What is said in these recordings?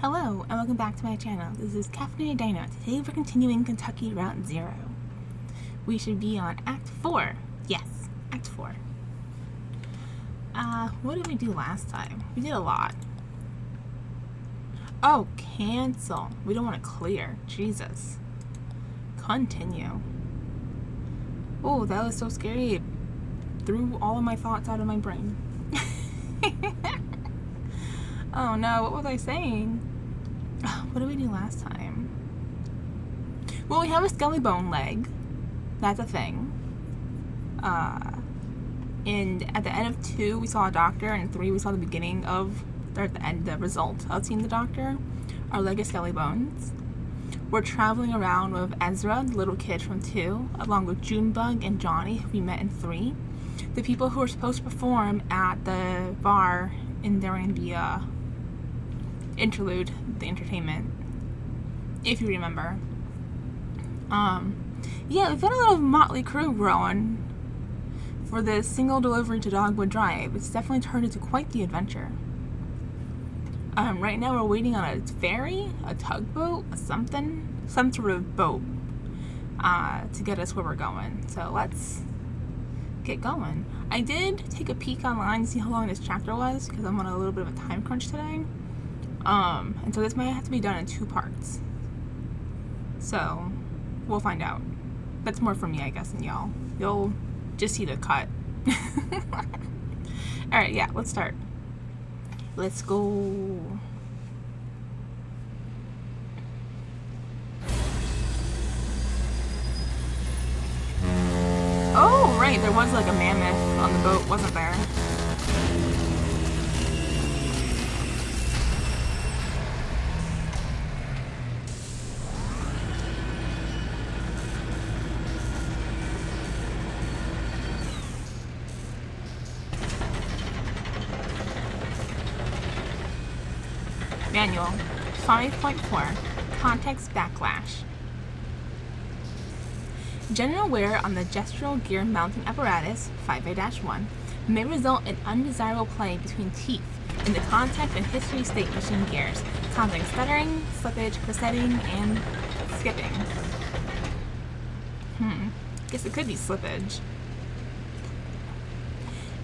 Hello, and welcome back to my channel. This is Caffeinated Dino. Today we're continuing Kentucky Route Zero. We should be on Act 4. Yes, Act 4. What did we do last time? We did a lot. Oh, cancel. We don't want to clear. Jesus. Continue. Oh, that was so scary. It threw all of my thoughts out of my brain. Oh no, what was I saying? What did we do last time? Well, we have a skelly bone leg. That's a thing. And at the end of 2, we saw a doctor, and 3, we saw the beginning of, or at the end, the result of seeing the doctor. Our leg is skelly bones. We're traveling around with Ezra, the little kid from 2, along with Junebug and Johnny, who we met in 3. The people who were supposed to perform at the bar in during the interlude, the entertainment, if you remember. Yeah, we've got a little motley crew growing for this single delivery to Dogwood Drive. It's definitely turned into quite the adventure. Right now we're waiting on a ferry, a tugboat, some sort of boat, to get us where we're going. So let's get going. I did take a peek online to see how long this chapter was, because I'm on a little bit of a time crunch today. And so this might have to be done in 2 parts. So, we'll find out. That's more for me, I guess, than y'all. You'll just see the cut. Alright, yeah, let's start. Let's go. Oh, right, there was like a mammoth on the boat, wasn't there? Manual 5.4 Context Backlash. General wear on the gestural gear mounting apparatus 5A-1 may result in undesirable play between teeth in the contact and history state machine gears, causing stuttering, slippage, resetting, and skipping. Guess it could be slippage.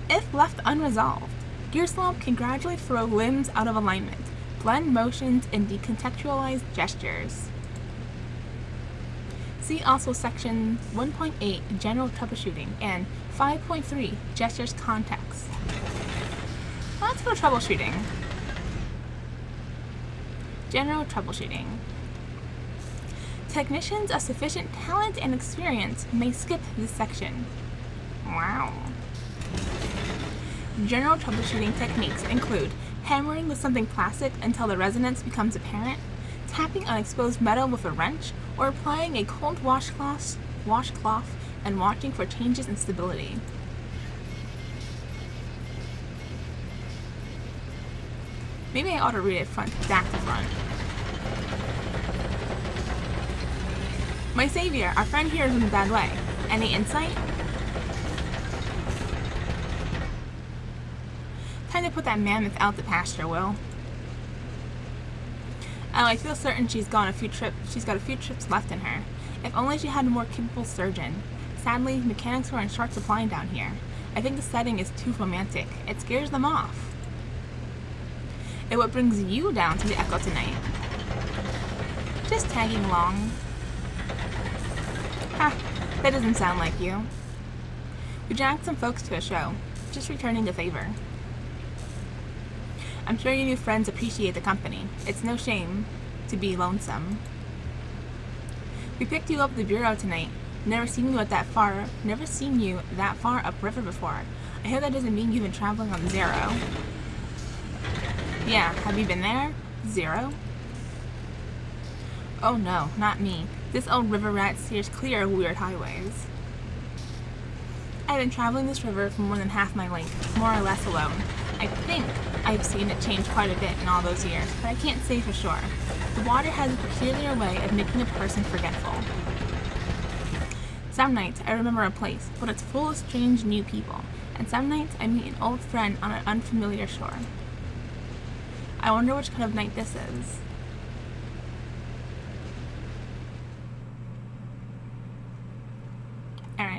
If left unresolved, gear slump can gradually throw limbs out of alignment, blend motions, and decontextualize gestures. See also section 1.8 General Troubleshooting and 5.3 Gestures Context. Let's go troubleshooting. General Troubleshooting. Technicians of sufficient talent and experience may skip this section. Wow. General troubleshooting techniques include hammering with something plastic until the resonance becomes apparent, tapping on exposed metal with a wrench, or applying a cold washcloth and watching for changes in stability. Maybe I ought to read it back to front. My savior, our friend here is in a bad way. Any insight? Time to put that mammoth out to pasture, Will. Oh, I feel certain she's got a few trips left in her. If only she had a more capable surgeon. Sadly, mechanics are in short supply down here. I think the setting is too romantic. It scares them off. And what brings you down to the Echo tonight? Just tagging along. Ha, that doesn't sound like you. We dragged some folks to a show. Just returning the favor. I'm sure your new friends appreciate the company. It's no shame to be lonesome. We picked you up at the bureau tonight. Never seen you that far upriver before. I hope that doesn't mean you've been traveling on Zero. Yeah, have you been there? Zero? Oh no, not me. This old river rat steers clear of weird highways. I've been traveling this river for more than half my length, more or less alone. I think I've seen it change quite a bit in all those years, but I can't say for sure. The water has a peculiar way of making a person forgetful. Some nights I remember a place, but it's full of strange new people, and some nights I meet an old friend on an unfamiliar shore. I wonder which kind of night this is.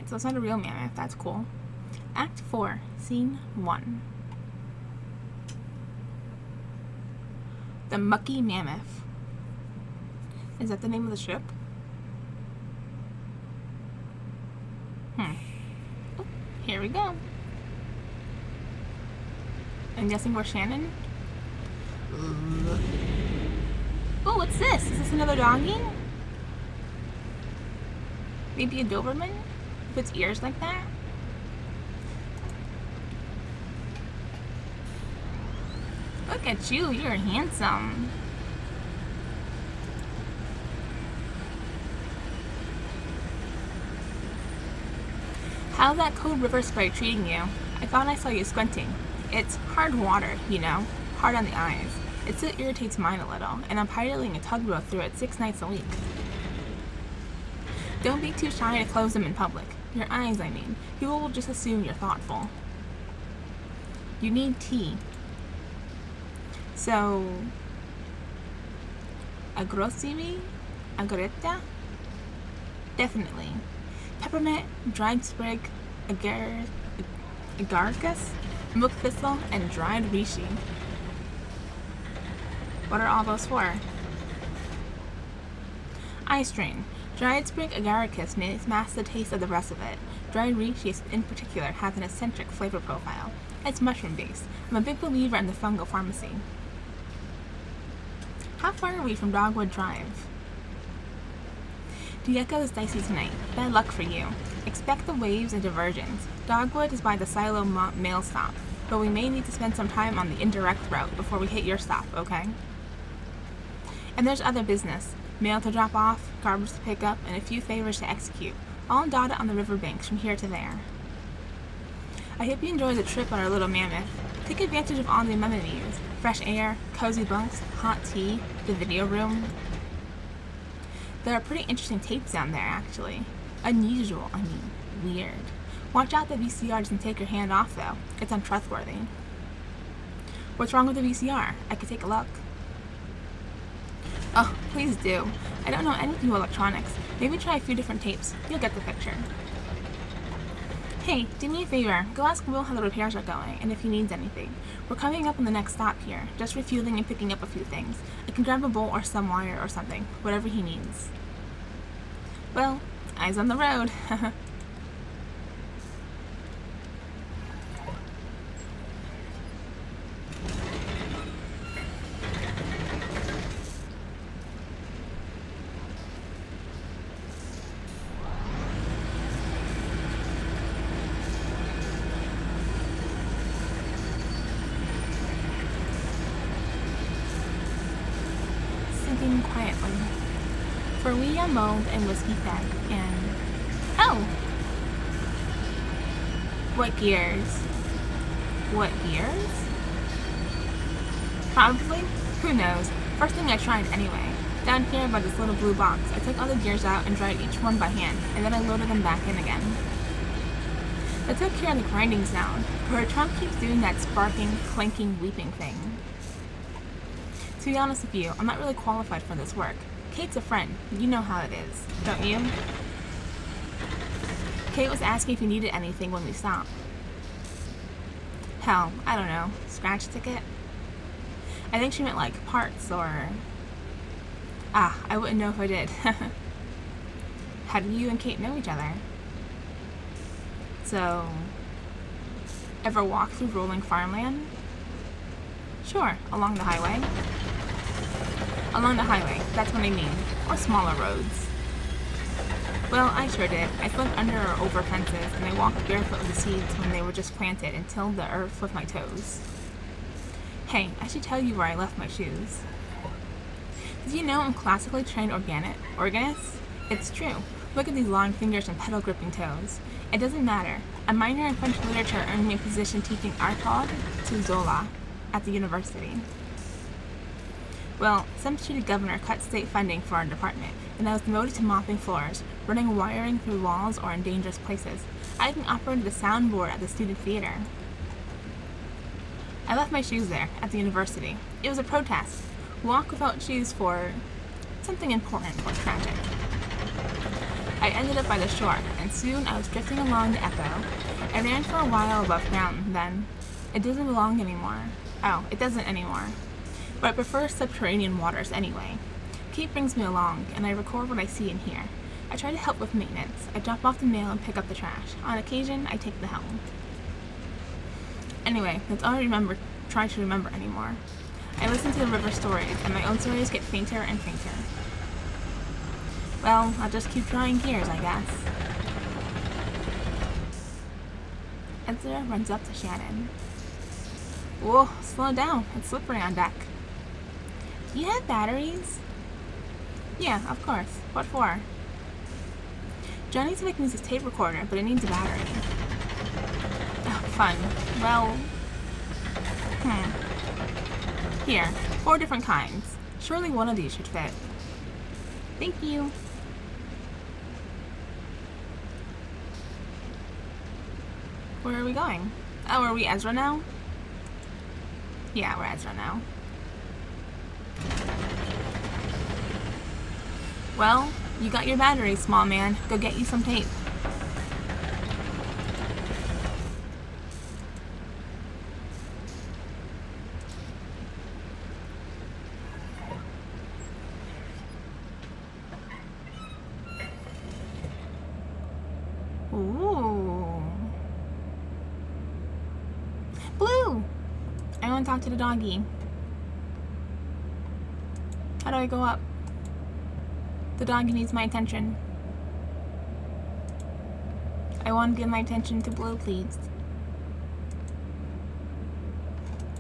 Alright, so it's not a real mammoth. That's cool. Act 4, Scene 1. The Mucky Mammoth. Is that the name of the ship? Oh, here we go. I'm guessing we're Shannon. Oh, what's this? Is this another doggy? Maybe a Doberman? With its ears like that? Look at you, you're handsome. How's that cold river spray treating you? I thought I saw you squinting. It's hard water, you know, hard on the eyes. It still irritates mine a little, and I'm piloting a tugboat through it 6 nights a week. Don't be too shy to close them in public. Your eyes, I mean. People will just assume you're thoughtful. You need tea. So, a grocery? A goretta? Definitely. Peppermint, dried sprig, agaricus, milk thistle, and dried reishi. What are all those for? Eye strain. Dried sprig agaricus masks the taste of the rest of it. Dried reishi in particular has an eccentric flavor profile. It's mushroom based. I'm a big believer in the fungal pharmacy. How far are we from Dogwood Drive? Dieko is dicey tonight. Bad luck for you. Expect the waves and diversions. Dogwood is by the Silo mail stop, but we may need to spend some time on the indirect route before we hit your stop, okay? And there's other business. Mail to drop off, garbage to pick up, and a few favors to execute, all dotted on the riverbanks from here to there. I hope you enjoy the trip on our little mammoth. Take advantage of all the amenities. Fresh air, cozy bunks, hot tea, the video room. There are pretty interesting tapes down there, actually. Unusual, I mean, weird. Watch out the VCR doesn't take your hand off, though. It's untrustworthy. What's wrong with the VCR? I could take a look. Oh, please do. I don't know anything about electronics. Maybe try a few different tapes. You'll get the picture. Hey, do me a favor. Go ask Will how the repairs are going, and if he needs anything. We're coming up on the next stop here. Just refueling and picking up a few things. I can grab a bolt or some wire or something. Whatever he needs. Well, eyes on the road. Quietly. For we are mulled and whiskey fed, and... Oh! What gears? What gears? Probably? Who knows? First thing I tried anyway. Down here by this little blue box, I took all the gears out and dried each one by hand, and then I loaded them back in again. I took care of the grinding sound, but her trunk keeps doing that sparking, clanking, weeping thing. To be honest with you, I'm not really qualified for this work. Kate's a friend. You know how it is, don't you? Kate was asking if you needed anything when we stopped. Hell, I don't know. Scratch ticket? I think she meant like parts or... Ah, I wouldn't know if I did. How do you and Kate know each other? So... Ever walk through rolling farmland? Sure, along the highway. Along the highway, that's what I mean. Or smaller roads. Well, I sure did. I slept under or over fences, and I walked barefoot with the seeds when they were just planted and tilled the earth with my toes. Hey, I should tell you where I left my shoes. Did you know I'm classically trained organist? It's true. Look at these long fingers and pedal-gripping toes. It doesn't matter. A minor in French literature earned me a position teaching Artaud to Zola at the university. Well, some stupid governor cut state funding for our department, and I was demoted to mopping floors, running wiring through walls or in dangerous places. I even operated the soundboard at the student theater. I left my shoes there, at the university. It was a protest. Walk without shoes for something important or tragic. I ended up by the shore, and soon I was drifting along the Echo. I ran for a while above ground, then. It doesn't belong anymore. Oh, it doesn't anymore. But I prefer subterranean waters anyway. Kate brings me along, and I record what I see and hear. I try to help with maintenance. I drop off the mail and pick up the trash. On occasion, I take the helm. Anyway, that's all I try to remember anymore. I listen to the river stories, and my own stories get fainter and fainter. Well, I'll just keep drawing gears, I guess. Ezra runs up to Shannon. Whoa, slow down. It's slippery on deck. Do you have batteries? Yeah, of course. What for? Johnny's making this tape recorder, but it needs a battery. Oh, fun. Well... Here, 4 different kinds. Surely one of these should fit. Thank you. Where are we going? Oh, are we Ezra now? Yeah, we're Ezra now. Well, you got your batteries, small man. Go get you some tape. Ooh. Blue! I want to talk to the doggy. How do I go up? The doggy needs my attention. I want to give my attention to Blue, please.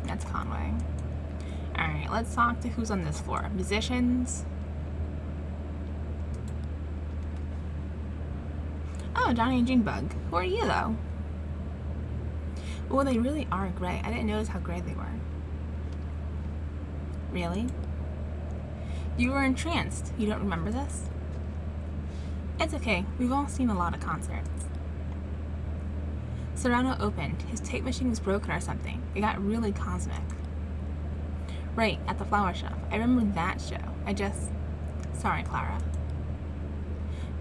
That's Conway. Alright, let's talk to who's on this floor. Musicians. Oh, Johnny and Junebug. Who are you, though? Oh, they really are gray. I didn't notice how gray they were. Really? You were entranced. You don't remember this? It's okay. We've all seen a lot of concerts. Serrano opened. His tape machine was broken or something. It got really cosmic. Right, at the flower shop. I remember that show. Sorry, Clara.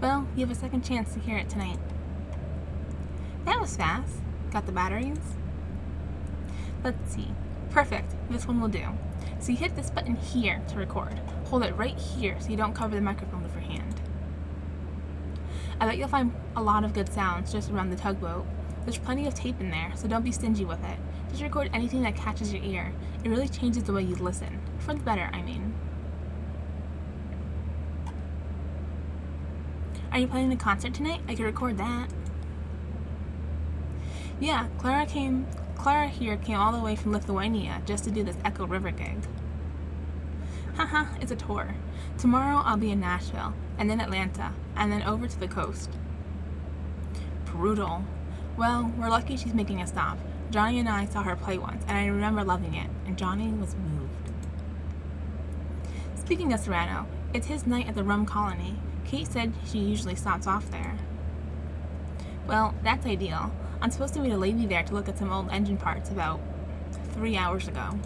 Well, you have a second chance to hear it tonight. That was fast. Got the batteries? Let's see. Perfect. This one will do. So you hit this button here to record. Hold it right here so you don't cover the microphone with your hand. I bet you'll find a lot of good sounds just around the tugboat. There's plenty of tape in there, so don't be stingy with it. Just record anything that catches your ear. It really changes the way you listen. For the better, I mean. Are you playing the concert tonight? I could record that. Yeah, Clara here came all the way from Lithuania just to do this Echo River gig. Haha, it's a tour. Tomorrow I'll be in Nashville, and then Atlanta, and then over to the coast. Brutal. Well, we're lucky she's making a stop. Johnny and I saw her play once, and I remember loving it, and Johnny was moved. Speaking of Serrano, it's his night at the Rum Colony. Kate said she usually stops off there. Well, that's ideal. I'm supposed to meet a lady there to look at some old engine parts about 3 hours ago.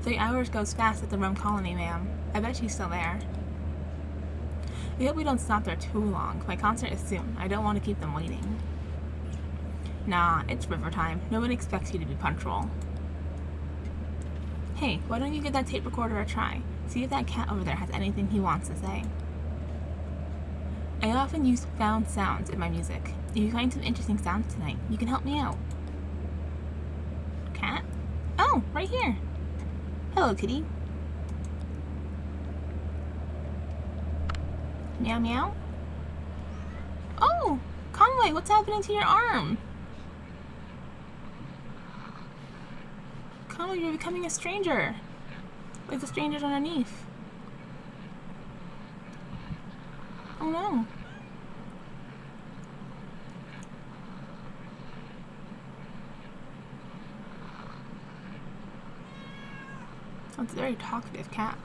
3 hours goes fast at the Rum Colony, ma'am. I bet she's still there. I hope we don't stop there too long. My concert is soon. I don't want to keep them waiting. Nah, it's river time. Nobody expects you to be punctual. Hey, why don't you give that tape recorder a try? See if that cat over there has anything he wants to say. I often use found sounds in my music. If you find some interesting sounds tonight, you can help me out. Cat? Oh, right here. Hello, kitty. Meow meow? Oh, Conway, what's happening to your arm? Conway, you're becoming a stranger. Like the strangers underneath. Oh no. Oh, it's a very talkative cat.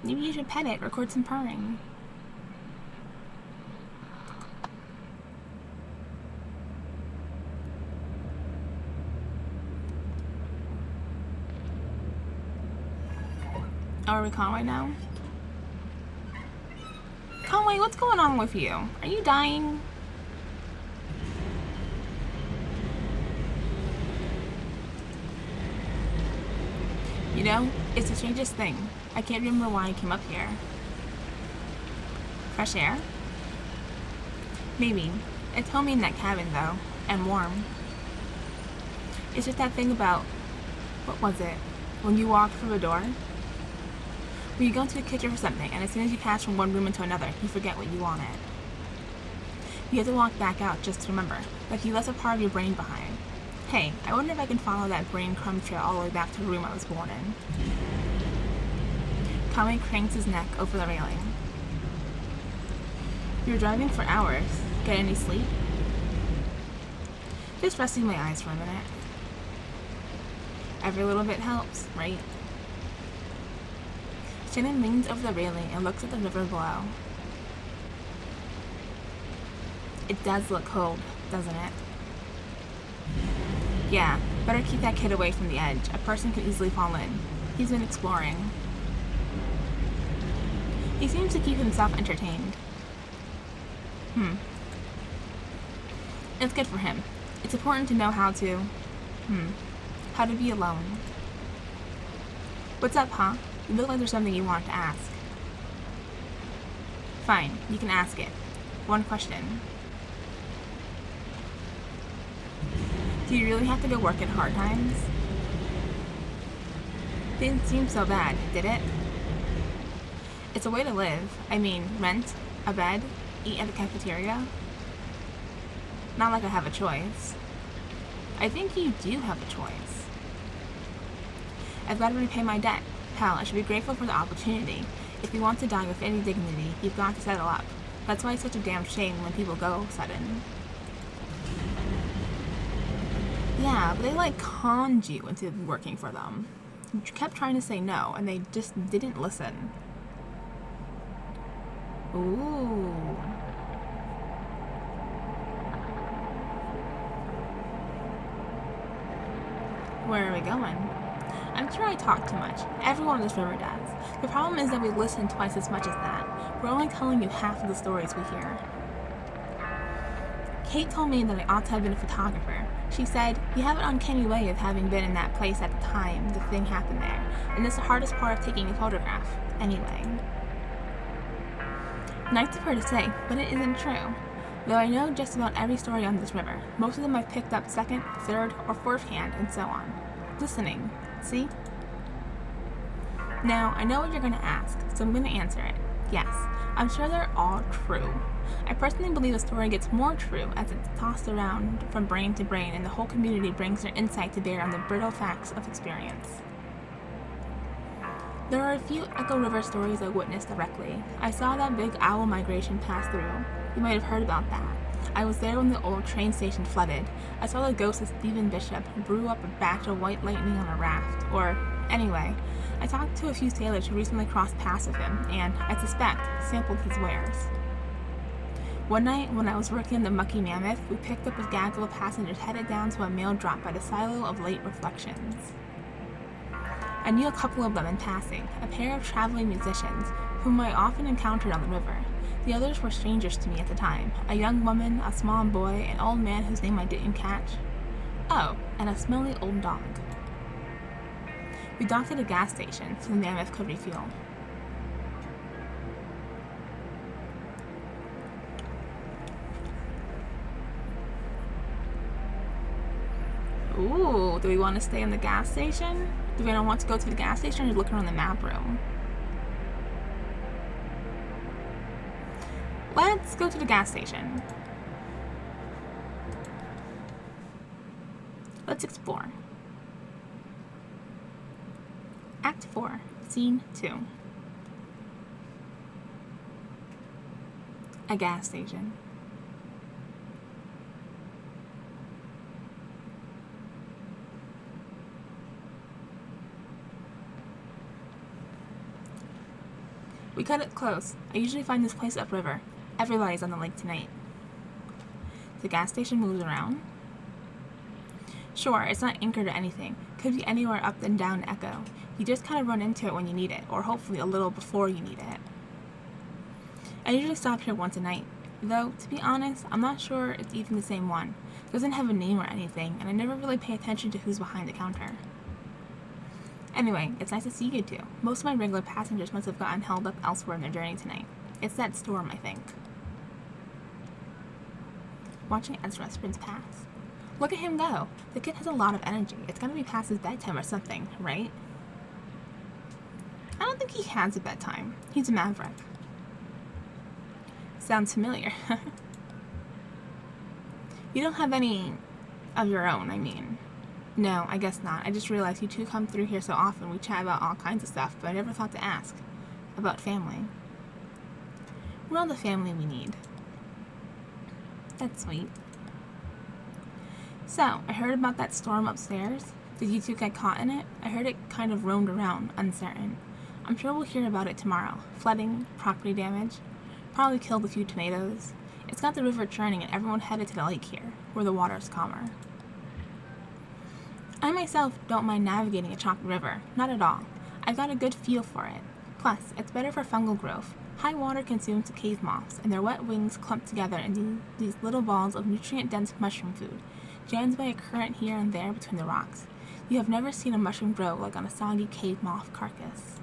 Maybe you should pet it, record some purring. Oh, are we Conway now? Conway, what's going on with you? Are you dying? You know, it's the strangest thing. I can't remember why I came up here. Fresh air? Maybe. It's homey in that cabin, though, and warm. It's just that thing about, what was it, when you walk through a door? When you go into the kitchen for something, and as soon as you pass from one room into another, you forget what you wanted. You have to walk back out just to remember, like you left a part of your brain behind. Hey, I wonder if I can follow that brain crumb trail all the way back to the room I was born in. Conway cranks his neck over the railing. You were driving for hours. Get any sleep? Just resting my eyes for a minute. Every little bit helps, right? Shannon leans over the railing and looks at the river below. It does look cold, doesn't it? Yeah, better keep that kid away from the edge. A person could easily fall in. He's been exploring. He seems to keep himself entertained. It's good for him. It's important to know how to be alone. What's up, huh? You look like there's something you want to ask. Fine, you can ask it. One question. Do you really have to go work at hard times? Didn't seem so bad, did it? It's a way to live. I mean, rent, a bed, eat at the cafeteria. Not like I have a choice. I think you do have a choice. I've got to repay my debt. Hell, I should be grateful for the opportunity. If you want to die with any dignity, you've got to settle up. That's why it's such a damn shame when people go sudden. Yeah, but they like conned you into working for them. You kept trying to say no, and they just didn't listen. Ooh. Where are we going? I'm sure I talk too much. Everyone on this river does. The problem is that we listen twice as much as that. We're only telling you half of the stories we hear. Kate told me that I ought to have been a photographer. She said, you have an uncanny way of having been in that place at the time the thing happened there, and it's the hardest part of taking a photograph. Anyway. Nice of her to say, but it isn't true. Though I know just about every story on this river, most of them I've picked up second, third, or fourth hand, and so on. Listening. See? Now, I know what you're going to ask, so I'm going to answer it. Yes, I'm sure they're all true. I personally believe a story gets more true as it's tossed around from brain to brain and the whole community brings their insight to bear on the brittle facts of experience. There are a few Echo River stories I witnessed directly. I saw that big owl migration pass through. You might have heard about that. I was there when the old train station flooded. I saw the ghost of Stephen Bishop brew up a batch of white lightning on a raft. Or, anyway, I talked to a few sailors who recently crossed paths with him, and, I suspect, sampled his wares. One night, when I was working on the Mucky Mammoth, we picked up a gaggle of passengers headed down to a mail drop by the silo of Late Reflections. I knew a couple of them in passing, a pair of traveling musicians, whom I often encountered on the river. The others were strangers to me at the time, a young woman, a small boy, an old man whose name I didn't catch. Oh, and a smelly old dog. We docked at a gas station so the Mammoth could refuel. Ooh, do we want to stay in the gas station? Do we not want to go to the gas station or look around the map room? Let's go to the gas station. Let's explore. Act 4, Scene 2. A gas station. We cut it close. I usually find this place upriver. Everybody's on the lake tonight. The gas station moves around. Sure, it's not anchored or anything. Could be anywhere up and down Echo. You just kind of run into it when you need it, or hopefully a little before you need it. I usually stop here once a night, though, to be honest, I'm not sure it's even the same one. It doesn't have a name or anything, and I never really pay attention to who's behind the counter. Anyway, it's nice to see you two. Most of my regular passengers must have gotten held up elsewhere in their journey tonight. It's that storm, I think. Watching Ezra sprint past. Look at him go. The kid has a lot of energy. It's gotta be past his bedtime or something, right? I don't think he has a bedtime. He's a maverick. Sounds familiar. You don't have any of your own, I mean. No, I guess not. I just realized you two come through here so often. We chat about all kinds of stuff, but I never thought to ask about family. We're all the family we need. That's sweet. So, I heard about that storm upstairs. Did you two get caught in it? I heard it kind of roamed around, uncertain. I'm sure we'll hear about it tomorrow. Flooding, property damage, probably killed a few tomatoes. It's got the river churning and everyone headed to the lake here, where the water's calmer. I myself don't mind navigating a choppy river, not at all. I've got a good feel for it. Plus, it's better for fungal growth. High water consumes the cave moths, and their wet wings clump together in these little balls of nutrient-dense mushroom food, jammed by a current here and there between the rocks. You have never seen a mushroom grow like on a soggy cave moth carcass.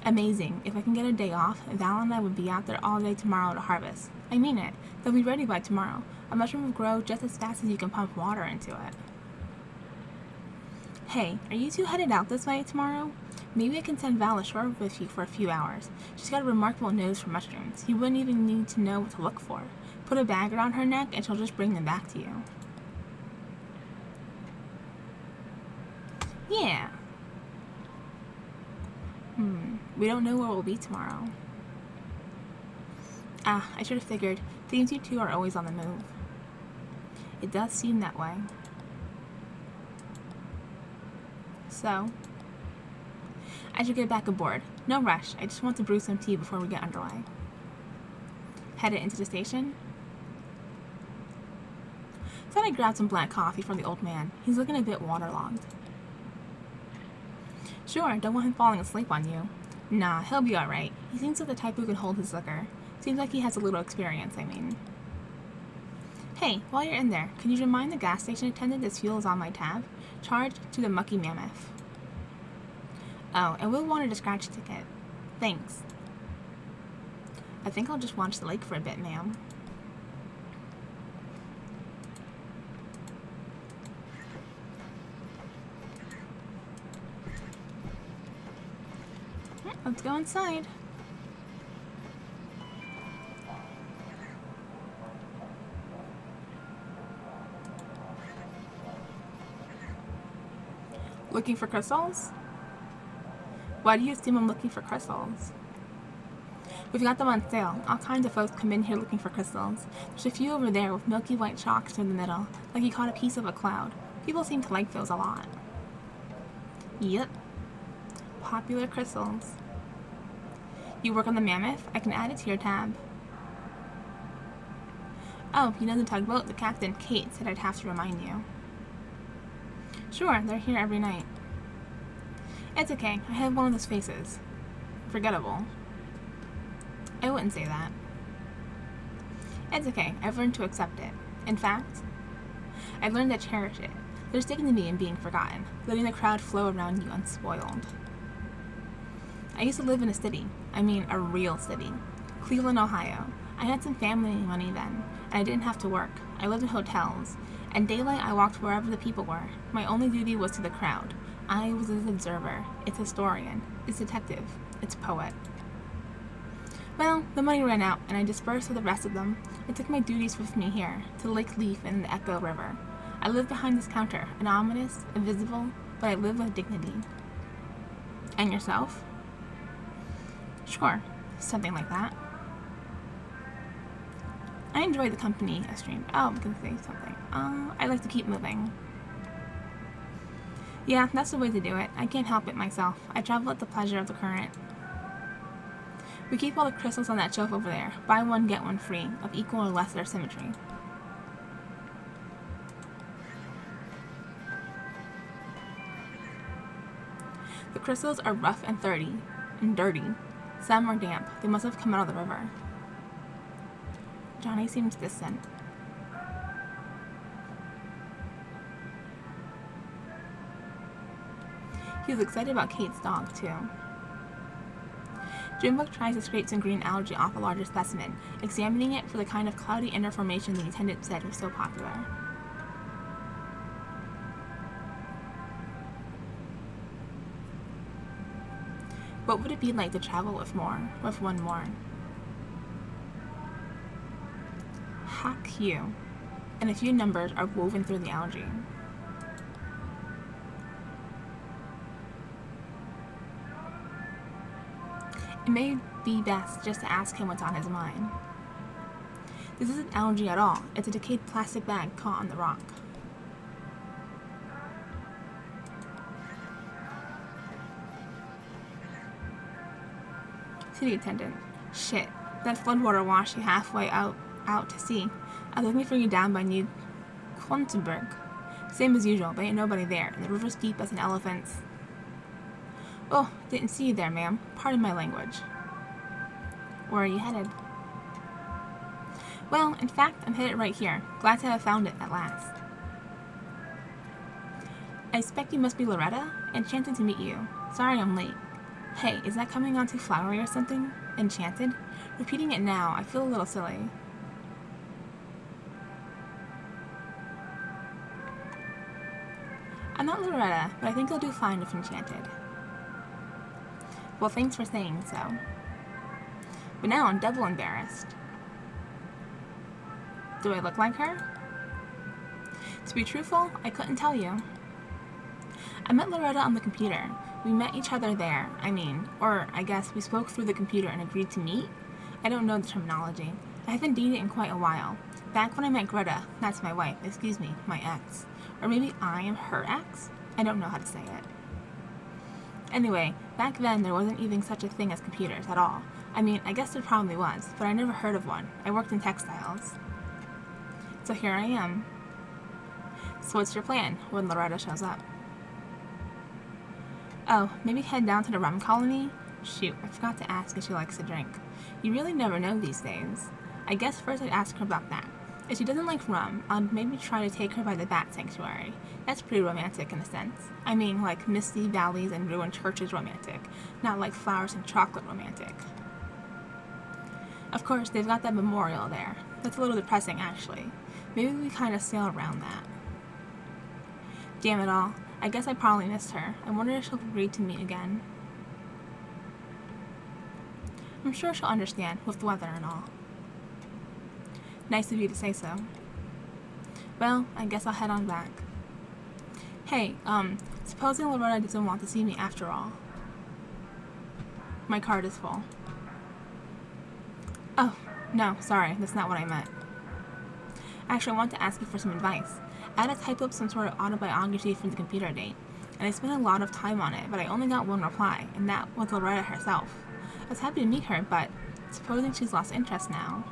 Amazing. If I can get a day off, Val and I would be out there all day tomorrow to harvest. I mean it. They'll be ready by tomorrow. A mushroom will grow just as fast as you can pump water into it. Hey, are you two headed out this way tomorrow? Maybe I can send Val ashore with you for a few hours. She's got a remarkable nose for mushrooms. You wouldn't even need to know what to look for. Put a bag around her neck and she'll just bring them back to you. Yeah. We don't know where we'll be tomorrow. I should have figured. Seems you two are always on the move. It does seem that way. So, I should get back aboard. No rush. I just want to brew some tea before we get underway. Headed into the station? Thought I'd grab some black coffee from the old man. He's looking a bit waterlogged. Sure, don't want him falling asleep on you. Nah, he'll be alright. He seems like the type who can hold his liquor. Seems like he has a little experience, I mean. Hey, while you're in there, could you remind the gas station attendant this fuel is on my tab? Charged to the Mucky Mammoth. Oh, and we'll want a scratch ticket. Thanks. I think I'll just watch the lake for a bit, ma'am. Let's go inside. Looking for crystals? Why do you assume I'm looking for crystals? We've got them on sale. All kinds of folks come in here looking for crystals. There's a few over there with milky white chalks in the middle, like you caught a piece of a cloud. People seem to like those a lot. Yep. Popular crystals. You work on the Mammoth? I can add it to your tab. Oh, you know the tugboat? The captain, Kate, said I'd have to remind you. Sure, they're here every night. It's okay. I have one of those faces. Forgettable. I wouldn't say that. It's okay. I've learned to accept it. In fact, I've learned to cherish it. There's dignity in being forgotten, letting the crowd flow around you unspoiled. I used to live in a city. I mean, a real city. Cleveland, Ohio. I had some family money then, and I didn't have to work. I lived in hotels. At daylight, I walked wherever the people were. My only duty was to the crowd. I was its observer, its historian, its detective, its poet. Well, the money ran out, and I dispersed with the rest of them. I took my duties with me here, to Lake Leaf and the Echo River. I live behind this counter, anonymous, invisible, but I live with dignity. And yourself? Sure, something like that. I enjoy the company I streamed. Oh, I'm gonna say something. I like to keep moving. Yeah, that's the way to do it. I can't help it myself. I travel at the pleasure of the current. We keep all the crystals on that shelf over there. Buy one, get one free, of equal or lesser symmetry. The crystals are rough and dirty. Some are damp. They must have come out of the river. Johnny seems distant. He was excited about Kate's dog, too. Junebug tries to scrape some green algae off a larger specimen, examining it for the kind of cloudy inner formation the attendant said was so popular. What would it be like to travel with one more? Hack you, and a few numbers are woven through the algae. It may be best just to ask him what's on his mind. This isn't algae at all. It's a decayed plastic bag caught on the rock. To the attendant. Shit, that floodwater washed you halfway out to sea. I was looking for you down by New Quantenberg. Same as usual, but ain't nobody there, and the river's deep as an elephant's. Oh, didn't see you there, ma'am. Pardon my language. Where are you headed? Well, in fact, I'm headed right here. Glad to have found it at last. I expect you must be Loretta. Enchanted to meet you. Sorry I'm late. Hey, is that coming on too flowery or something? Enchanted? Repeating it now, I feel a little silly. I'm not Loretta, but I think you'll do fine if enchanted. Well, thanks for saying so. But now I'm double embarrassed. Do I look like her? To be truthful, I couldn't tell you. I met Loretta on the computer. We met each other there, or I guess we spoke through the computer and agreed to meet? I don't know the terminology. I haven't dated in quite a while. Back when I met Greta, that's my wife, my ex. Or maybe I am her ex? I don't know how to say it. Anyway, back then there wasn't even such a thing as computers at all. I guess there probably was, but I never heard of one. I worked in textiles. So here I am. So what's your plan when Loretta shows up? Oh, maybe head down to the rum colony? Shoot, I forgot to ask if she likes to drink. You really never know these days. I guess first I'd ask her about that. If she doesn't like rum, I'd maybe try to take her by the Bat Sanctuary. That's pretty romantic in a sense. Like misty valleys and ruined churches romantic, not like flowers and chocolate romantic. Of course, they've got that memorial there. That's a little depressing, actually. Maybe we kind of sail around that. Damn it all. I guess I probably missed her. I wonder if she'll agree to meet again. I'm sure she'll understand, with the weather and all. Nice of you to say so. Well, I guess I'll head on back. Hey, supposing Loretta doesn't want to see me after all. My card is full. Oh, no, sorry, that's not what I meant. Actually, I want to ask you for some advice. I had to type up some sort of autobiography for the computer date, and I spent a lot of time on it, but I only got one reply, and that was Loretta herself. I was happy to meet her, but supposing she's lost interest now.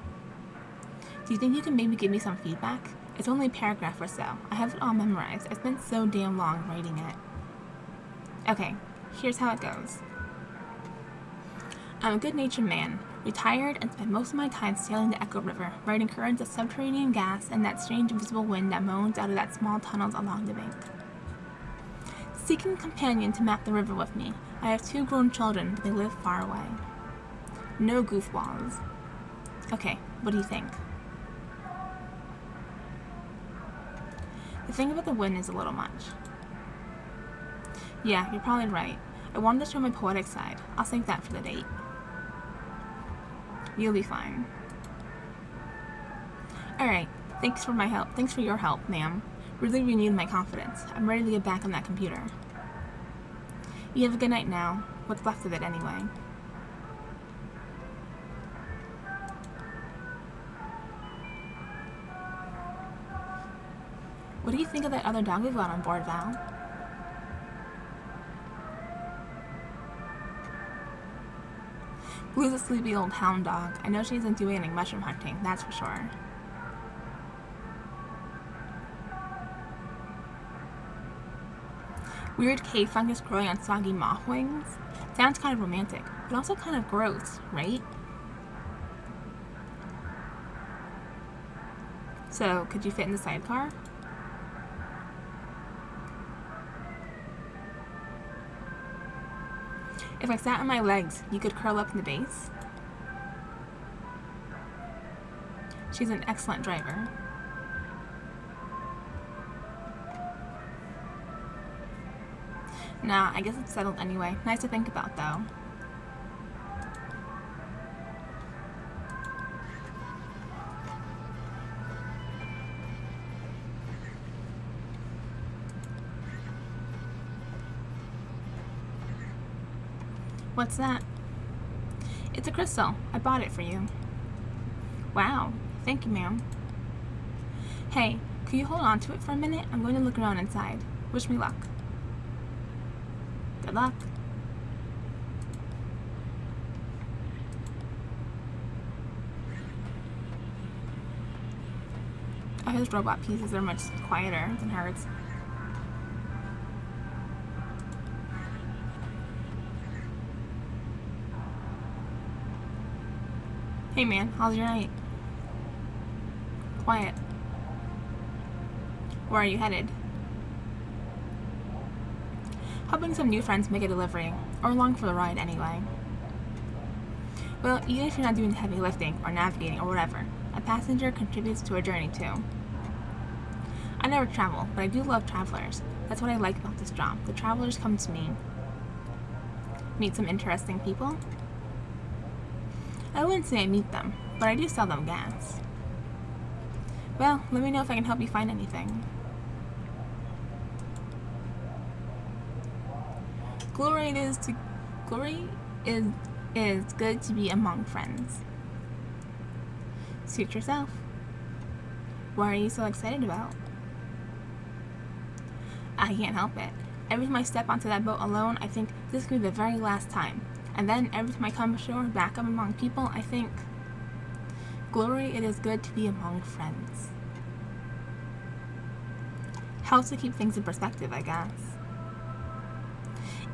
Do you think you can maybe give me some feedback? It's only a paragraph or so. I have it all memorized. I spent so damn long writing it. Okay, here's how it goes. I'm a good-natured man, retired, and spent most of my time sailing the Echo River, riding currents of subterranean gas and that strange invisible wind that moans out of that small tunnels along the bank. Seeking a companion to map the river with me, I have 2 grown children, but they live far away. No goofballs. Okay, what do you think? The thing about the wind is a little much. Yeah, you're probably right. I wanted to show my poetic side. I'll save that for the date. You'll be fine. Alright, thanks for your help, ma'am. Really renewed my confidence. I'm ready to get back on that computer. You have a good night now. What's left of it, anyway. What do you think of that other dog we've got on board, Val? Blue's a sleepy old hound dog. I know she isn't doing any mushroom hunting, that's for sure. Weird cave fungus growing on soggy moth wings. Sounds kind of romantic, but also kind of gross, right? So, could you fit in the sidecar? If I sat on my legs, you could curl up in the base. She's an excellent driver. Nah, I guess it's settled anyway. Nice to think about, though. What's that? It's a crystal. I bought it for you. Wow. Thank you, ma'am. Hey, could you hold on to it for a minute? I'm going to look around inside. Wish me luck. Good luck. Oh, his robot pieces are much quieter than hers. Hey man, how's your night? Quiet. Where are you headed? Helping some new friends make a delivery, or along for the ride anyway. Well, even if you're not doing heavy lifting or navigating or whatever, a passenger contributes to a journey too. I never travel, but I do love travelers. That's what I like about this job. The travelers come to me. Meet some interesting people. I wouldn't say I meet them, but I do sell them gas. Well, let me know if I can help you find anything. Glory is good to be among friends. Suit yourself. What are you so excited about? I can't help it. Every time I step onto that boat alone, I think this could be the very last time. And then every time I come ashore, back up among people, I think, Glory, it is good to be among friends. Helps to keep things in perspective, I guess.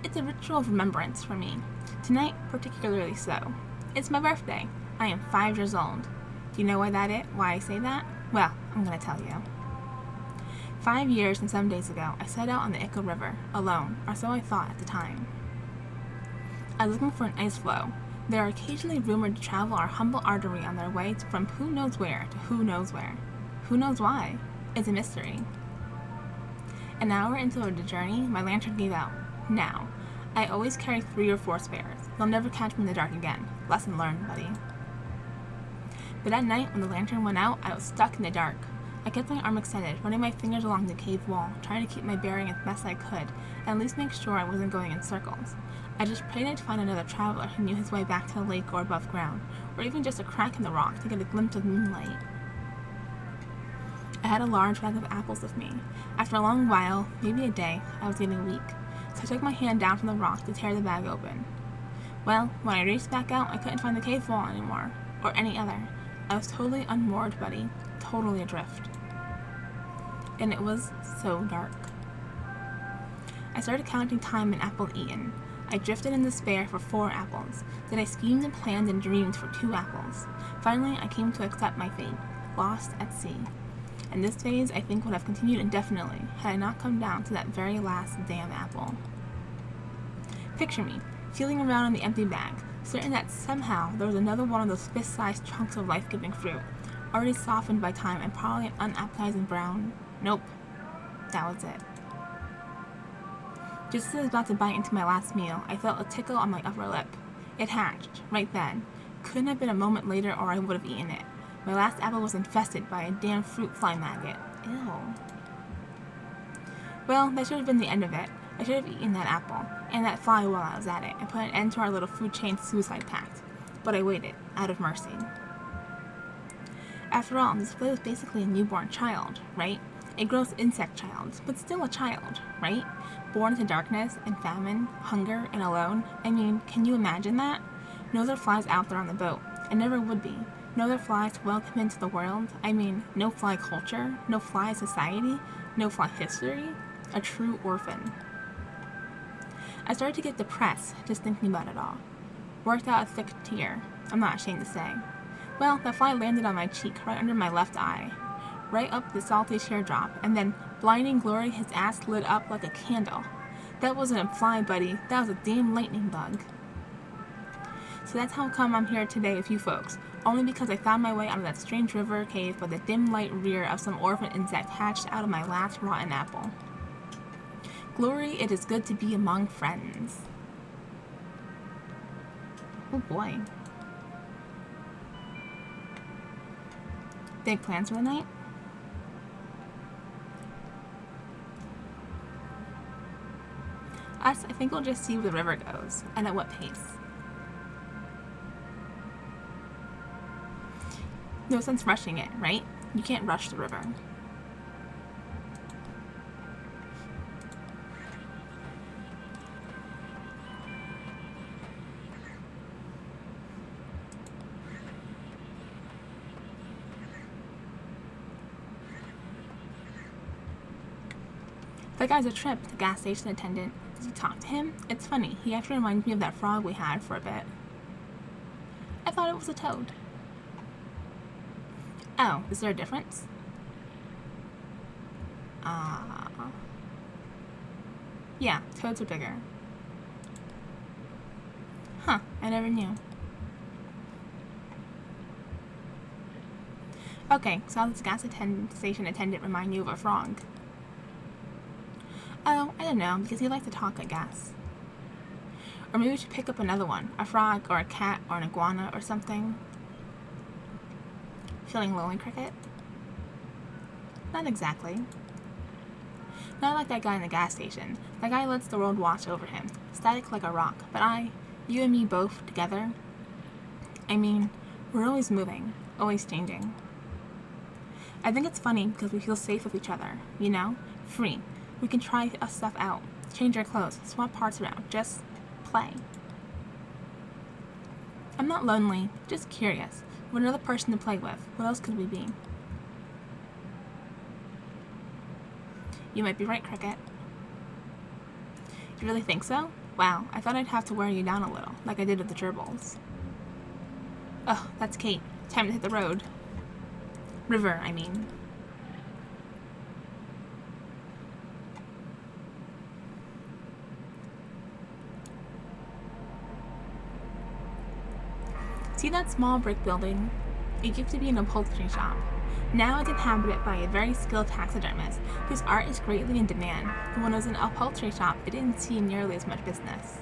It's a ritual of remembrance for me. Tonight, particularly so. It's my birthday. I am 5 years old. Do you know why I say that? Well, I'm gonna tell you. 5 years and some days ago, I set out on the Ickle River, alone, or so I thought at the time. I was looking for an ice floe. They are occasionally rumored to travel our humble artery on their way from who knows where to who knows where. Who knows why? It's a mystery. An hour into the journey, my lantern gave out. Now, I always carry 3 or 4 spares. They'll never catch me in the dark again. Lesson learned, buddy. But at night, when the lantern went out, I was stuck in the dark. I kept my arm extended, running my fingers along the cave wall, trying to keep my bearing as best I could, and at least make sure I wasn't going in circles. I just prayed I'd find another traveler who knew his way back to the lake or above ground, or even just a crack in the rock to get a glimpse of moonlight. I had a large bag of apples with me. After a long while, maybe a day, I was getting weak, so I took my hand down from the rock to tear the bag open. Well, when I raced back out, I couldn't find the cave wall anymore, or any other. I was totally unmoored, buddy, totally adrift. And it was so dark. I started counting time and apple eaten. I drifted in despair for 4 apples. Then I schemed and planned and dreamed for 2 apples. Finally, I came to accept my fate, lost at sea. And this phase, I think, would have continued indefinitely had I not come down to that very last damn apple. Picture me, feeling around in the empty bag, certain that somehow there was another one of those fist-sized chunks of life-giving fruit, already softened by time and probably an unappetizing brown. Nope. That was it. Just as I was about to bite into my last meal, I felt a tickle on my upper lip. It hatched, right then. Couldn't have been a moment later or I would have eaten it. My last apple was infested by a damn fruit fly maggot. Ew. Well, that should have been the end of it. I should have eaten that apple, and that fly while I was at it, and put an end to our little food chain suicide pact. But I waited, out of mercy. After all, this flea was basically a newborn child, right? A gross insect child, but still a child, right? Born into darkness and famine, hunger, and alone. I mean, can you imagine that? No other flies out there on the boat, and never would be. No other flies to welcome into the world. I mean, no fly culture, no fly society, no fly history. A true orphan. I started to get depressed just thinking about it all. Worked out a thick tear, I'm not ashamed to say. Well, the fly landed on my cheek right under my left eye, right up the salty teardrop, and then, blinding glory, his ass lit up like a candle. That wasn't a fly, buddy. That was a damn lightning bug. So that's how come I'm here today with you folks. Only because I found my way out of that strange river cave by the dim light rear of some orphan insect hatched out of my last rotten apple. Glory, it is good to be among friends. Oh boy. Big plans for the night? Us, I think we'll just see where the river goes, and at what pace. No sense rushing it, right? You can't rush the river. That guy's a trip, the gas station attendant. Did you talk to him? It's funny, he actually reminds me of that frog we had for a bit. I thought it was a toad. Oh, is there a difference? Yeah, toads are bigger. Huh, I never knew. Okay, so how does gas station attendant remind you of a frog? Oh, I don't know, because he likes to talk, I guess. Or maybe we should pick up another one. A frog, or a cat, or an iguana, or something. Feeling lonely, Cricket? Not exactly. Not like that guy in the gas station. That guy lets the world wash over him, static like a rock. But you and me both, together, I mean, we're always moving, always changing. I think it's funny because we feel safe with each other, you know? Free. We can try stuff out, change our clothes, swap parts around, just play. I'm not lonely, just curious. With another person to play with, what else could we be? You might be right, Cricket. You really think so? Wow, I thought I'd have to wear you down a little, like I did with the gerbils. Oh, that's Kate. Time to hit the road. River, I mean. See that small brick building? It used to be an upholstery shop. Now it's inhabited by a very skilled taxidermist whose art is greatly in demand, but when it was an upholstery shop, it didn't see nearly as much business.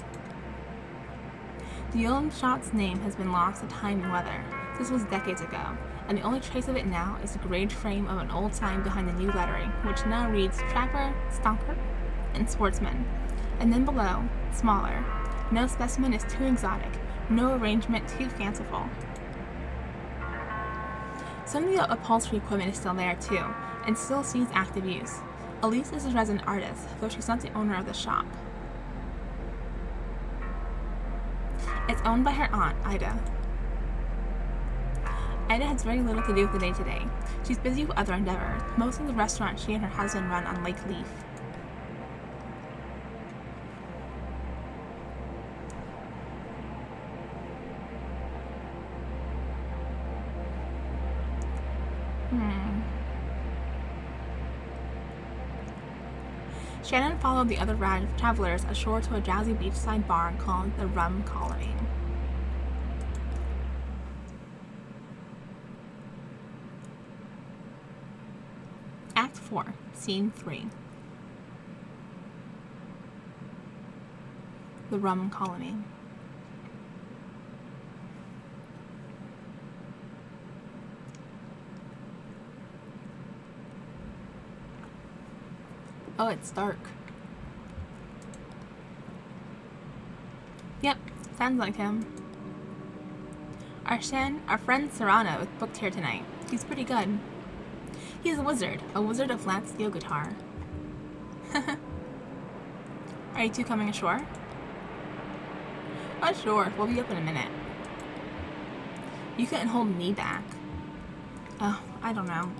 The old shop's name has been lost to time and weather. This was decades ago, and the only trace of it now is the engraved frame of an old sign behind the new lettering, which now reads Trapper, Stalker, and Sportsman. And then below, smaller, no specimen is too exotic, no arrangement too fanciful. Some of the upholstery equipment is still there too, and still sees active use. Elise is a resident artist, though she's not the owner of the shop. It's owned by her aunt, Ida. Ida has very little to do with the day-to-day. She's busy with other endeavors, mostly the restaurant she and her husband run on Lake Leaf. Shannon followed the other travelers ashore to a drowsy beachside bar called the Rum Colony. Act 4, Scene 3. The Rum Colony. Oh, it's dark. Yep, sounds like him. Our friend Serrano is booked here tonight. He's pretty good. He's a wizard of flat steel guitar. Are you two coming ashore? Oh, sure, we'll be up in a minute. You couldn't hold me back. Oh, I don't know.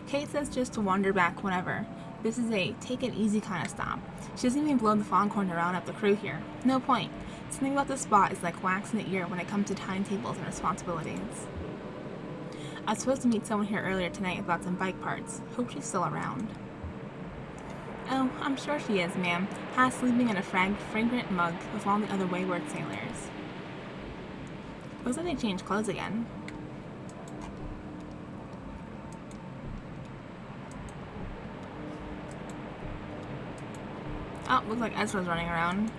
Kate says just to wander back whenever. This is a take it easy kind of stop. She doesn't even blow the foghorn around up the crew here. No point. Something about this spot is like wax in the ear when it comes to timetables and responsibilities. I was supposed to meet someone here earlier tonight about some bike parts. Hope she's still around. Oh, I'm sure she is, ma'am. Half sleeping in a fragrant mug with all the other wayward sailors. Looks like they changed clothes again. Oh, looks like Ezra's running around.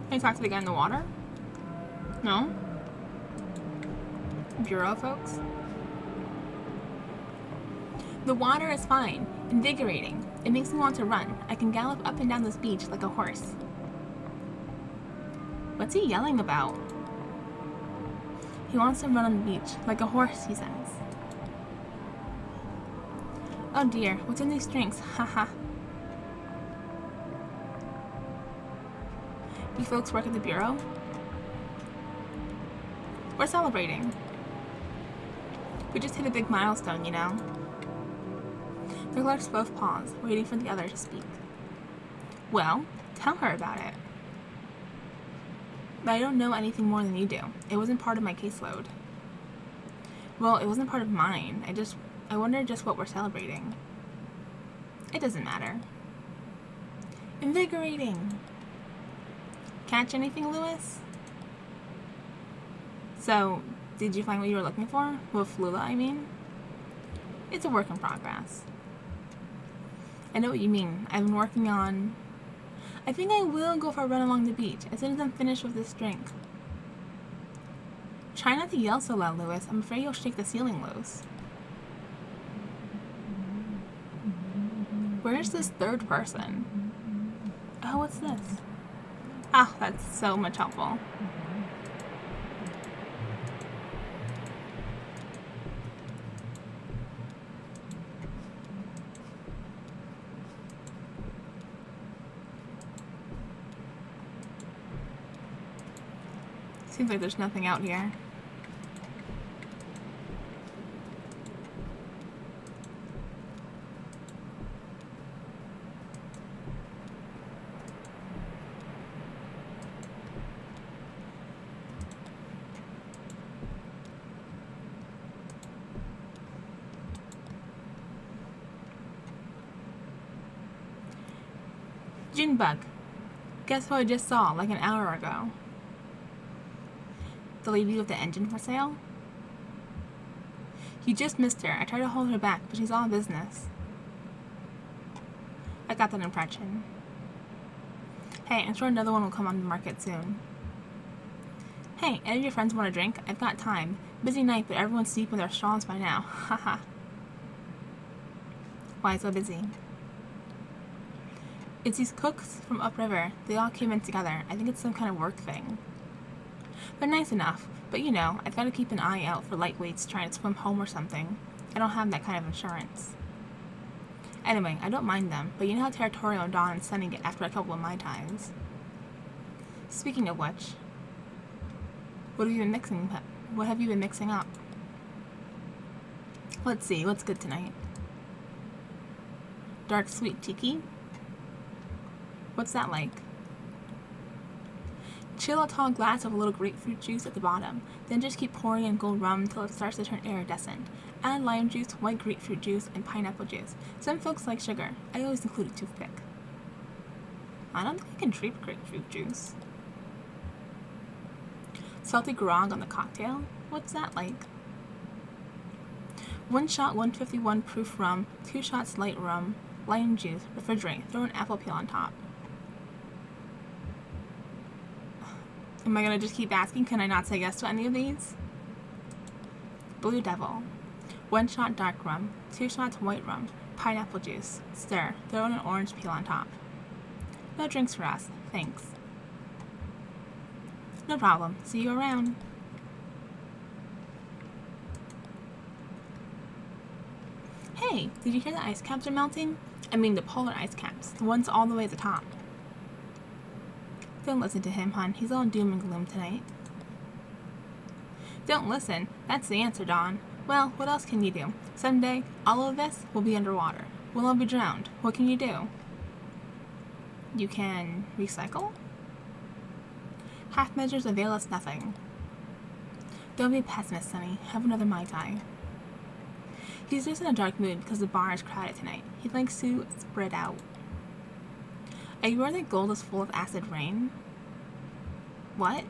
Can you talk to the guy in the water? No? Bureau folks? The water is fine. Invigorating. It makes me want to run. I can gallop up and down this beach like a horse. What's he yelling about? He wants to run on the beach, like a horse, he says. Oh dear, what's in these drinks? Haha. You folks work at the Bureau? We're celebrating. We just hit a big milestone, you know. The clerks both pause, waiting for the other to speak. Well, tell her about it. But I don't know anything more than you do. It wasn't part of my caseload. Well, it wasn't part of mine. I wonder just what we're celebrating. It doesn't matter. Invigorating. Catch anything, Lewis? So, did you find what you were looking for? With Lula, I mean? It's a work in progress. I know what you mean. I've been working on... I think I will go for a run along the beach as soon as I'm finished with this drink. Try not to yell so loud, Lewis. I'm afraid you'll shake the ceiling loose. Where's this third person? Oh, what's this? Ah, that's so much helpful. Seems like there's nothing out here. Junebug. Guess what I just saw like an hour ago? The lady with the engine for sale? You just missed her. I tried to hold her back, but she's all business. I got that impression. Hey, I'm sure another one will come on the market soon. Hey, any of your friends want a drink? I've got time. Busy night, but everyone's deep in their straws by now. Haha. Why so busy? It's these cooks from upriver. They all came in together. I think it's some kind of work thing. They're nice enough, but you know, I've got to keep an eye out for lightweights trying to swim home or something. I don't have that kind of insurance. Anyway, I don't mind them, but you know how territorial Dawn and Sunny get after a couple of Mai Tais. Speaking of which, what have you been mixing up? Let's see, what's good tonight? Dark sweet tiki? What's that like? Chill a tall glass of a little grapefruit juice at the bottom, then just keep pouring in gold rum until it starts to turn iridescent. Add lime juice, white grapefruit juice, and pineapple juice. Some folks like sugar. I always include a toothpick. I don't think I can drink grapefruit juice. Salty grog on the cocktail? What's that like? 1 shot 151 proof rum, 2 shots light rum, lime juice, refrigerate, throw an apple peel on top. Am I gonna just keep asking? Can I not say yes to any of these? Blue Devil. 1 shot dark rum, 2 shots white rum, pineapple juice, stir, throw in an orange peel on top. No drinks for us, thanks. No problem, see you around. Hey, did you hear the ice caps are melting? I mean the polar ice caps, the ones all the way at the top. Don't listen to him, hon. He's all doom and gloom tonight. Don't listen. That's the answer, Dawn. Well, what else can you do? Someday, all of this will be underwater. We'll all be drowned. What can you do? You can recycle? Half measures avail us nothing. Don't be a pessimist, Sonny. Have another Mai Tai. He's just in a dark mood because the bar is crowded tonight. He likes to spread out. Are you aware that gold is full of acid rain? What?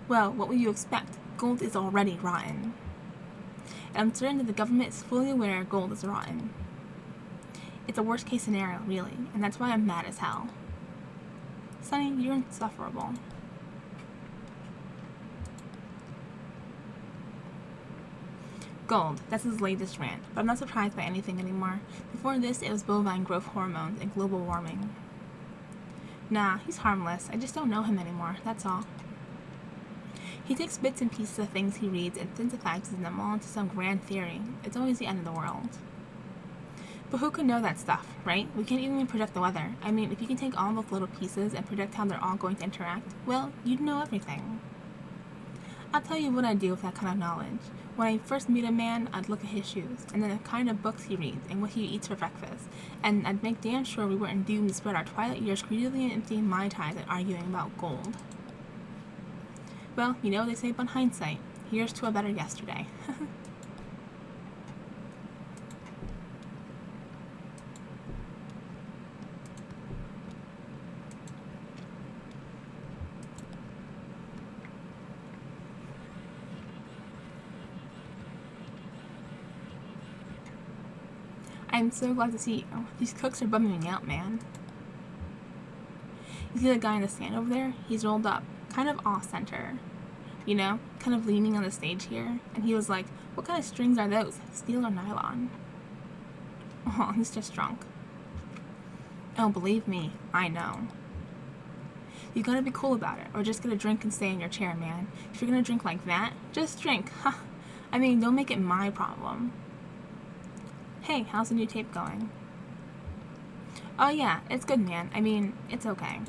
Well, what would you expect? Gold is already rotten. And I'm certain that the government is fully aware gold is rotten. It's a worst case scenario, really, and that's why I'm mad as hell. Sonny, you're insufferable. Gold, that's his latest rant, but I'm not surprised by anything anymore. Before this, it was bovine growth hormones and global warming. Nah, he's harmless. I just don't know him anymore, that's all. He takes bits and pieces of things he reads and synthesizes them all into some grand theory. It's always the end of the world. But who could know that stuff, right? We can't even predict the weather. I mean, if you can take all those little pieces and predict how they're all going to interact, well, you'd know everything. I'll tell you what I'd do with that kind of knowledge. When I first meet a man, I'd look at his shoes, and then the kind of books he reads, and what he eats for breakfast, and I'd make damn sure we weren't doomed to spend our twilight years greedily emptying Mai Tais and arguing about gold. Well, you know what they say about hindsight. Here's to a better yesterday. I'm so glad to see you. These cooks are bumming me out, man. You see the guy in the stand over there? He's rolled up, kind of off-center. You know, kind of leaning on the stage here. And he was like, what kind of strings are those? Steel or nylon? Oh, he's just drunk. Oh, believe me, I know. You gotta be cool about it, or just get a drink and stay in your chair, man. If you're gonna drink like that, just drink. Huh. I mean, don't make it my problem. Hey, how's the new tape going? Oh yeah, it's good, man. I mean, it's okay.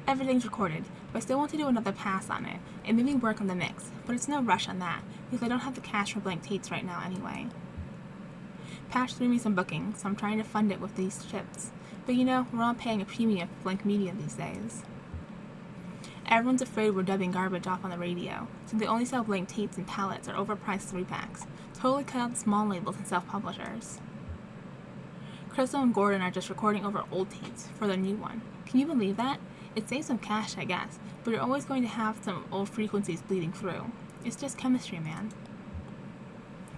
Everything's recorded, but I still want to do another pass on it, and maybe work on the mix, but it's no rush on that, because I don't have the cash for blank tapes right now anyway. Patch threw me some bookings, so I'm trying to fund it with these chips. But you know, we're all paying a premium for blank media these days. Everyone's afraid we're dubbing garbage off on the radio, so they only sell blank tapes and pallets or overpriced 3-packs. Totally cut out the small labels and self-publishers. Crystal and Gordon are just recording over old tapes for their new one. Can you believe that? It saves some cash, I guess, but you're always going to have some old frequencies bleeding through. It's just chemistry, man.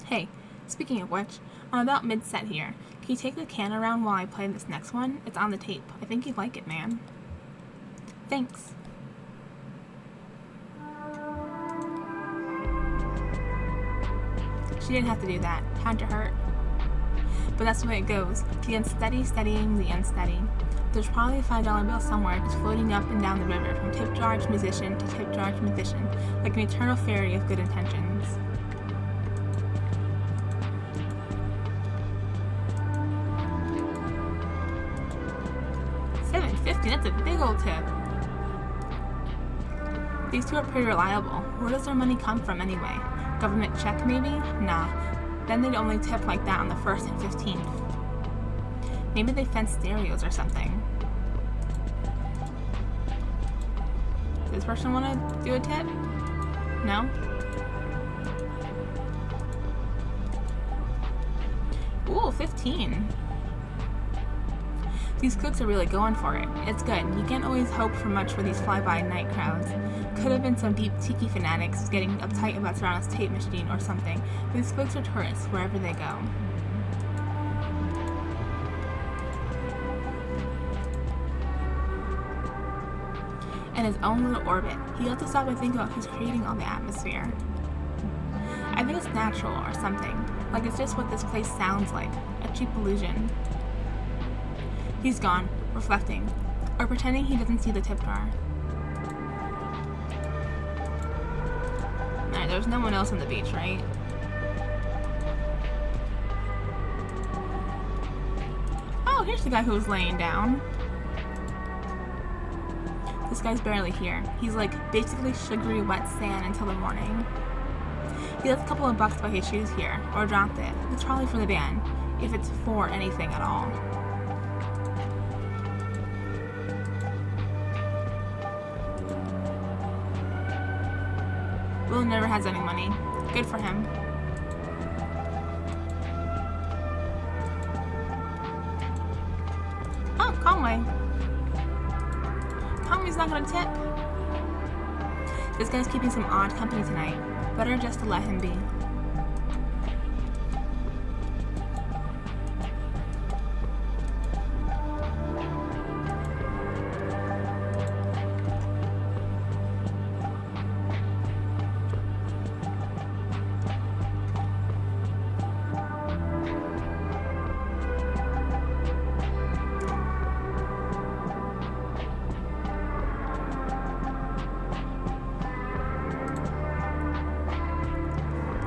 Hey, speaking of which, I'm about mid-set here. Can you take the can around while I play this next one? It's on the tape. I think you'd like it, man. Thanks. She didn't have to do that. Had to hurt. But that's the way it goes. The unsteady studying the unsteady. There's probably a $5 bill somewhere just floating up and down the river from tip jar musician to tip jar musician, like an eternal fairy of good intentions. $7.50, that's a big old tip. These two are pretty reliable. Where does their money come from anyway? Government check, maybe? Nah. Then they'd only tip like that on the 1st and 15th. Maybe they fence stereos or something. Does this person want to do a tip? No? Ooh, 15. These cooks are really going for it. It's good. You can't always hope for much for these fly-by-night crowds. Could have been some deep tiki fanatics getting uptight about Serrano's tape machine or something, but these folks are tourists wherever they go. In his own little orbit, he has to stop and think about who's creating all the atmosphere. I think it's natural or something, like it's just what this place sounds like, a cheap illusion. He's gone, reflecting, or pretending he doesn't see the tip jar. Alright, there's no one else on the beach, right? Oh, here's the guy who was laying down. This guy's barely here. He's like basically sugary wet sand until the morning. He left a couple of bucks by his shoes here, or dropped it. It's probably for the band, if it's for anything at all. Will never has any money. Good for him. Oh, Conway. Conway's not gonna tip. This guy's keeping some odd company tonight. Better just to let him be.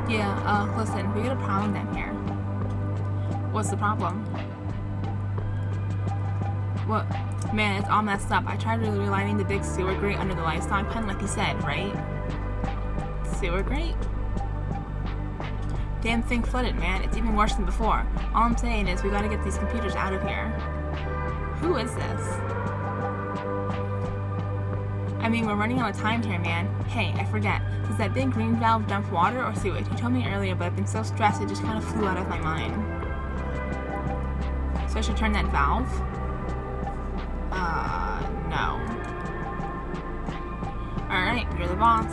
Yeah, listen, we got a problem down here. What's the problem? What? Man, it's all messed up. I tried relighting the big sewer grate under the livestock pen like you said, right? Sewer grate? Damn thing flooded, man. It's even worse than before. All I'm saying is we gotta get these computers out of here. Who is this? I mean, we're running out of time here, man. Hey, I forget. Does that big green valve dump water or sewage? You told me earlier, but I've been so stressed it just kind of flew out of my mind. So I should turn that valve? No. Alright, you're the boss.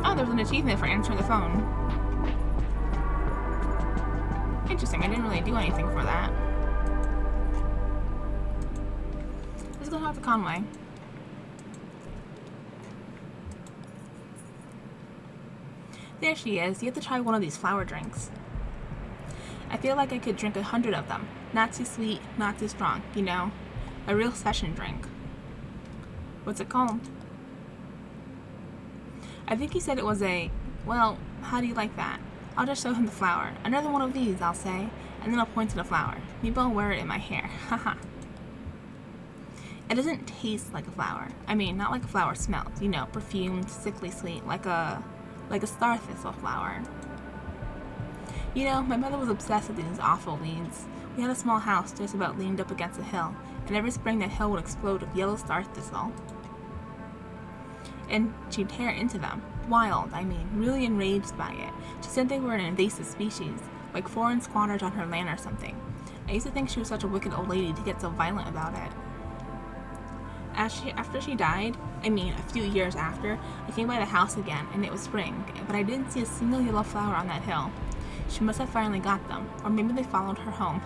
Oh, there's an achievement for answering the phone. Interesting, I didn't really do anything for that. Let's go talk to Conway. There she is. You have to try one of these flower drinks. I feel like I could drink 100 of them. Not too sweet, not too strong, you know? A real session drink. What's it called? I think he said it was a... Well, how do you like that? I'll just show him the flower. Another one of these, I'll say. And then I'll point to the flower. Maybe I'll wear it in my hair. Haha. It doesn't taste like a flower. I mean, not like a flower smells. You know, perfumed, sickly sweet, like a star thistle flower. You know, my mother was obsessed with these awful weeds. We had a small house just about leaned up against a hill, and every spring that hill would explode with yellow star thistle. And she'd tear into them. Wild, I mean, really enraged by it. She said they were an invasive species, like foreign squatters on her land or something. I used to think she was such a wicked old lady to get so violent about it. After she died, I mean a few years after, I came by the house again and it was spring, but I didn't see a single yellow flower on that hill. She must have finally got them, or maybe they followed her home.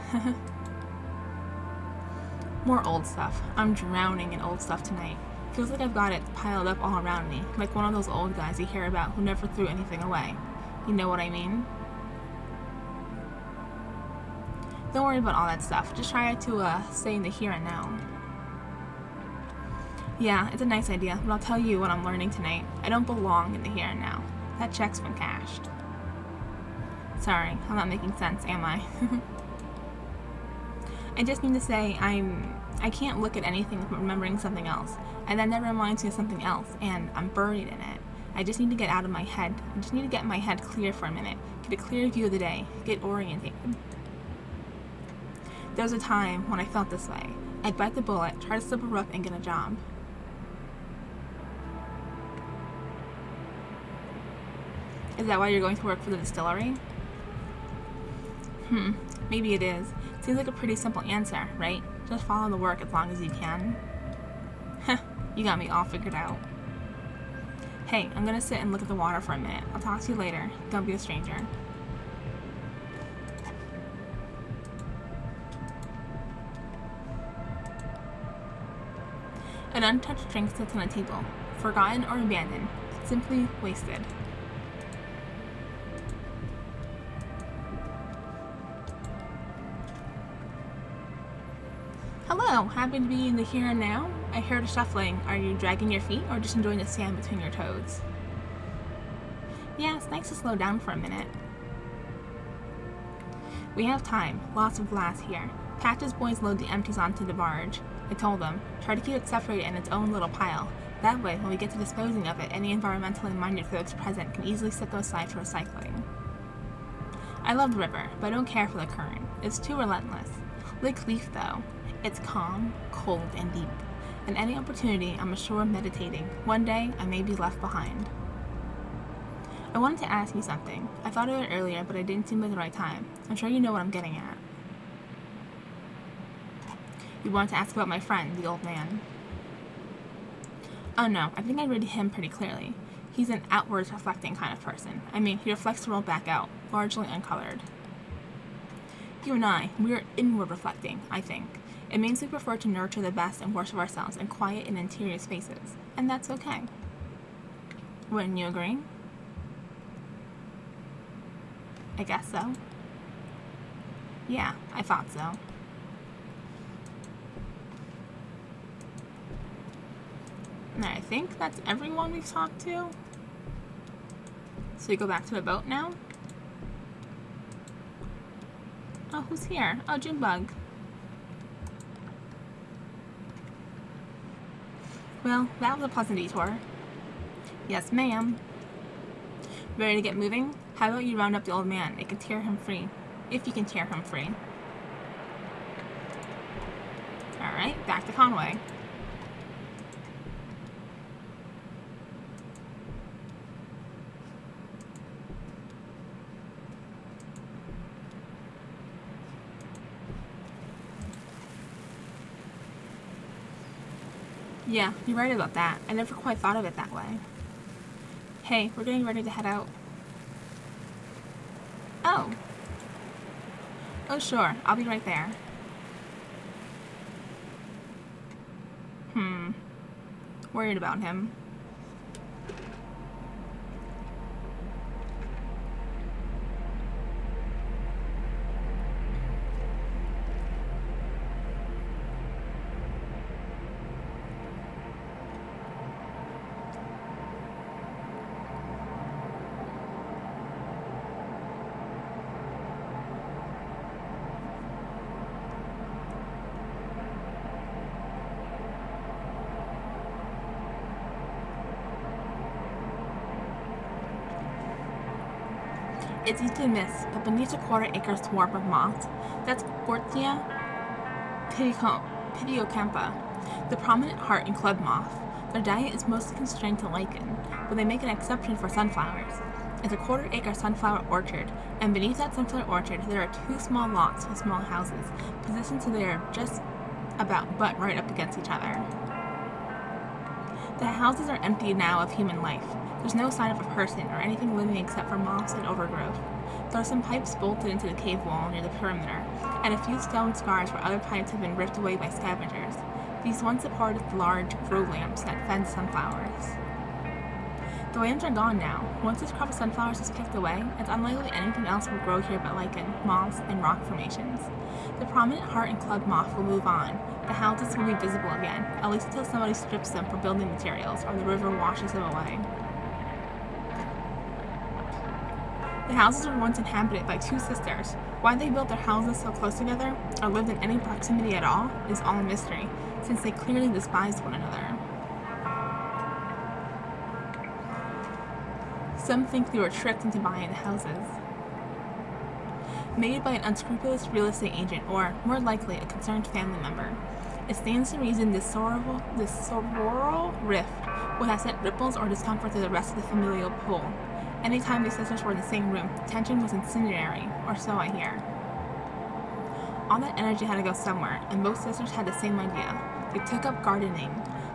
More old stuff. I'm drowning in old stuff tonight. Feels like I've got it piled up all around me, like one of those old guys you hear about who never threw anything away. You know what I mean? Don't worry about all that stuff. Just try to stay in the here and now. Yeah, it's a nice idea, but I'll tell you what I'm learning tonight. I don't belong in the here and now. That check's been cashed. Sorry, I'm not making sense, am I? I just mean to say I can't look at anything without remembering something else, and then that reminds me of something else, and I'm buried in it. I just need to get out of my head. I just need to get my head clear for a minute, get a clear view of the day, get orientated. There was a time when I felt this way. I'd bite the bullet, try to sober up, and get a job. Is that why you're going to work for the distillery? Maybe it is. Seems like a pretty simple answer, right? Just follow the work as long as you can. Heh, you got me all figured out. Hey, I'm gonna sit and look at the water for a minute. I'll talk to you later. Don't be a stranger. An untouched drink sits on a table. Forgotten or abandoned. Simply wasted. Hello, happy to be in the here and now? I heard a shuffling. Are you dragging your feet or just enjoying the sand between your toes? Yeah, it's nice to slow down for a minute. We have time. Lots of glass here. Patch's boys load the empties onto the barge. I told them, try to keep it separated in its own little pile. That way, when we get to disposing of it, any environmentally minded folks present can easily set them aside for recycling. I love the river, but I don't care for the current. It's too relentless. Lake Leaf, though, it's calm, cold, and deep. And any opportunity, I'm ashore meditating. One day, I may be left behind. I wanted to ask you something. I thought of it earlier, but I didn't seem at the right time. I'm sure you know what I'm getting at. You wanted to ask about my friend, the old man. Oh no, I think I read him pretty clearly. He's an outwards reflecting kind of person. I mean, he reflects the world back out, largely uncolored. You and I, we're inward reflecting, I think. It means we prefer to nurture the best and worst of ourselves in quiet and interior spaces, and that's okay. Wouldn't you agree? I guess so. Yeah, I thought so. And I think that's everyone we've talked to. So we go back to the boat now? Oh, who's here? Oh, Junebug. Well, that was a pleasant detour. Yes, ma'am. Ready to get moving? How about you round up the old man? It can tear him free. If you can tear him free. Alright, back to Conway. Yeah, you're right about that. I never quite thought of it that way. Hey, we're getting ready to head out. Oh. Oh, sure. I'll be right there. Worried about him. It's easy to miss, but beneath a quarter-acre swarm of moths, that's Gortia pitiocampa, the prominent heart and club moth. Their diet is mostly constrained to lichen, but they make an exception for sunflowers. It's a quarter-acre sunflower orchard, and beneath that sunflower orchard there are two small lots with small houses, positioned so they are just about butt right up against each other. The houses are empty now of human life. There's no sign of a person or anything living except for moss and overgrowth. There are some pipes bolted into the cave wall near the perimeter, and a few stone scars where other pipes have been ripped away by scavengers. These once supported large grow lamps that fed sunflowers. The lamps are gone now. Once this crop of sunflowers is picked away, it's unlikely anything else will grow here but lichen, moss, and rock formations. The prominent heart and club moth will move on. The houses will be visible again, at least until somebody strips them for building materials or the river washes them away. The houses were once inhabited by two sisters. Why they built their houses so close together, or lived in any proximity at all, is all a mystery, since they clearly despised one another. Some think they were tricked into buying the houses. Made by an unscrupulous real estate agent, or, more likely, a concerned family member. It stands to reason this sorrowful rift would have sent ripples or discomfort to the rest of the familial pool. Anytime the sisters were in the same room, tension was incendiary, or so I hear. All that energy had to go somewhere, and both sisters had the same idea. They took up gardening.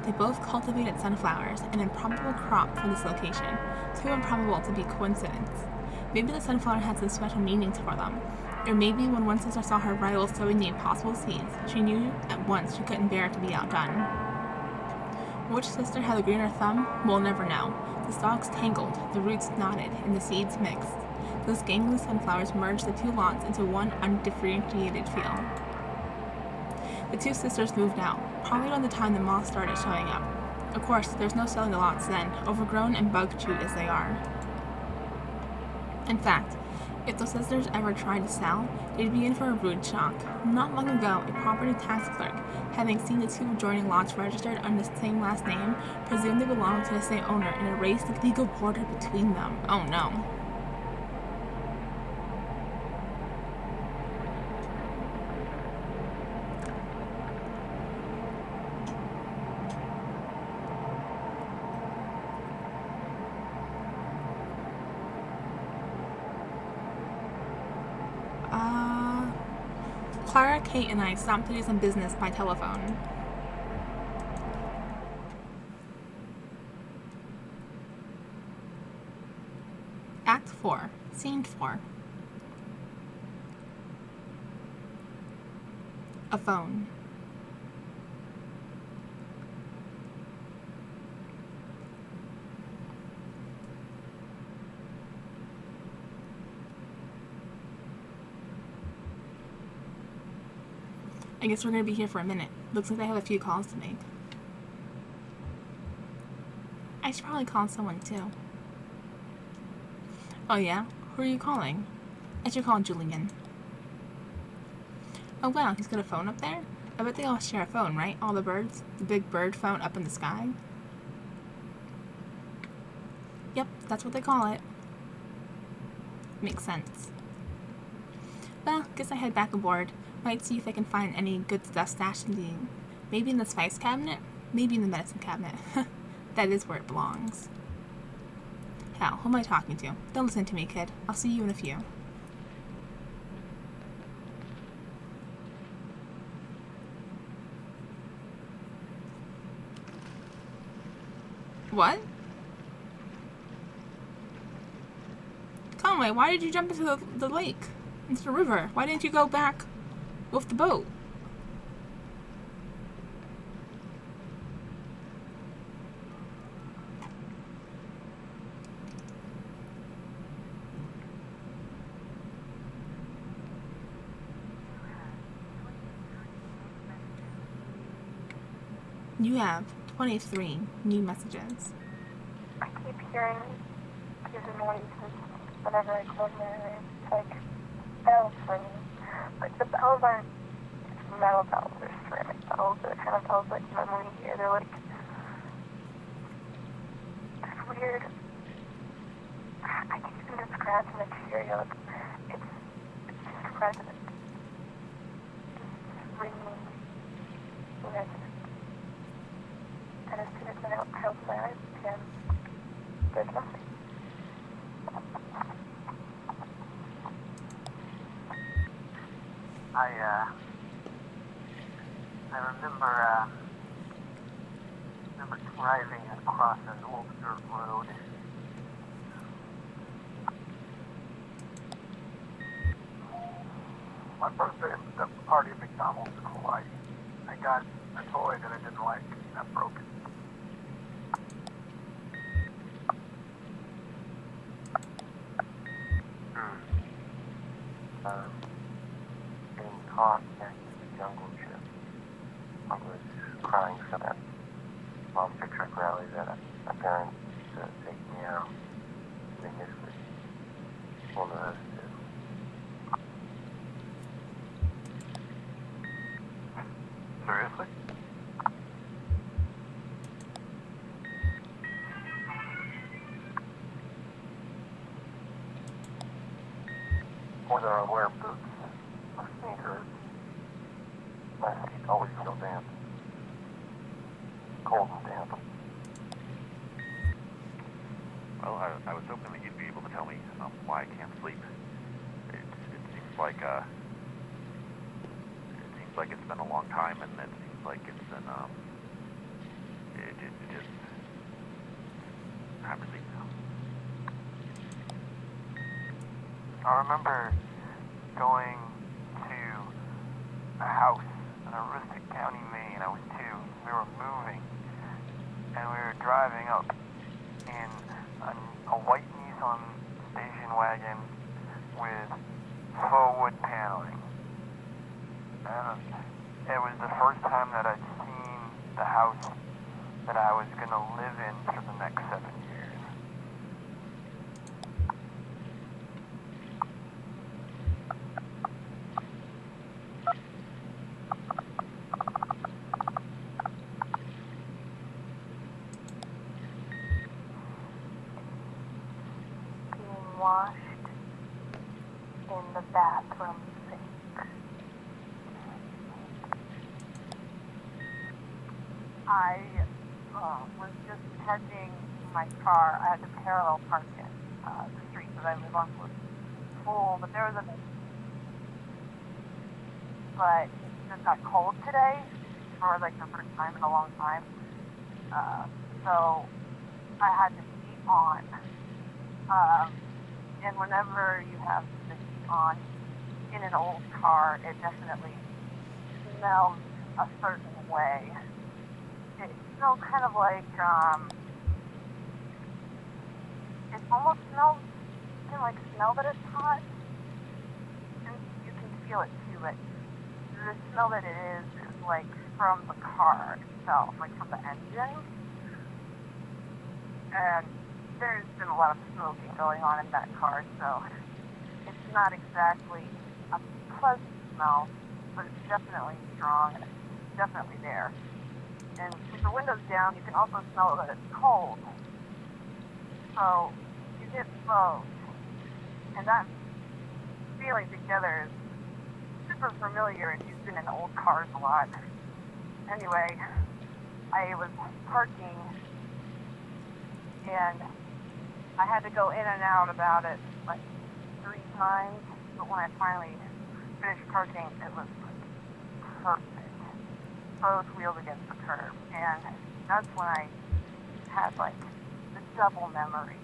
They both cultivated sunflowers, an improbable crop for this location, too improbable to be coincidence. Maybe the sunflower had some special meanings for them, or maybe when one sister saw her rival sowing the impossible seeds, she knew at once she couldn't bear to be outdone. Which sister had the greener thumb? We'll never know. The stalks tangled, the roots knotted, and the seeds mixed. Those gangly sunflowers merged the two lots into one undifferentiated field. The two sisters moved out, probably around the time the moths started showing up. Of course, there's no selling the lots then, overgrown and bug-chewed as they are. In fact, If the sisters ever tried to sell, they'd be in for a rude shock. Not long ago, a property tax clerk, having seen the two adjoining lots registered under the same last name, presumed they belonged to the same owner and erased the legal border between them. Oh no. Clara, Kate, and I stopped to do some business by telephone. Act 4, Scene 4. A phone. I guess we're gonna be here for a minute. Looks like I have a few calls to make. I should probably call someone too. Oh yeah? Who are you calling? I should call Julian. Oh wow, he's got a phone up there? I bet they all share a phone, right? All the birds? The big bird phone up in the sky? Yep, that's what they call it. Makes sense. Well, guess I head back aboard. Might see if I can find any good stuff stashed in maybe in the spice cabinet, maybe in the medicine cabinet. That is where it belongs. Hell, who am I talking to? Don't listen to me, kid. I'll see you in a few. What? Conway, why did you jump into the lake? Into the river? Why didn't you go back with the boat? You have 23 new messages. I keep hearing these noises whenever I go there. It's like bells ringing. But the bells aren't metal bells or ceramic bells. They're the kind of bells like you normally hear. They're like this weird. I can't even describe the material. It's just resonant. Just ringing resonant. And as soon as I open my eyes again, there's nothing. I remember driving across an old dirt road. My birthday was at the party at McDonald's in Hawaii. I got a toy that I didn't like, and I broke it. Being caught next to the jungle gym. I was crying for that monster truck rally that my parents used to take me out. I think this was one of those two. Seriously? Whether I wear boots or sneakers, my feet always feel damp. Cold and damp. Well, I was hoping that you'd be able to tell me why I can't sleep. It seems like it's been a long time, and it seems like it's been it just time to sleep now. I remember going to a house in Aroostook County, Maine. I was 2. We were moving, and we were driving up in a white Nissan station wagon with faux wood paneling. And it was the first time that I'd seen the house that I was going to live in for the next 7 years. washed in the bathroom sink. I was just heading my car. I had to parallel park it. The street that I live on was full, but there was a... But it just got cold today for like the first time in a long time. So I had the heat on. And whenever you have the heat on in an old car, it definitely smells a certain way. It smells kind of like, it almost smells, you can like smell that it's hot, and you can feel it too, but the smell that it is like from the car itself, like from the engine. And there's been a lot of smoking going on in that car, so it's not exactly a pleasant smell, but it's definitely strong and it's definitely there. And with the windows down, you can also smell that it's cold. So you get both. And that feeling together is super familiar if you've been in old cars a lot. Anyway, I was parking and I had to go in and out about it like 3 times, but when I finally finished parking, it was perfect. Both wheels against the curb, and that's when I had like the double memory.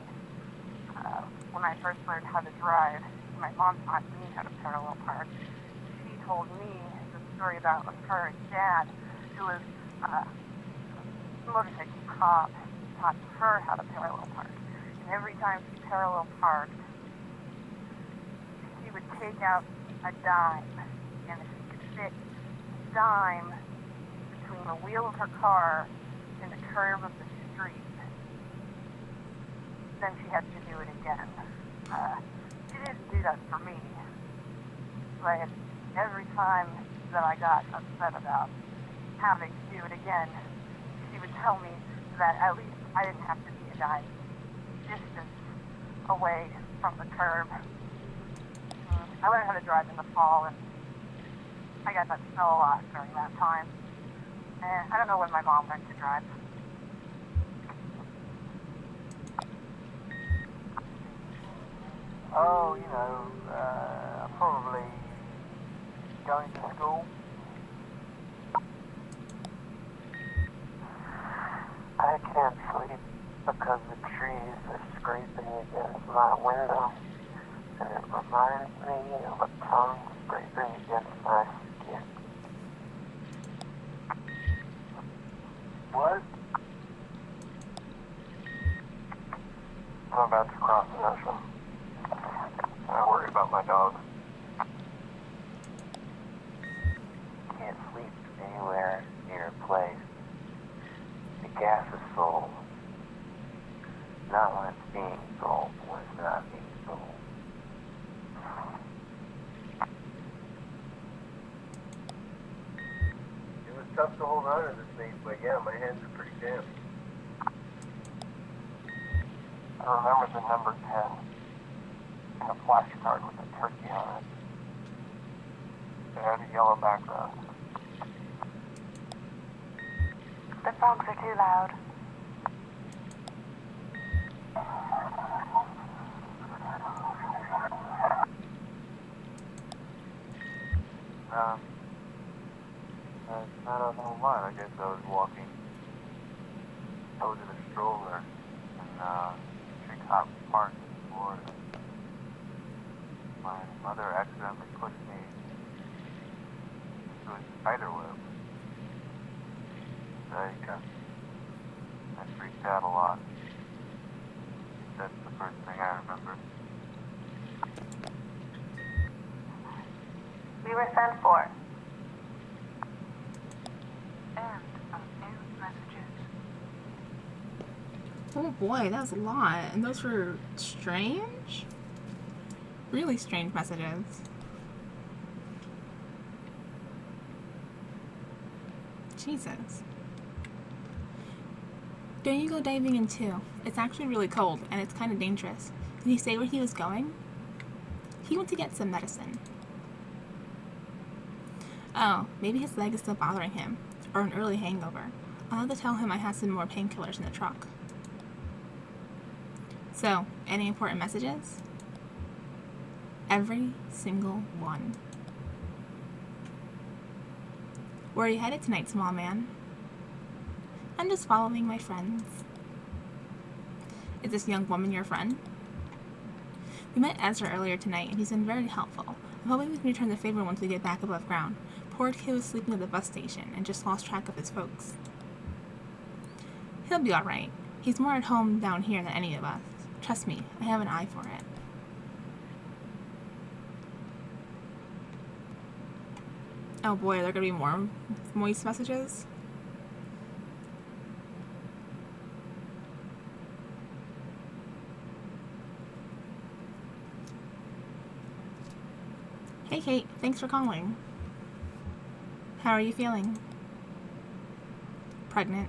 When I first learned how to drive, my mom taught me how to parallel park. She told me the story about her dad, who was a motorcycle cop, taught her how to parallel park. And every time she parallel parked, she would take out a dime, and if she could fit a dime between the wheel of her car and the curve of the street, then she had to do it again. She didn't do that for me, but every time that I got upset about having to do it again, she would tell me that at least I didn't have to be a dime distance away from the curb. I learned how to drive in the fall, and I got that smell a lot during that time. And I don't know when my mom learned to drive. Oh, you know, probably going to school. I can't sleep because the trees are scraping against my window, and it reminds me of a tongue scraping against my skin. What? I'm about to cross an ocean. I worry about my dog. Can't sleep anywhere near a place. The gas is sold. Not when it's being sold, when it's not being sold. It was tough to hold on to this thing, but yeah, my hands are pretty damp. I remember the number 10 in a flashcard with a turkey on it. It had a yellow background. The frogs are too loud. Not a whole lot. I guess I was walking. I was in a stroller in Treetop Park in Florida. My mother accidentally pushed me into a spider web. I freaked out a lot. That's the first thing I remember. We were sent for. End of news messages. Oh boy, that was a lot. And those were strange? Really strange messages. Jesus. Don't you go diving in too. It's actually really cold, and it's kind of dangerous. Did he say where he was going? He went to get some medicine. Oh, maybe his leg is still bothering him, or an early hangover. I'll have to tell him I have some more painkillers in the truck. So, any important messages? Every single one. Where are you headed tonight, small man? I'm just following my friends. Is this young woman your friend? We met Ezra earlier tonight, and he's been very helpful. I'm hoping we can return the favor once we get back above ground. Poor kid was sleeping at the bus station and just lost track of his folks. He'll be alright. He's more at home down here than any of us. Trust me, I have an eye for it. Oh boy, are there gonna be more voice messages? Hey Kate, thanks for calling. How are you feeling? Pregnant.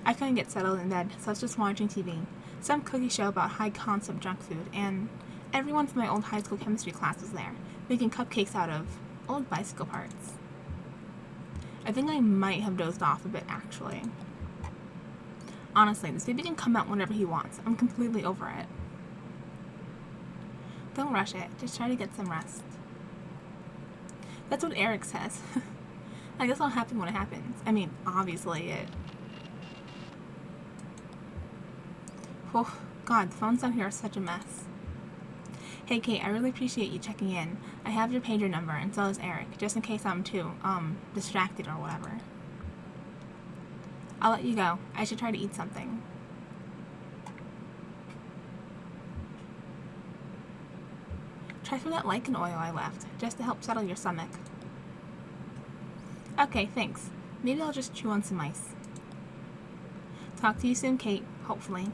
I couldn't get settled in bed, so I was just watching TV. Some cookie show about high-concept junk food, and everyone from my old high school chemistry class was there, making cupcakes out of old bicycle parts. I think I might have dozed off a bit, actually. Honestly, this baby can come out whenever he wants. I'm completely over it. Don't rush it. Just try to get some rest. That's what Eric says. I guess it'll happen when it happens. I mean, obviously it... Oh, God, the phones down here are such a mess. Hey, Kate, I really appreciate you checking in. I have your pager number, and so does Eric, just in case I'm too, distracted or whatever. I'll let you go. I should try to eat something. Try some of that lichen oil I left, just to help settle your stomach. Okay, thanks. Maybe I'll just chew on some ice. Talk to you soon, Kate, hopefully.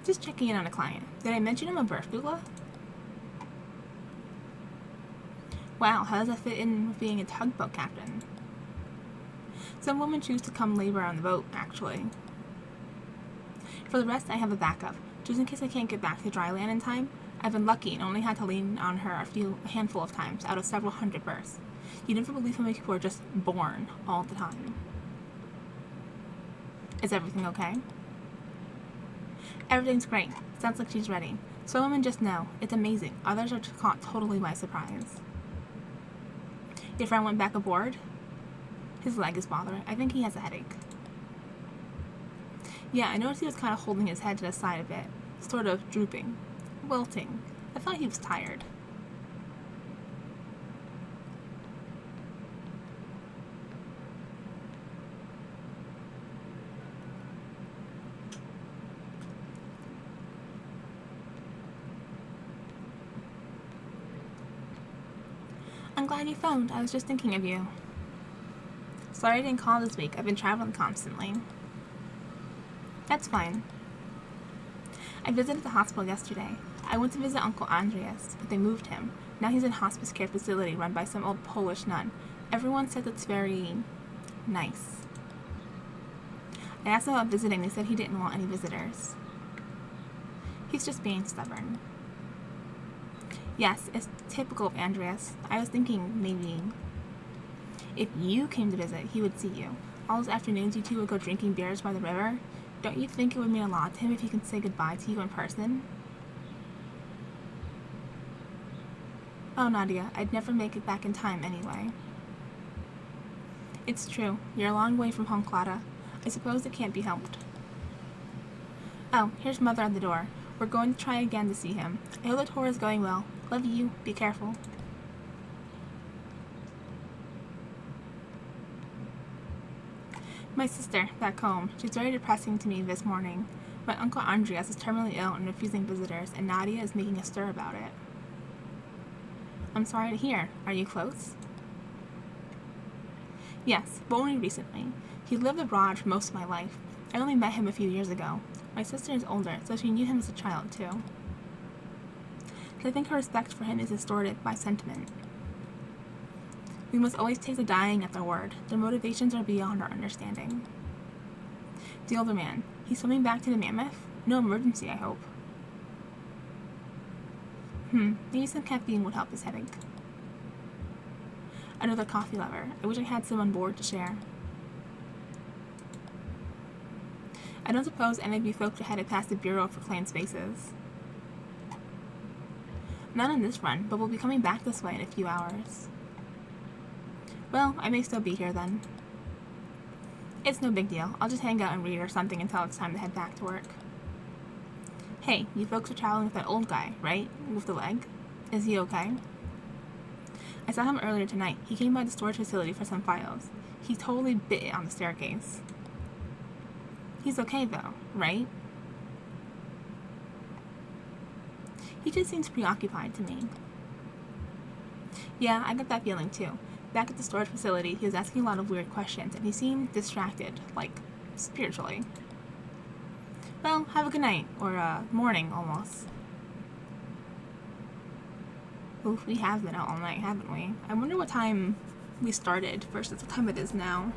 Just checking in on a client. Did I mention I'm a birth doula? Wow, how does that fit in with being a tugboat captain? Some women choose to come labor on the boat, actually. For the rest, I have a backup. Just in case I can't get back to dry land in time, I've been lucky and only had to lean on her a handful of times out of several hundred births. You never believe how many people are just born all the time. Is everything okay? Everything's great. Sounds like she's ready. Some women just know. It's amazing. Others are caught totally by surprise. Your friend went back aboard? His leg is bothering. I think he has a headache. Yeah, I noticed he was kind of holding his head to the side a bit. Sort of drooping. Wilting. I thought he was tired. I'm glad you phoned. I was just thinking of you. Sorry I didn't call this week. I've been traveling constantly. That's fine. I visited the hospital yesterday. I went to visit Uncle Andreas, but they moved him. Now he's in a hospice care facility run by some old Polish nun. Everyone said it's very nice. I asked him about visiting. They said he didn't want any visitors. He's just being stubborn. Yes, it's typical of Andreas. I was thinking maybe if you came to visit, he would see you. All those afternoons you two would go drinking beers by the river. Don't you think it would mean a lot to him if he could say goodbye to you in person? Oh, Nadia, I'd never make it back in time anyway. It's true. You're a long way from home, Clara. I suppose it can't be helped. Oh, here's Mother at the door. We're going to try again to see him. I hope the tour is going well. Love you. Be careful. My sister, back home. She's very depressing to me this morning. My Uncle Andreas is terminally ill and refusing visitors, and Nadia is making a stir about it. I'm sorry to hear. Are you close? Yes, but only recently. He lived abroad for most of my life. I only met him a few years ago. My sister is older, so she knew him as a child, too. I think her respect for him is distorted by sentiment. We must always take the dying at their word. Their motivations are beyond our understanding. The older man. He's swimming back to the Mammoth? No emergency, I hope. Maybe some caffeine would help his headache. Another coffee lover. I wish I had some on board to share. I don't suppose any of you folks are headed past the Bureau for Claimed Spaces. Not on this run, but we'll be coming back this way in a few hours. Well, I may still be here then. It's no big deal. I'll just hang out and read or something until it's time to head back to work. Hey, you folks are traveling with that old guy, right? With the leg? Is he okay? I saw him earlier tonight. He came by the storage facility for some files. He totally bit it on the staircase. He's okay though, right? He just seems preoccupied to me. Yeah, I got that feeling too. Back at the storage facility, he was asking a lot of weird questions, and he seemed distracted, like, spiritually. Well, have a good night, or, morning, almost. Oof, we have been out all night, haven't we? I wonder what time we started versus what time it is now.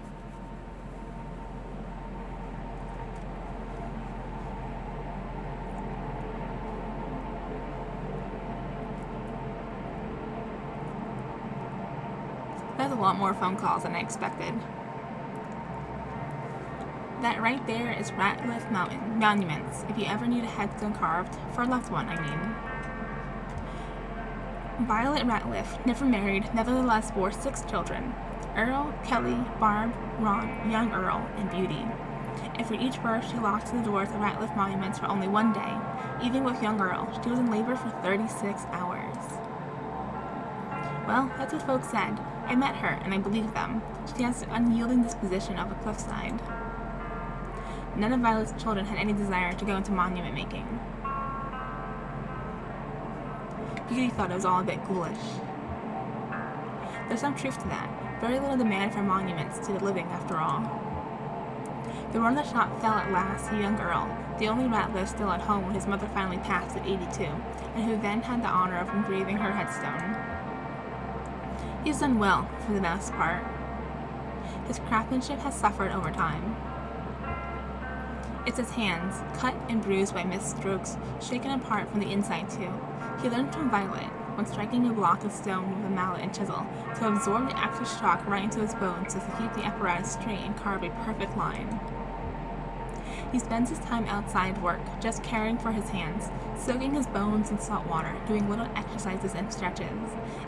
That's a lot more phone calls than I expected. That right there is Ratliff Mountain Monuments, if you ever need a headstone carved, for a loved one, I mean. Violet Ratliff, never married, nevertheless bore 6 children. Earl, Kelly, Barb, Ron, young Earl, and Beauty. And for each birth, she locked the doors of Ratliff Monuments for only one day. Even with young Earl, she was in labor for 36 hours. Well, that's what folks said. I met her, and I believe them. She has the unyielding disposition of a cliffside. None of Violet's children had any desire to go into monument making. Beauty thought it was all a bit ghoulish. There's some truth to that. Very little demand for monuments to the living, after all. The run of the shop fell at last to young Earl, the only Ratliff still at home when his mother finally passed at 82, and who then had the honor of engraving her headstone. He's done well, for the most part. His craftsmanship has suffered over time. It's his hands, cut and bruised by missed strokes, shaken apart from the inside too. He learned from Violet, when striking a block of stone with a mallet and chisel, to absorb the actual shock right into his bones so to keep the apparatus straight and carve a perfect line. He spends his time outside work, just caring for his hands, soaking his bones in salt water, doing little exercises and stretches.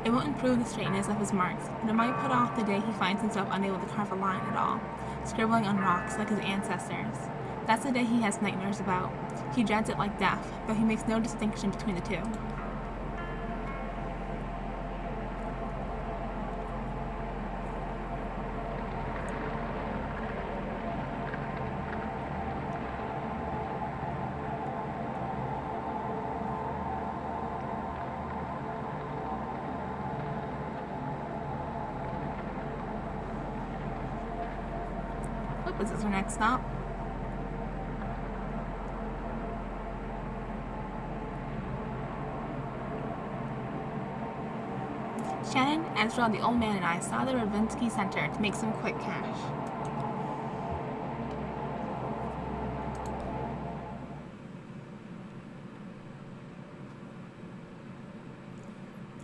It won't improve the straightness of his marks, but it might put off the day he finds himself unable to carve a line at all, scribbling on rocks like his ancestors. That's the day he has nightmares about. He dreads it like death, but he makes no distinction between the two. What was this our next stop? Shannon, Ezra, the old man, and I saw the Ravinsky Center to make some quick cash.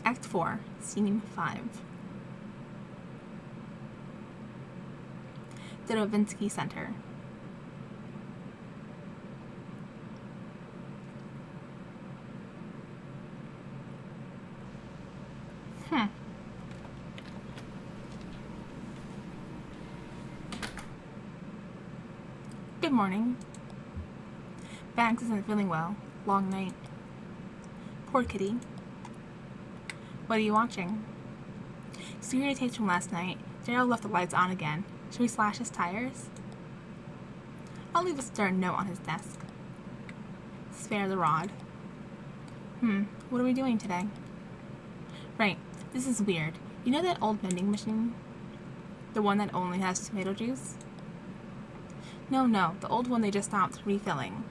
Act 4, Scene 5. The Ravinsky Center. Good morning. Bags isn't feeling well. Long night. Poor kitty. What are you watching? Security tapes from last night. Daryl left the lights on again. Should we slash his tires? I'll leave a stern note on his desk. Spare the rod. What are we doing today? Right, this is weird. You know that old vending machine? The one that only has tomato juice? No, the old one they just stopped refilling.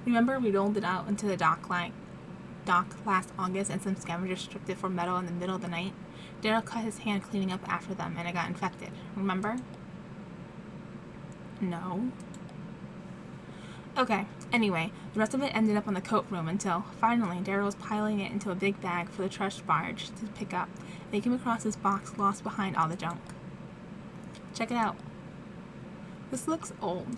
Remember we rolled it out into the dock last August and some scavengers stripped it for metal in the middle of the night? Daryl cut his hand cleaning up after them and it got infected. Remember? No. Okay, anyway, the rest of it ended up on the coat room until, finally, Daryl was piling it into a big bag for the trash barge to pick up. And he came across this box lost behind all the junk. Check it out. This looks old.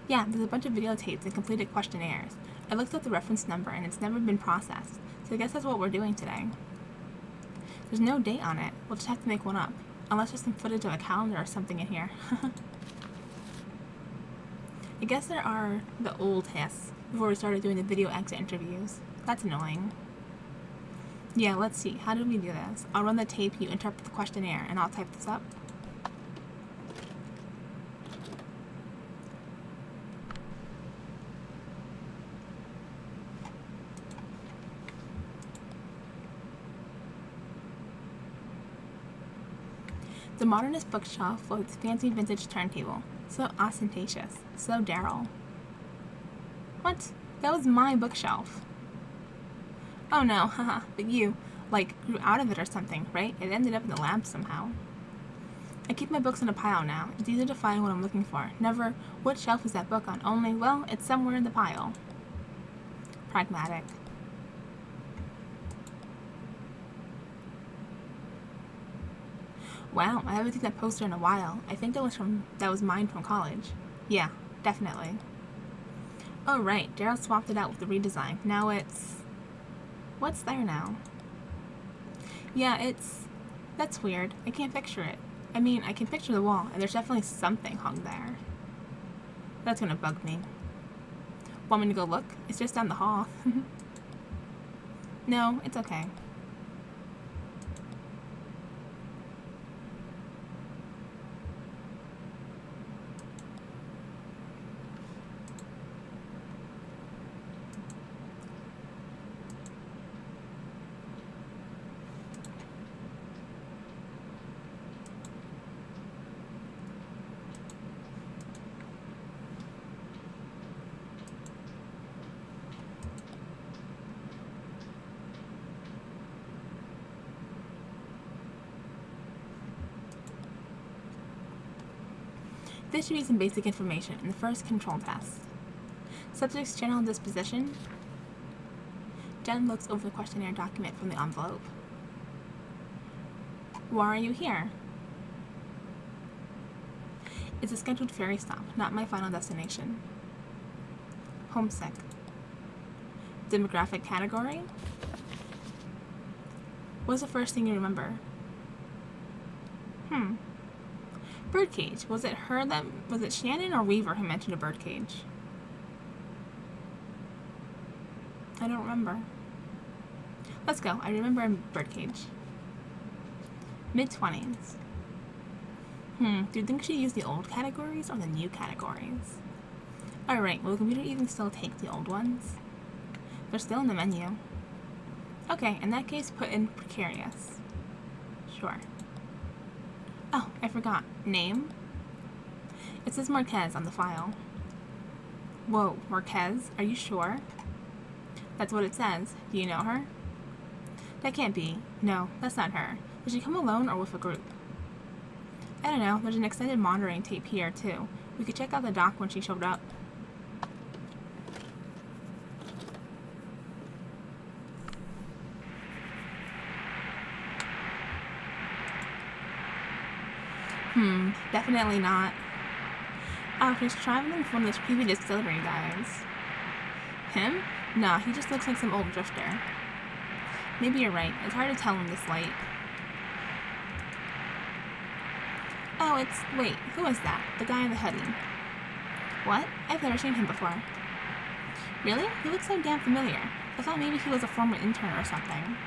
Yeah, there's a bunch of videotapes and completed questionnaires. I looked up the reference number and it's never been processed, so I guess that's what we're doing today. There's no date on it. We'll just have to make one up. Unless there's some footage of a calendar or something in here. I guess there are the old tests before we started doing the video exit interviews. That's annoying. Yeah, let's see. How did we do this? I'll run the tape, you interpret the questionnaire, and I'll type this up. The modernist bookshelf with its fancy vintage turntable. So ostentatious. So Daryl. What? That was my bookshelf. Oh no, haha, but you, grew out of it or something, right? It ended up in the lab somehow. I keep my books in a pile now. It's easier to find what I'm looking for. Never, what shelf is that book on? Only, well, it's somewhere in the pile. Pragmatic. Wow, I haven't seen that poster in a while. I think that was mine from college. Yeah, definitely. Oh right, Daryl swapped it out with the redesign. Now it's... What's there now? Yeah, that's weird. I can't picture it. I mean, I can picture the wall, and there's definitely something hung there. That's gonna bug me. Want me to go look? It's just down the hall. No, it's okay. This should be some basic information in the first control test. Subject's general disposition. Jen looks over the questionnaire document from the envelope. Why are you here? It's a scheduled ferry stop, not my final destination. Homesick. Demographic category. What's the first thing you remember? Birdcage. Was it Shannon or Weaver who mentioned a birdcage? I don't remember. Let's go. I remember a birdcage. Mid-20s. Do you think she used the old categories or the new categories? Alright, will the computer even still take the old ones? They're still in the menu. Okay, in that case, put in precarious. Sure. Oh, I forgot. Name? It says Marquez on the file. Whoa, Marquez? Are you sure? That's what it says. Do you know her? That can't be. No, that's not her. Did she come alone or with a group? I don't know. There's an extended monitoring tape here, too. We could check out the doc when she showed up. Definitely not. Oh, he's traveling with one of those creepy distillery guys. Him? Nah, he just looks like some old drifter. Maybe you're right. It's hard to tell in this light. Oh, wait, who is that? The guy in the hoodie. What? I've never seen him before. Really? He looks so damn familiar. I thought maybe he was a former intern or something.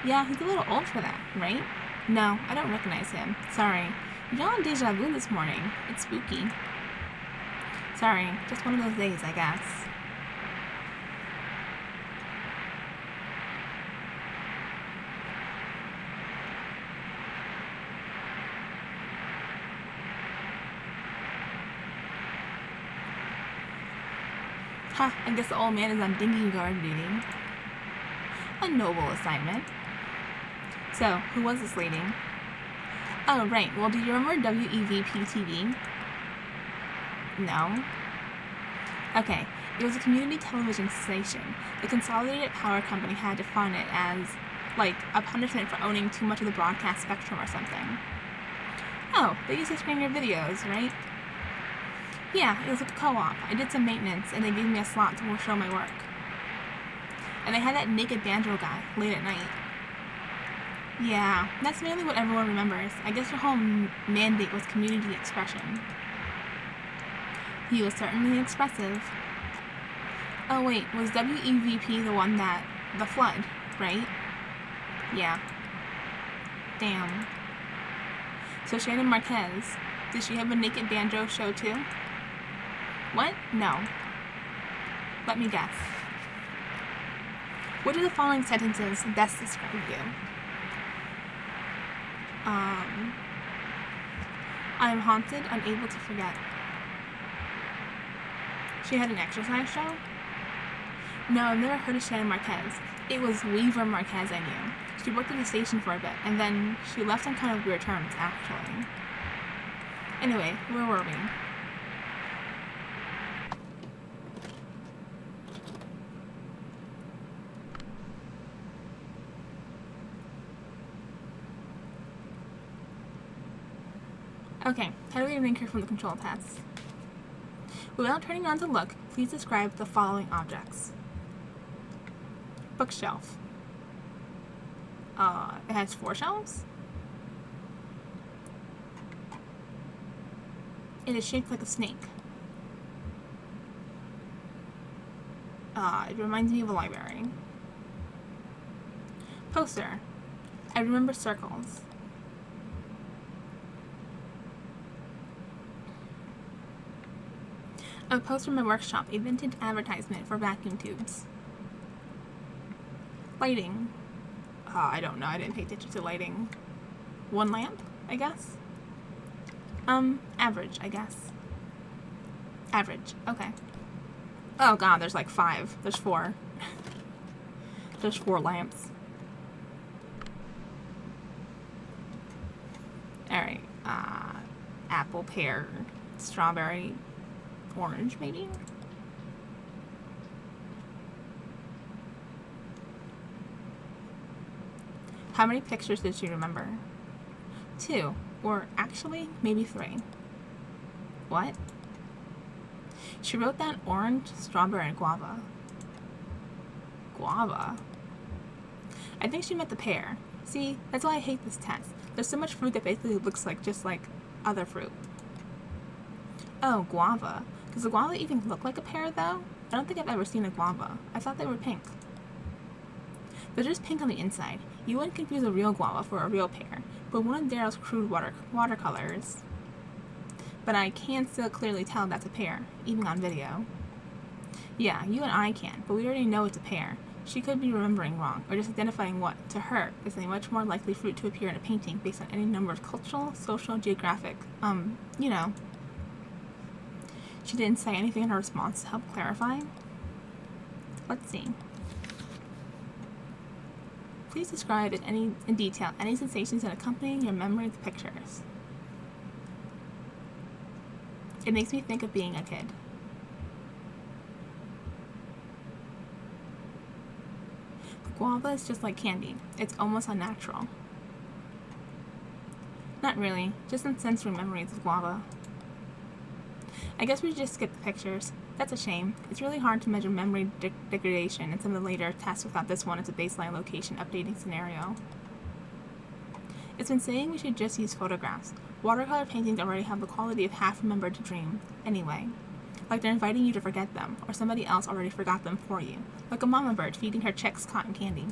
Yeah, he's a little old for that, right? No, I don't recognize him. Sorry. You're on deja vu this morning. It's spooky. Sorry, just one of those days, I guess. Ha, I guess the old man is on dinghy guard duty. A noble assignment. So, who was this lady? Oh, right. Well, do you remember WEVP-TV? No? Okay. It was a community television station. The Consolidated Power Company had to fund it as, like, a punishment for owning too much of the broadcast spectrum or something. Oh, they used to screen your videos, right? Yeah, it was like a co-op. I did some maintenance, and they gave me a slot to show my work. And they had that naked banjo guy, late at night. Yeah, that's mainly what everyone remembers. I guess your whole mandate was community expression. He was certainly expressive. Oh wait, was WEVP the one that... the flood, right? Yeah. Damn. So Shannon Marquez, did she have a naked banjo show too? What? No. Let me guess. Which of the following sentences best describe you? I am haunted, unable to forget. She had an exercise show? No, I've never heard of Shannon Marquez. It was Weaver Marquez I knew. She worked at the station for a bit, and then she left on kind of weird terms, actually. Anyway, where were we? Okay, how do we rank her from the control test? Without turning around to look, please describe the following objects. Bookshelf. It has 4 shelves? It is shaped like a snake. It reminds me of a library. Poster. I remember circles. A poster in my workshop, a vintage advertisement for vacuum tubes. Lighting. I don't know, I didn't pay attention to lighting. 1 lamp, I guess? Average, I guess. Average, okay. Oh god, there's like 5. There's 4. There's 4 lamps. Alright, apple, pear, strawberry, orange, maybe? How many pictures did she remember? 2, or actually, maybe 3. What? She wrote down orange, strawberry, and guava. Guava? I think she meant the pear. See, that's why I hate this test. There's so much fruit that basically looks like just like other fruit. Oh, guava. Does the guava even look like a pear, though? I don't think I've ever seen a guava. I thought they were pink. They're just pink on the inside. You wouldn't confuse a real guava for a real pear, but one of Daryl's crude watercolors. But I can still clearly tell that's a pear, even on video. Yeah, you and I can, but we already know it's a pear. She could be remembering wrong, or just identifying what, to her, is a much more likely fruit to appear in a painting based on any number of cultural, social, geographic, you know. She didn't say anything in her response to help clarify. Let's see. Please describe in detail any sensations that accompany your memory of the pictures. It makes me think of being a kid. The guava is just like candy. It's almost unnatural. Not really, just some sensory memories of guava. I guess we just skip the pictures. That's a shame. It's really hard to measure memory degradation in some of the later tests without this one as a baseline location updating scenario. It's been saying we should just use photographs. Watercolor paintings already have the quality of half remembered to dream, anyway. Like they're inviting you to forget them, or somebody else already forgot them for you. Like a mama bird feeding her chicks cotton candy.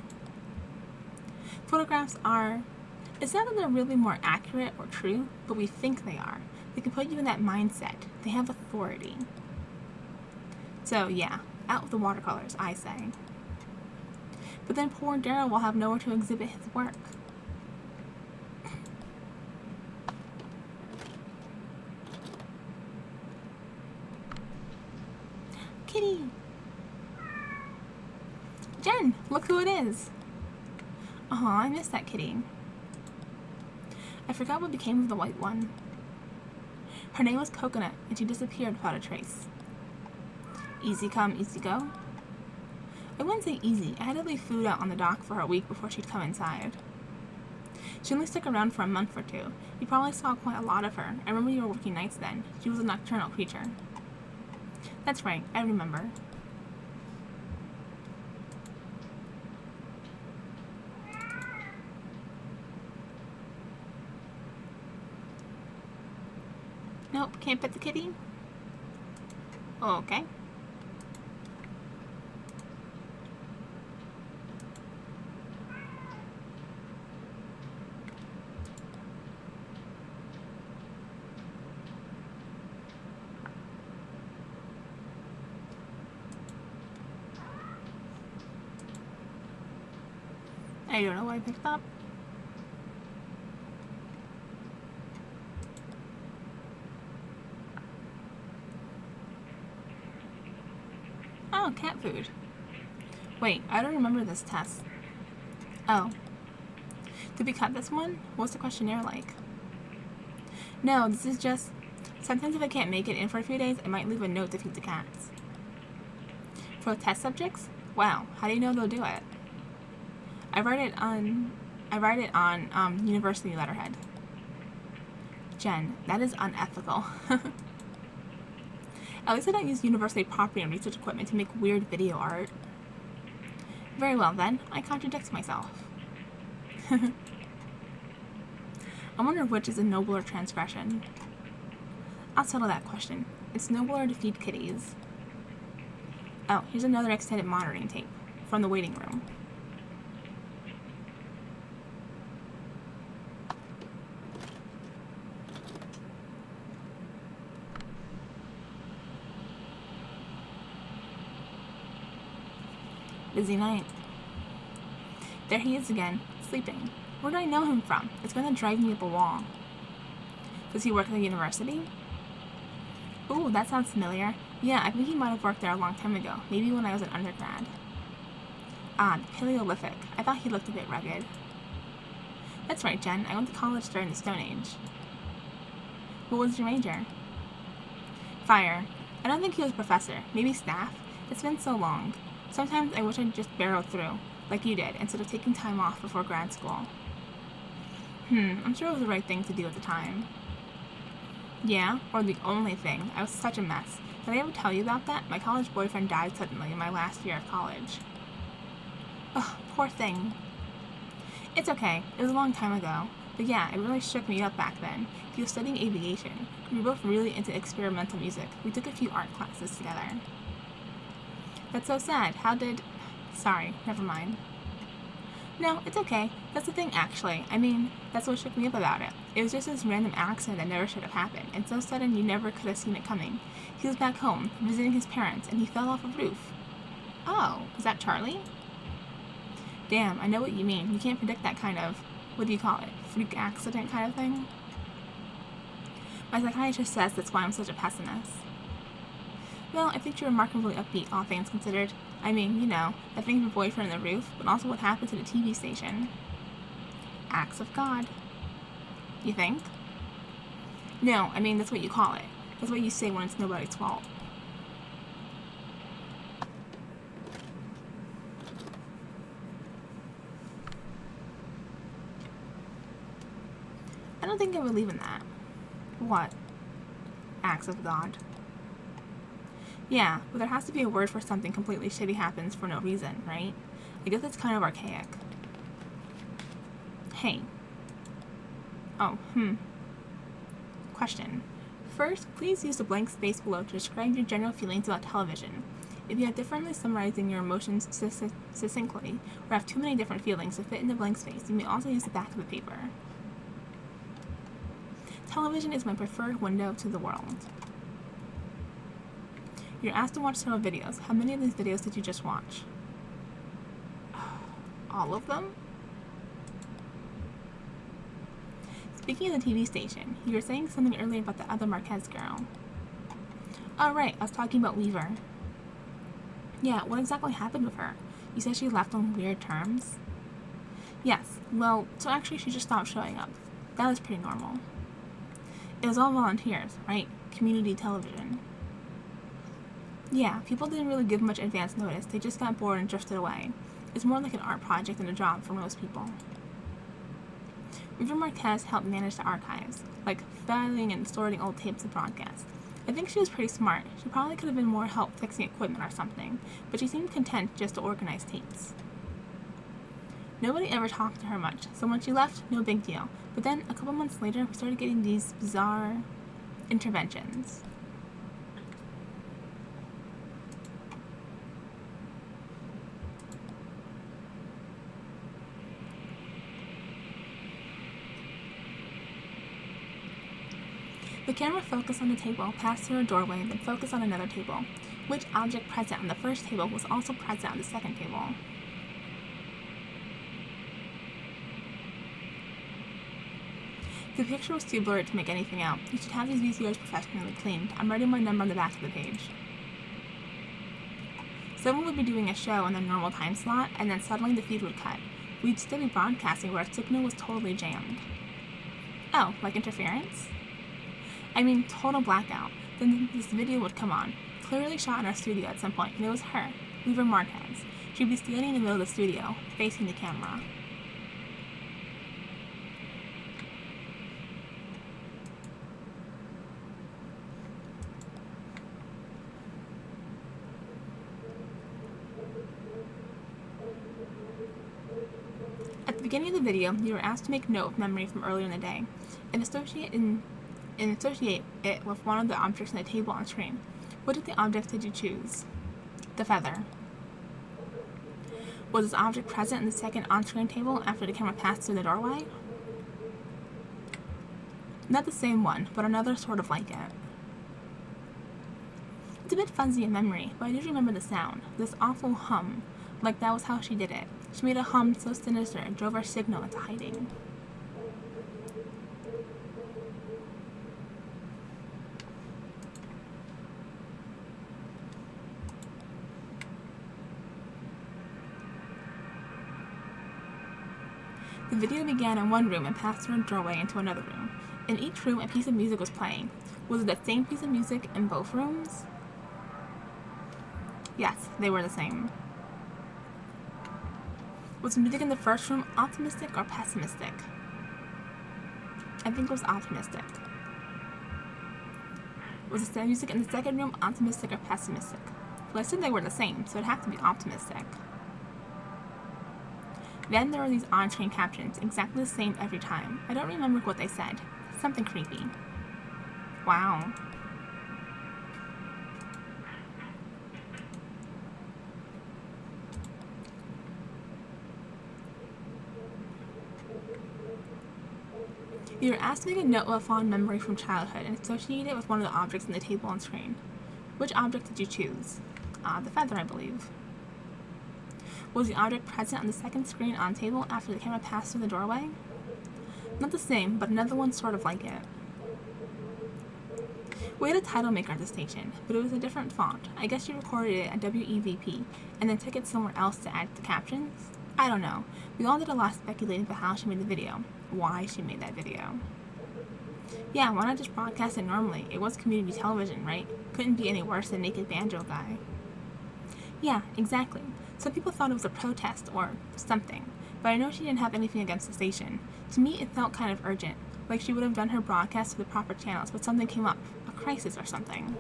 Photographs are... It's not that they're really more accurate or true, but we think they are. They can put you in that mindset. They have authority. So yeah, out with the watercolors, I say. But then poor Daryl will have nowhere to exhibit his work. Kitty! Jen, look who it is! Aw, I miss that kitty. forgot what became of the white one. Her name was Coconut, and she disappeared without a trace. Easy come, easy go? I wouldn't say easy. I had to leave food out on the dock for a week before she'd come inside. She only stuck around for a month or two. You probably saw quite a lot of her. I remember you were working nights then. She was a nocturnal creature. That's right, I remember. Nope, can't pet the kitty? Okay. I don't know what I picked up. Oh, cat food. Wait, I don't remember this test. Oh. Did we cut this one? What's the questionnaire like? No, this is just... Sometimes if I can't make it in for a few days, I might leave a note to feed the cats. For the test subjects? Wow, how do you know they'll do it? I write it on university letterhead. Jen, that is unethical. At least I don't use university property and research equipment to make weird video art. Very well then, I contradict myself. I wonder which is a nobler transgression. I'll settle that question. It's nobler to feed kitties. Oh, here's another extended monitoring tape from the waiting room. Busy night. There he is again, sleeping. Where do I know him from? It's gonna drive me up a wall. Does he work at the university? Ooh, that sounds familiar. Yeah, I think he might have worked there a long time ago, maybe when I was an undergrad. Ah, the Paleolithic. I thought he looked a bit rugged. That's right, Jen. I went to college during the Stone Age. What was your major? Fire. I don't think he was a professor. Maybe staff. It's been so long. Sometimes I wish I'd just barreled through, like you did, instead of taking time off before grad school. I'm sure it was the right thing to do at the time. Yeah, or the only thing. I was such a mess. Did I ever tell you about that? My college boyfriend died suddenly in my last year of college. Ugh, poor thing. It's okay. It was a long time ago. But yeah, it really shook me up back then. He was studying aviation. We were both really into experimental music. We took a few art classes together. That's so sad. Sorry, never mind. No, it's okay. That's the thing, actually. I mean, that's what shook me up about it. It was just this random accident that never should have happened, and so sudden you never could have seen it coming. He was back home, visiting his parents, and he fell off a roof. Oh, is that Charlie? Damn, I know what you mean. You can't predict that kind of, what do you call it, freak accident kind of thing? My psychiatrist says that's why I'm such a pessimist. Well, I think you're remarkably upbeat, all things considered. I mean, you know, I think of your boyfriend on the roof, but also what happened to the TV station. Acts of God. You think? No, I mean, that's what you call it. That's what you say when it's nobody's fault. I don't think I believe in that. What? Acts of God. Yeah, but there has to be a word for something completely shitty happens for no reason, right? I guess it's kind of archaic. Hey. Oh, Question. First, please use the blank space below to describe your general feelings about television. If you have differently summarizing your emotions succinctly, or have too many different feelings to fit in the blank space, you may also use the back of the paper. Television is my preferred window to the world. You're asked to watch several videos. How many of these videos did you just watch? All of them? Speaking of the TV station, you were saying something earlier about the other Marquez girl. Oh, right, I was talking about Weaver. Yeah, what exactly happened with her? You said she left on weird terms? Yes, well, so actually she just stopped showing up. That was pretty normal. It was all volunteers, right? Community television. Yeah, people didn't really give much advance notice. They just got bored and drifted away. It's more like an art project than a job for most people. River Marquez helped manage the archives, like filing and sorting old tapes of broadcasts. I think she was pretty smart. She probably could have been more help fixing equipment or something, but she seemed content just to organize tapes. Nobody ever talked to her much, so when she left, no big deal. But then, a couple months later, we started getting these bizarre interventions. The camera focused on the table, passed through a doorway, then focused on another table. Which object present on the first table was also present on the second table? The picture was too blurry to make anything out. You should have these VCRs professionally cleaned. I'm writing my number on the back of the page. Someone would be doing a show in their normal time slot, and then suddenly the feed would cut. We'd still be broadcasting where our signal was totally jammed. Oh, like interference? I mean, total blackout. Then this video would come on, clearly shot in our studio at some point, and it was her, River Marquez. She'd be standing in the middle of the studio, facing the camera. At the beginning of the video, you were asked to make note of memory from earlier in the day, and associate it with one of the objects on the table on screen. What of the objects did you choose? The feather. Was this object present in the second on-screen table after the camera passed through the doorway? Not the same one, but another sort of like it. It's a bit fuzzy in memory, but I do remember the sound, this awful hum, like that was how she did it. She made a hum so sinister it drove our signal into hiding. The video began in one room and passed through a doorway into another room. In each room, a piece of music was playing. Was it the same piece of music in both rooms? Yes, they were the same. Was the music in the first room optimistic or pessimistic? I think it was optimistic. Was the music in the second room optimistic or pessimistic? Well, I said they were the same, so it'd have to be optimistic. Then there were these on-screen captions, exactly the same every time. I don't remember what they said. Something creepy. Wow. You were asked to make a note of a fond memory from childhood and associate it with one of the objects on the table on screen. Which object did you choose? The feather, I believe. Was the object present on the second screen on table after the camera passed through the doorway? Not the same, but another one sort of like it. We had a title maker at the station, but it was a different font. I guess she recorded it at WEVP and then took it somewhere else to add the captions? I don't know. We all did a lot speculating about how she made the video. Why she made that video. Yeah, why not just broadcast it normally? It was community television, right? Couldn't be any worse than Naked Banjo Guy. Yeah, exactly. Some people thought it was a protest or something, but I know she didn't have anything against the station. To me, it felt kind of urgent, like she would have done her broadcast to the proper channels, but something came up, a crisis or something.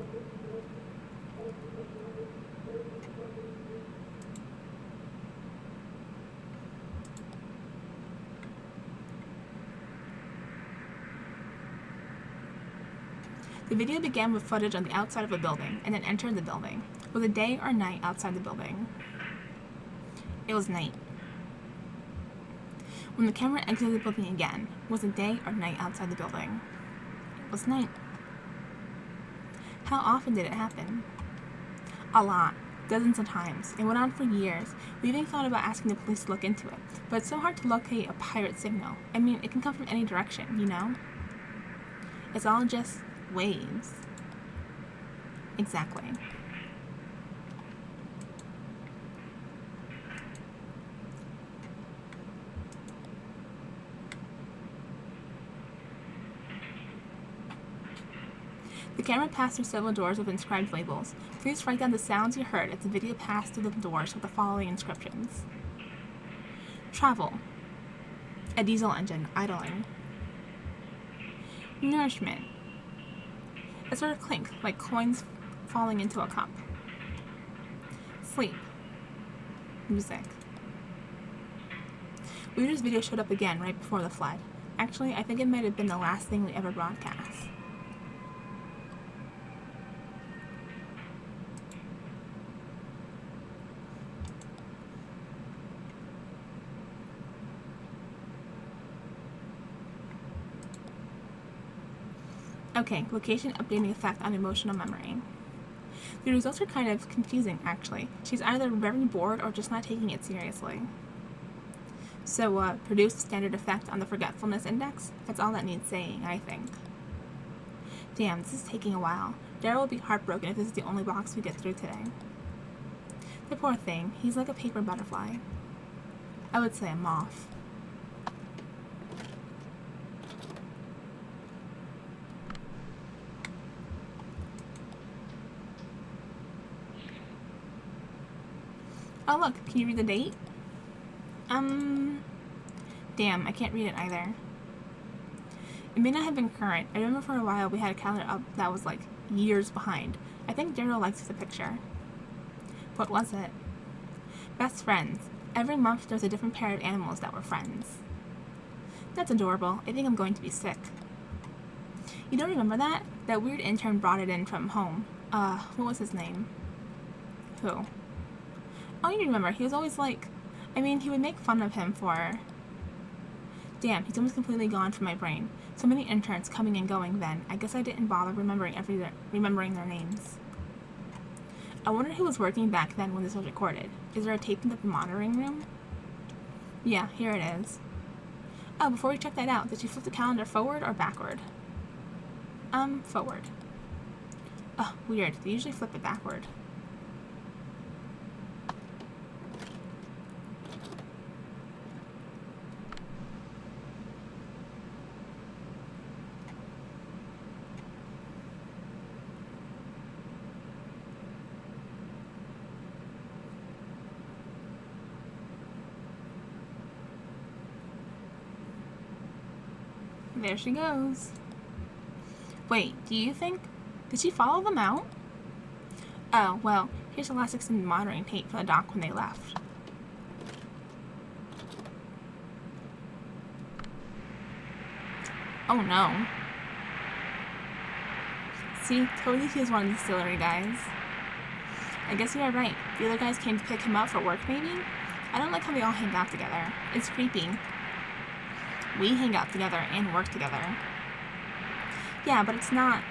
The video began with footage on the outside of a building, and then entered the building. Was it day or night outside the building? It was night. When the camera exited the building again, was it day or night outside the building? It was night. How often did it happen? A lot. Dozens of times. It went on for years. We even thought about asking the police to look into it, but it's so hard to locate a pirate signal. I mean, it can come from any direction, you know? It's all just waves. Exactly. The camera passed through several doors with inscribed labels. Please write down the sounds you heard as the video passed through the doors with the following inscriptions. Travel. A diesel engine idling. Nourishment. A sort of clink, like coins falling into a cup. Sleep. Music. Weirder's video showed up again right before the flood. Actually, I think it might have been the last thing we ever broadcast. Okay, location updating effect on emotional memory. The results are kind of confusing, actually. She's either very bored or just not taking it seriously. So, produce standard effect on the forgetfulness index? That's all that needs saying, I think. Damn, this is taking a while. Daryl will be heartbroken if this is the only box we get through today. The poor thing, he's like a paper butterfly. I would say a moth. Oh look, can you read the date? Damn, I can't read it either. It may not have been current. I remember for a while we had a calendar up that was like years behind. I think Daryl likes the picture. What was it? Best friends. Every month there's a different pair of animals that were friends. That's adorable. I think I'm going to be sick. You don't remember that? That weird intern brought it in from home. What was his name? Who? Oh, you remember. He was always like... he would make fun of him for... Damn, he's almost completely gone from my brain. So many interns coming and going then. I guess I didn't bother remembering their names. I wonder who was working back then when this was recorded. Is there a tape in the monitoring room? Yeah, here it is. Oh, before we check that out, did you flip the calendar forward or backward? Forward. Oh, weird. They usually flip it backward. There she goes. Wait, do you think... Did she follow them out? Oh, well, here's the last extended monitoring tape for the dock when they left. Oh no. See, totally he was one of the distillery guys. I guess you are right. The other guys came to pick him up for work, maybe? I don't like how we all hang out together. It's creepy. We hang out together and work together. Yeah, but it's not...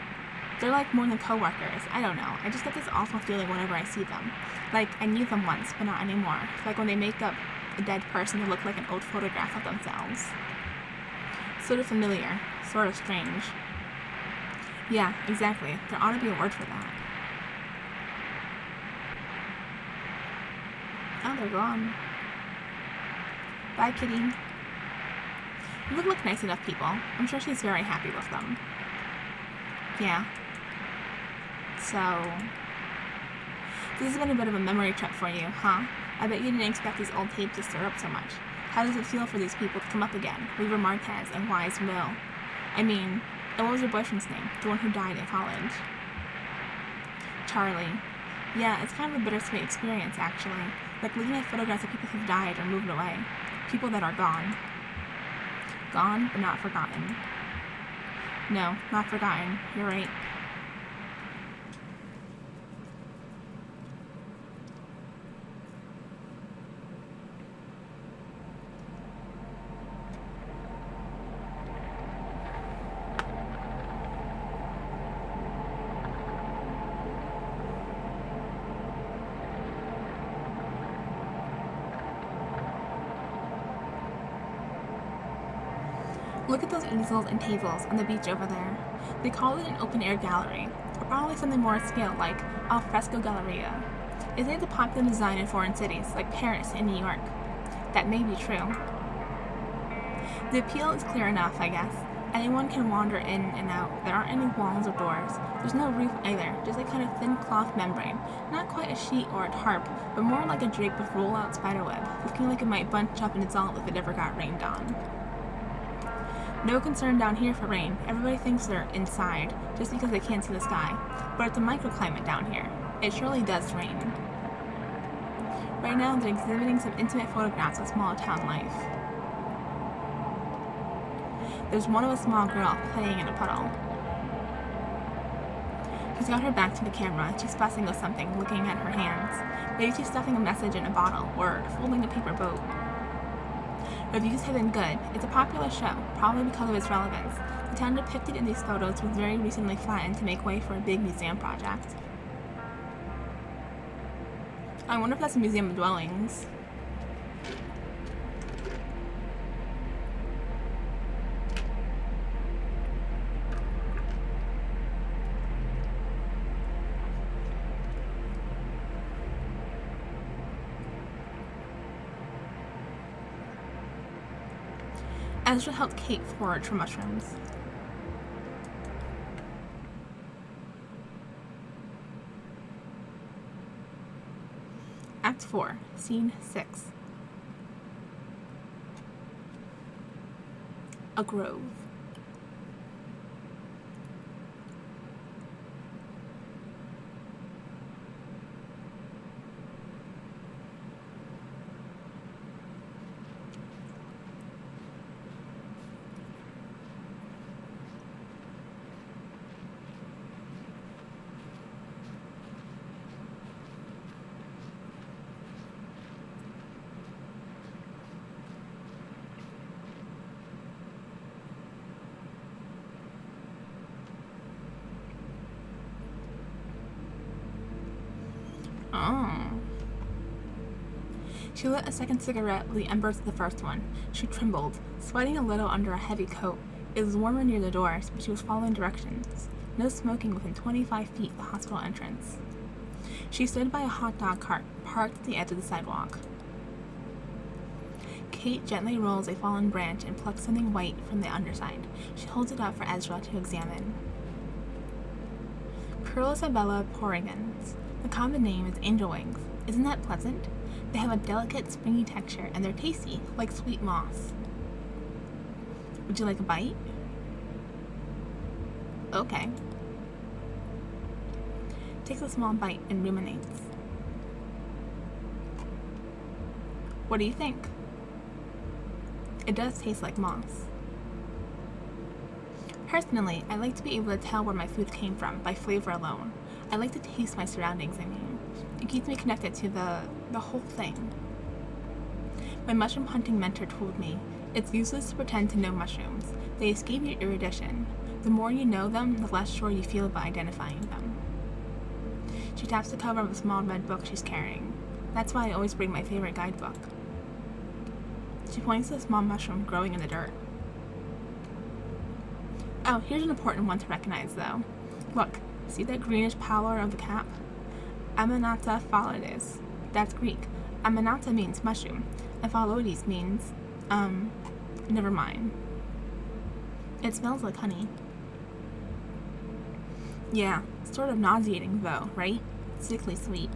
They're like more than coworkers. I don't know. I just get this awful feeling whenever I see them. Like, I knew them once, but not anymore. Like when they make up a dead person to look like an old photograph of themselves. Sort of familiar. Sort of strange. Yeah, exactly. There ought to be a word for that. Oh, they're gone. Bye, kitty. You would look nice enough, people. I'm sure she's very happy with them. Yeah. So... This has been a bit of a memory trip for you, huh? I bet you didn't expect these old tapes to stir up so much. How does it feel for these people to come up again? Weaver Marquez and Wise Mill. And what was your boyfriend's name? The one who died in college. Charlie. Yeah, it's kind of a bittersweet experience, actually. Like looking at photographs of people who've died or moved away. People that are gone. Gone, but not forgotten. No, not forgotten. You're right. Look at those easels and tables on the beach over there. They call it an open-air gallery, or probably something more at scale like al fresco galleria. Isn't it the popular design in foreign cities like Paris and New York? That may be true. The appeal is clear enough, I guess. Anyone can wander in and out. There aren't any walls or doors. There's no roof either, just a kind of thin cloth membrane. Not quite a sheet or a tarp, but more like a drape of roll-out spiderweb, looking like it might bunch up in its all if it ever got rained on. No concern down here for rain. Everybody thinks they're inside, just because they can't see the sky. But it's a microclimate down here. It surely does rain. Right now, they're exhibiting some intimate photographs of small town life. There's one of a small girl playing in a puddle. She's got her back to the camera. She's fussing with something, looking at her hands. Maybe she's stuffing a message in a bottle, or folding a paper boat. Reviews have been good. It's a popular show, probably because of its relevance. The town depicted in these photos was very recently flattened to make way for a big museum project. I wonder if that's a museum of dwellings. Ezra helped Kate forage for mushrooms. Act 4, Scene 6. A grove. Oh. She lit a second cigarette with the embers of the first one. She trembled, sweating a little under a heavy coat. It was warmer near the doors, but she was following directions. No smoking within 25 feet of the hospital entrance. She stood by a hot dog cart, parked at the edge of the sidewalk. Kate gently rolls a fallen branch and plucks something white from the underside. She holds it up for Ezra to examine. Curlicabella porrigans. The common name is angel wings. Isn't that pleasant? They have a delicate, springy texture, and they're tasty, like sweet moss. Would you like a bite? Okay. Takes a small bite and ruminates. What do you think? It does taste like moss. Personally, I like to be able to tell where my food came from by flavor alone. I like to taste my surroundings, I mean. It keeps me connected to the whole thing. My mushroom hunting mentor told me, it's useless to pretend to know mushrooms. They escape your erudition. The more you know them, the less sure you feel about identifying them. She taps the cover of a small red book she's carrying. That's why I always bring my favorite guidebook. She points to a small mushroom growing in the dirt. Oh, here's an important one to recognize, though. Look, see that greenish pallor of the cap? Amanita phalloides. That's Greek. Amanita means mushroom, and phalloides means, never mind. It smells like honey. Yeah, sort of nauseating though, right? Sickly sweet.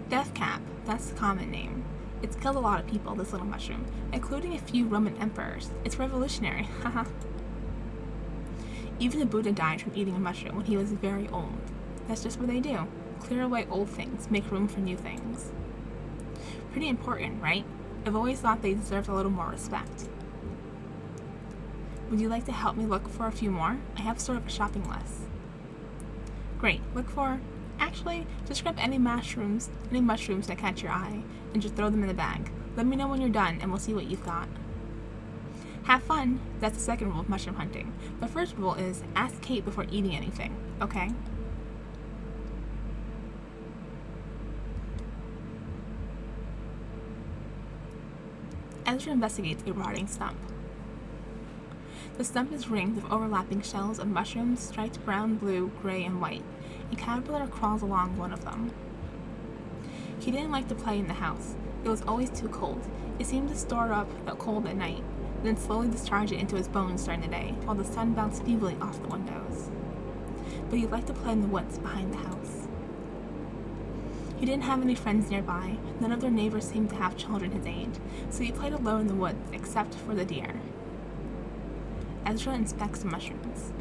Death cap, that's the common name. It's killed a lot of people, this little mushroom, including a few Roman emperors. It's revolutionary, haha. Even the Buddha died from eating a mushroom when he was very old. That's just what they do. Clear away old things, make room for new things. Pretty important, right? I've always thought they deserved a little more respect. Would you like to help me look for a few more? I have sort of a shopping list. Great, look for... Actually, just grab any mushrooms that catch your eye, and just throw them in the bag. Let me know when you're done, and we'll see what you've got. Have fun! That's the second rule of mushroom hunting. The first rule is, ask Kate before eating anything, okay? Ezra investigates a rotting stump. The stump is ringed with overlapping shells of mushrooms striped brown, blue, gray, and white. A caterpillar crawls along one of them. He didn't like to play in the house. It was always too cold. It seemed to store up the cold at night. then slowly discharge it into his bones during the day, while the sun bounced feebly off the windows. But he liked to play in the woods behind the house. He didn't have any friends nearby. None of their neighbors seemed to have children his age, so he played alone in the woods, except for the deer. Ezra inspects the mushrooms.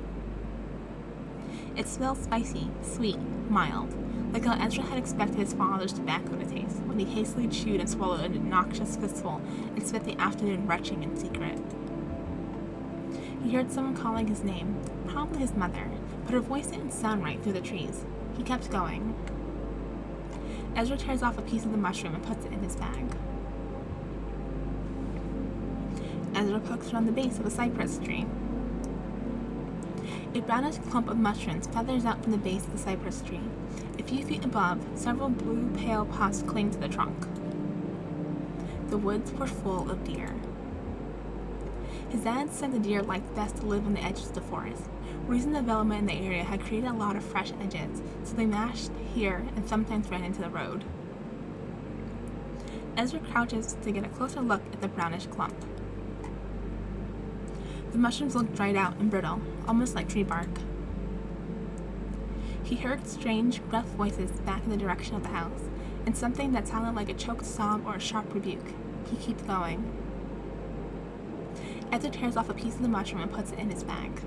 It smells spicy, sweet, mild, like how Ezra had expected his father's tobacco to taste when he hastily chewed and swallowed a noxious fistful and spent the afternoon retching in secret. He heard someone calling his name, probably his mother, but her voice didn't sound right through the trees. He kept going. Ezra tears off a piece of the mushroom and puts it in his bag. Ezra pokes around the base of a cypress tree. A brownish clump of mushrooms feathers out from the base of the cypress tree. A few feet above, several blue pale puffs cling to the trunk. The woods were full of deer. His dad said the deer liked best to live on the edges of the forest. Recent development in the area had created a lot of fresh edges, so they mashed here and sometimes ran into the road. Ezra crouches to get a closer look at the brownish clump. The mushrooms looked dried out and brittle, almost like tree bark. He heard strange, gruff voices back in the direction of the house, and something that sounded like a choked sob or a sharp rebuke. He keeps going. Ezra tears off a piece of the mushroom and puts it in his bag.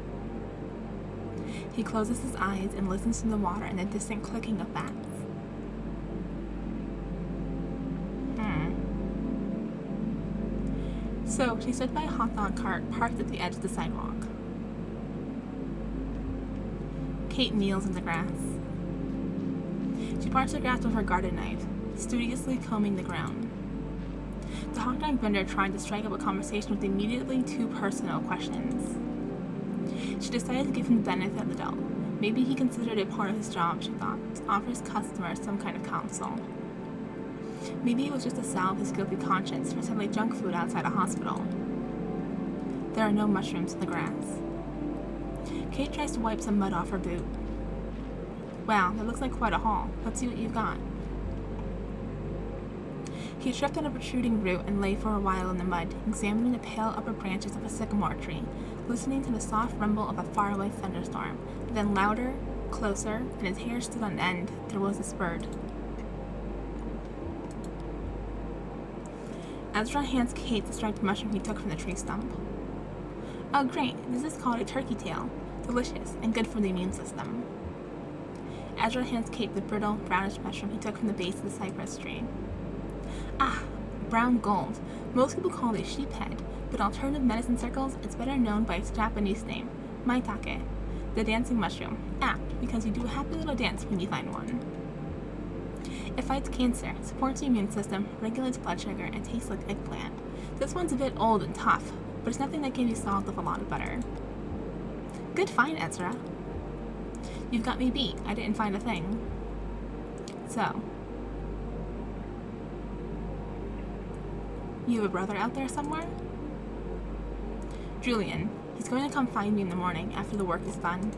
He closes his eyes and listens to the water and the distant clicking of bats. So, she stood by a hot dog cart parked at the edge of the sidewalk. Kate kneels in the grass. She parts the grass with her garden knife, studiously combing the ground. The hot dog vendor tried to strike up a conversation with immediately two personal questions. She decided to give him the benefit of the doubt. Maybe he considered it part of his job, she thought, to offer his customers some kind of counsel. Maybe it was just to salve his guilty conscience for selling junk food outside a hospital. There are no mushrooms in the grass. Kate tries to wipe some mud off her boot. Wow, that looks like quite a haul. Let's see what you've got. He tripped on a protruding root and lay for a while in the mud, examining the pale upper branches of a sycamore tree, listening to the soft rumble of a faraway thunderstorm. Then louder, closer, and his hair stood on end. There was this bird. Ezra hands Kate the striped mushroom he took from the tree stump. Oh great, this is called a turkey tail. Delicious, and good for the immune system. Ezra hands Kate the brittle, brownish mushroom he took from the base of the cypress tree. Ah, brown gold. Most people call it a sheephead, but in alternative medicine circles, it's better known by its Japanese name, maitake, the dancing mushroom. Apt, because you do a happy little dance when you find one. It fights cancer, supports the immune system, regulates blood sugar, and tastes like eggplant. This one's a bit old and tough, but it's nothing that can be solved with a lot of butter. Good find, Ezra. You've got me beat. I didn't find a thing. So, you have a brother out there somewhere? Julian. He's going to come find me in the morning after the work is done.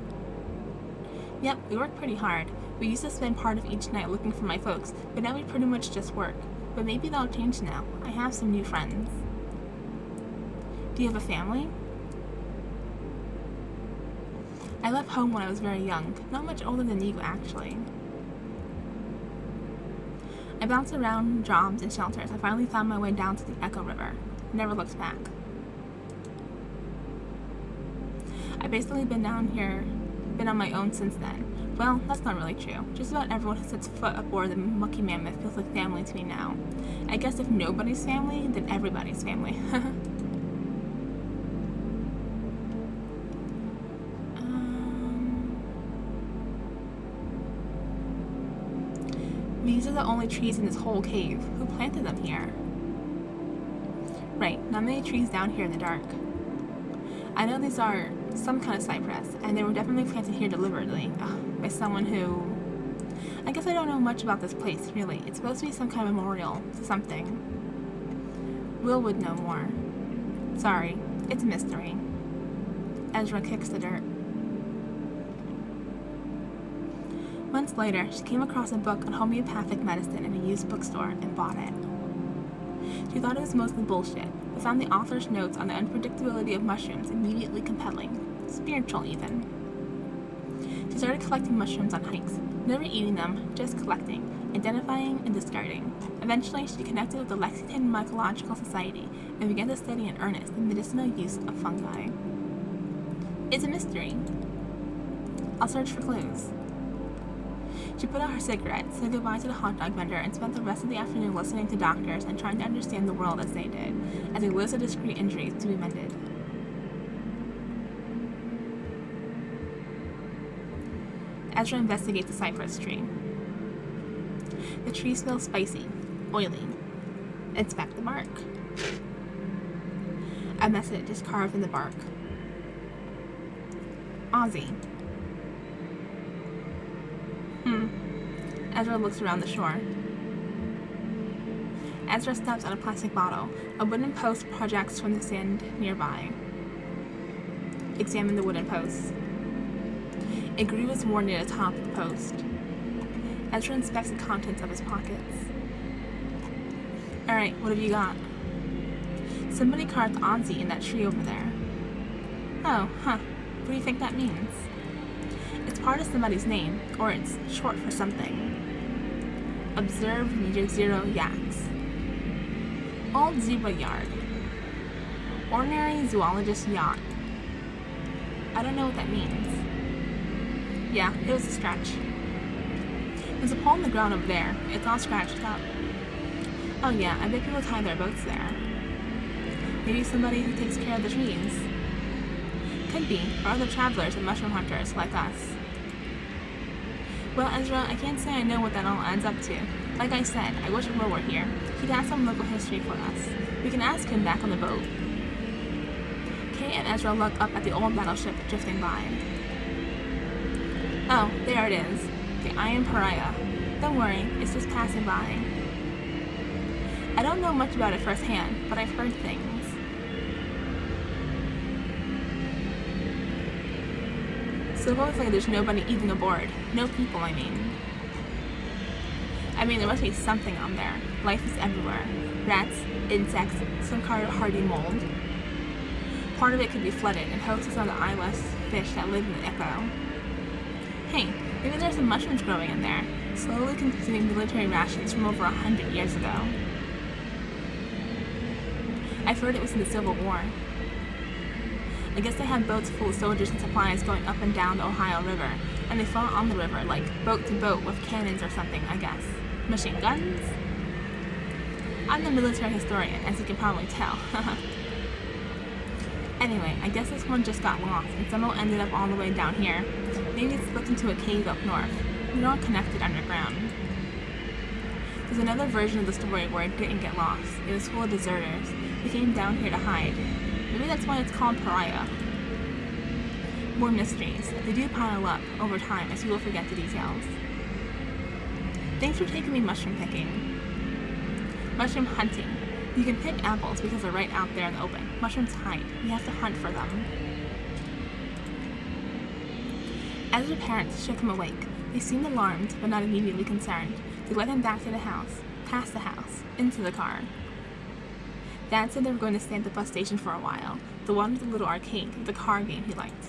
Yep, we work pretty hard. We used to spend part of each night looking for my folks, but now we pretty much just work. But maybe that'll change now. I have some new friends. Do you have a family? I left home when I was very young, not much older than you, actually. I bounced around jobs and shelters. I finally found my way down to the Echo River. Never looked back. I've basically been down here, been on my own since then. Well, that's not really true. Just about everyone who sets foot aboard the Mucky Mammoth feels like family to me now. I guess if nobody's family, then everybody's family. These are the only trees in this whole cave. Who planted them here? Right, not many trees down here in the dark. I know these are some kind of cypress, and they were definitely planted here deliberately, by someone who... I guess I don't know much about this place, really. It's supposed to be some kind of memorial to something. Will would know more. Sorry, it's a mystery. Ezra kicks the dirt. Months later, she came across a book on homeopathic medicine in a used bookstore and bought it. She thought it was mostly bullshit, but found the author's notes on the unpredictability of mushrooms immediately compelling, spiritual even. She started collecting mushrooms on hikes, never eating them, just collecting, identifying and discarding. Eventually, she connected with the Lexington Mycological Society and began to study in earnest the medicinal use of fungi. It's a mystery. I'll search for clues. She put out her cigarette, said goodbye to the hot dog vendor, and spent the rest of the afternoon listening to doctors and trying to understand the world as they did, as they listed discrete injuries to be mended. Ezra investigates the cypress tree. The tree smells spicy, oily. Inspect the bark. A message is carved in the bark. Ozzy. Ezra looks around the shore. Ezra steps on a plastic bottle. A wooden post projects from the sand nearby. Examine the wooden post. A groove is worn near the top of the post. Ezra inspects the contents of his pockets. Alright, what have you got? Somebody carved Ozzy in that tree over there. Oh, huh. What do you think that means? It's part of somebody's name, or it's short for something. Observe 0 yaks. Old zebra yard. Ordinary zoologist yacht. I don't know what that means. Yeah, it was a stretch. There's a pole in the ground over there. It's all scratched up. Oh yeah, I bet people tie their boats there. Maybe somebody who takes care of the trees. Could be, or other travelers and mushroom hunters like us. Well, Ezra, I can't say I know what that all adds up to. Like I said, I wish Will were here. He'd have some local history for us. We can ask him back on the boat. Kay and Ezra look up at the old battleship drifting by. Oh, there it is. The Iron Pariah. Don't worry, it's just passing by. I don't know much about it firsthand, but I've heard things. Supposedly there's nobody eating aboard. No people, I mean. There must be something on there. Life is everywhere. Rats, insects, some kind of hardy mold. Part of it could be flooded and hosts some of the eyeless fish that live in the echo. Hey, maybe there's some mushrooms growing in there, slowly consuming military rations from over 100 years ago. I've heard it was in the Civil War. I guess they had boats full of soldiers and supplies going up and down the Ohio River, and they fought on the river, like boat to boat with cannons or something, I guess. Machine guns? I'm the military historian, as you can probably tell. Anyway, I guess this one just got lost, and somehow ended up all the way down here. Maybe it slipped into a cave up north. We're all connected underground. There's another version of the story where it didn't get lost. It was full of deserters. They came down here to hide. Maybe that's why it's called Pariah. More mysteries. They do pile up over time as people forget the details. Thanks for taking me mushroom picking. Mushroom hunting. You can pick apples because they're right out there in the open. Mushrooms hide. You have to hunt for them. Ezra's parents shook him awake. They seemed alarmed, but not immediately concerned. They led him back to the house, past the house, into the car. Dad said they were going to stay at the bus station for a while, the one with the little arcade, the car game he liked.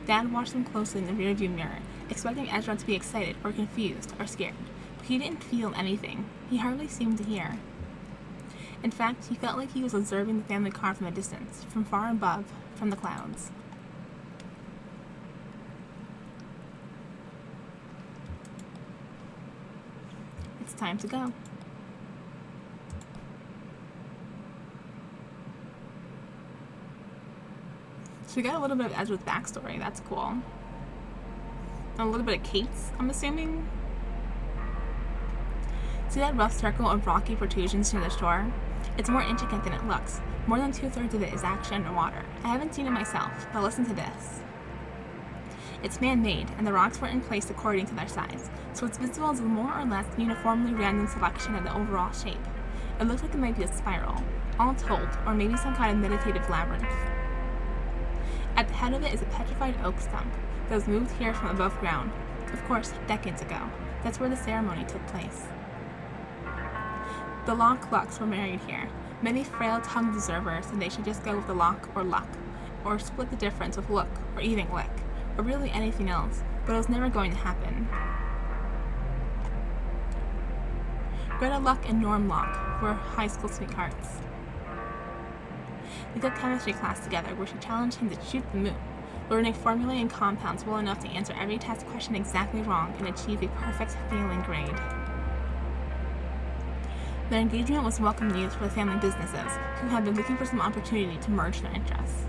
Dad watched them closely in the rearview mirror, expecting Ezra to be excited or confused or scared, but he didn't feel anything. He hardly seemed to hear. In fact, he felt like he was observing the family car from a distance, from far above, from the clouds. It's time to go. So we got a little bit of Ezra's backstory. That's cool. And a little bit of Kate's, I'm assuming. See that rough circle of rocky protrusions near the shore? It's more intricate than it looks. More than 2/3 of it is actually underwater. I haven't seen it myself, but listen to this. It's man-made, and the rocks were in place according to their size, so it's visible as a more or less uniformly random selection of the overall shape. It looks like it might be a spiral, all told, or maybe some kind of meditative labyrinth. At the head of it is a petrified oak stump that was moved here from above ground, of course, decades ago. That's where the ceremony took place. The Locke Lucks were married here. Many frail-tongued observers said they should just go with the lock or luck, or split the difference with look, or even lick, or really anything else, but it was never going to happen. Greta Luck and Norm Locke were high school sweethearts. They took chemistry class together where she challenged him to shoot the moon, learning formulae and compounds well enough to answer every test question exactly wrong and achieve a perfect failing grade. Their engagement was welcome news for the family businesses, who had been looking for some opportunity to merge their interests.